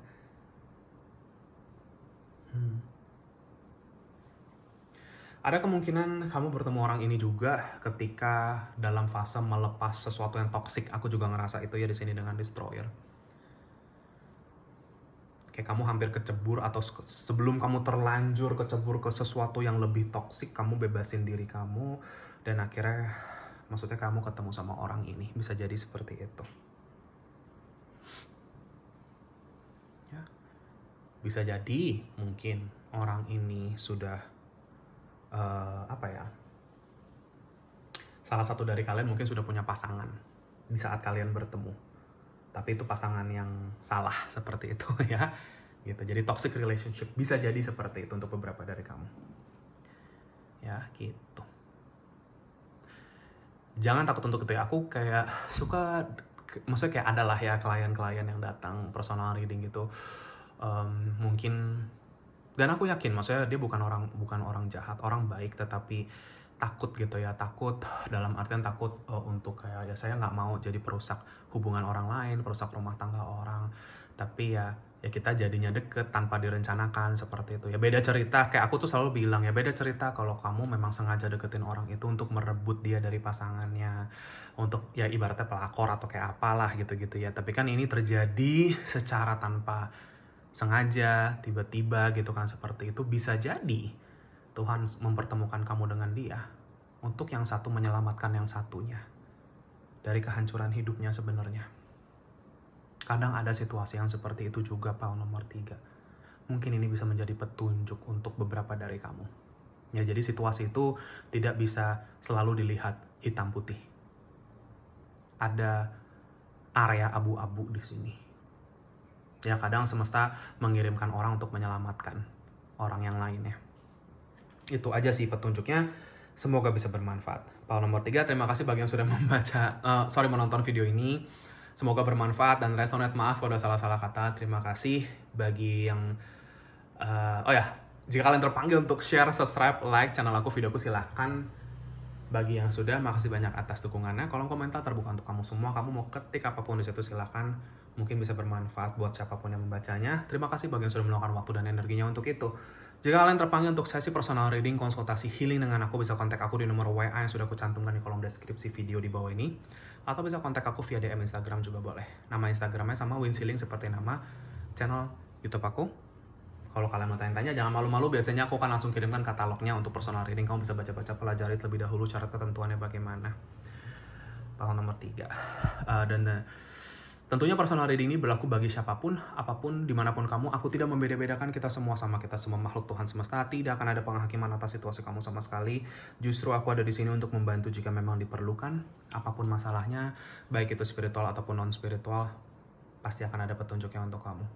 [SPEAKER 1] Ada kemungkinan kamu bertemu orang ini juga ketika dalam fase melepas sesuatu yang toksik. Aku juga ngerasa itu ya di sini dengan destroyer. Kayak kamu hampir kecebur, atau sebelum kamu terlanjur kecebur ke sesuatu yang lebih toksik, kamu bebasin diri kamu, dan akhirnya maksudnya kamu ketemu sama orang ini. Bisa jadi seperti itu. Ya. Bisa jadi mungkin orang ini sudah salah satu dari kalian mungkin sudah punya pasangan di saat kalian bertemu, tapi itu pasangan yang salah seperti itu ya gitu. Jadi toxic relationship bisa jadi seperti itu untuk beberapa dari kamu ya gitu. Jangan takut untuk itu ya. Aku kayak suka, maksudnya kayak adalah ya klien-klien yang datang personal reading gitu, mungkin, dan aku yakin maksudnya dia bukan orang jahat, orang baik, tetapi takut gitu ya. Takut dalam artian takut untuk kayak, ya saya nggak mau jadi perusak hubungan orang lain, perusak rumah tangga orang, tapi ya kita jadinya deket tanpa direncanakan seperti itu ya. Beda cerita, kayak aku tuh selalu bilang ya, beda cerita kalau kamu memang sengaja deketin orang itu untuk merebut dia dari pasangannya, untuk ya ibaratnya pelakor atau kayak apalah gitu-gitu ya. Tapi kan ini terjadi secara tanpa sengaja, tiba-tiba gitu kan, seperti itu. Bisa jadi Tuhan mempertemukan kamu dengan dia untuk yang satu menyelamatkan yang satunya dari kehancuran hidupnya sebenarnya. Kadang ada situasi yang seperti itu juga, Paul nomor 3. Mungkin ini bisa menjadi petunjuk untuk beberapa dari kamu. Ya, jadi situasi itu tidak bisa selalu dilihat hitam putih. Ada area abu-abu di sini. Ya, kadang semesta mengirimkan orang untuk menyelamatkan orang yang lainnya. Itu aja sih petunjuknya. Semoga bisa bermanfaat. Paul nomor 3, terima kasih bagi yang sudah menonton video ini. Semoga bermanfaat dan resonate. Maaf kalau ada salah-salah kata. Terima kasih bagi yang jika kalian terpanggil untuk share, subscribe, like channel aku, videoku, silahkan. Bagi yang sudah, makasih banyak atas dukungannya. Kolom komentar terbuka untuk kamu semua. Kamu mau ketik apapun di situ, silahkan. Mungkin bisa bermanfaat buat siapapun yang membacanya. Terima kasih bagi yang sudah meluangkan waktu dan energinya untuk itu. Jika kalian terpanggil untuk sesi personal reading, konsultasi healing dengan aku, bisa kontak aku di nomor WA yang sudah aku cantumkan di kolom deskripsi video di bawah ini. Atau bisa kontak aku via DM Instagram juga boleh. Nama Instagramnya sama, Wins Healing, seperti nama channel YouTube aku. Kalau kalian mau tanya-tanya, jangan malu-malu. Biasanya aku akan langsung kirimkan katalognya untuk personal reading. Kamu bisa baca-baca, pelajari terlebih dahulu syarat ketentuannya bagaimana. Paul nomor 3. Tentunya personal reading ini berlaku bagi siapapun, apapun, dimanapun kamu. Aku tidak membeda-bedakan, kita semua sama, kita semua makhluk Tuhan semesta. Tidak akan ada penghakiman atas situasi kamu sama sekali. Justru aku ada di sini untuk membantu jika memang diperlukan. Apapun masalahnya, baik itu spiritual ataupun non-spiritual, pasti akan ada petunjuknya untuk kamu.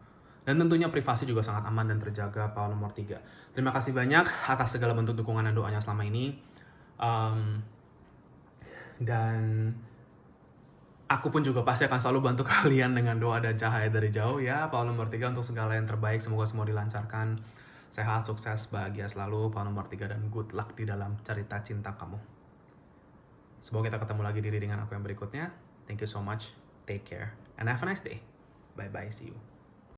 [SPEAKER 1] Dan tentunya privasi juga sangat aman dan terjaga, Paul nomor 3. Terima kasih banyak atas segala bentuk dukungan dan doanya selama ini. Dan aku pun juga pasti akan selalu bantu kalian dengan doa dan cahaya dari jauh ya. Paul nomor 3 untuk segala yang terbaik. Semoga semua dilancarkan. Sehat, sukses, bahagia selalu. Paul nomor 3 dan good luck di dalam cerita cinta kamu. Semoga kita ketemu lagi di readingan aku yang berikutnya. Thank you so much. Take care. And have a nice day. Bye-bye. See you.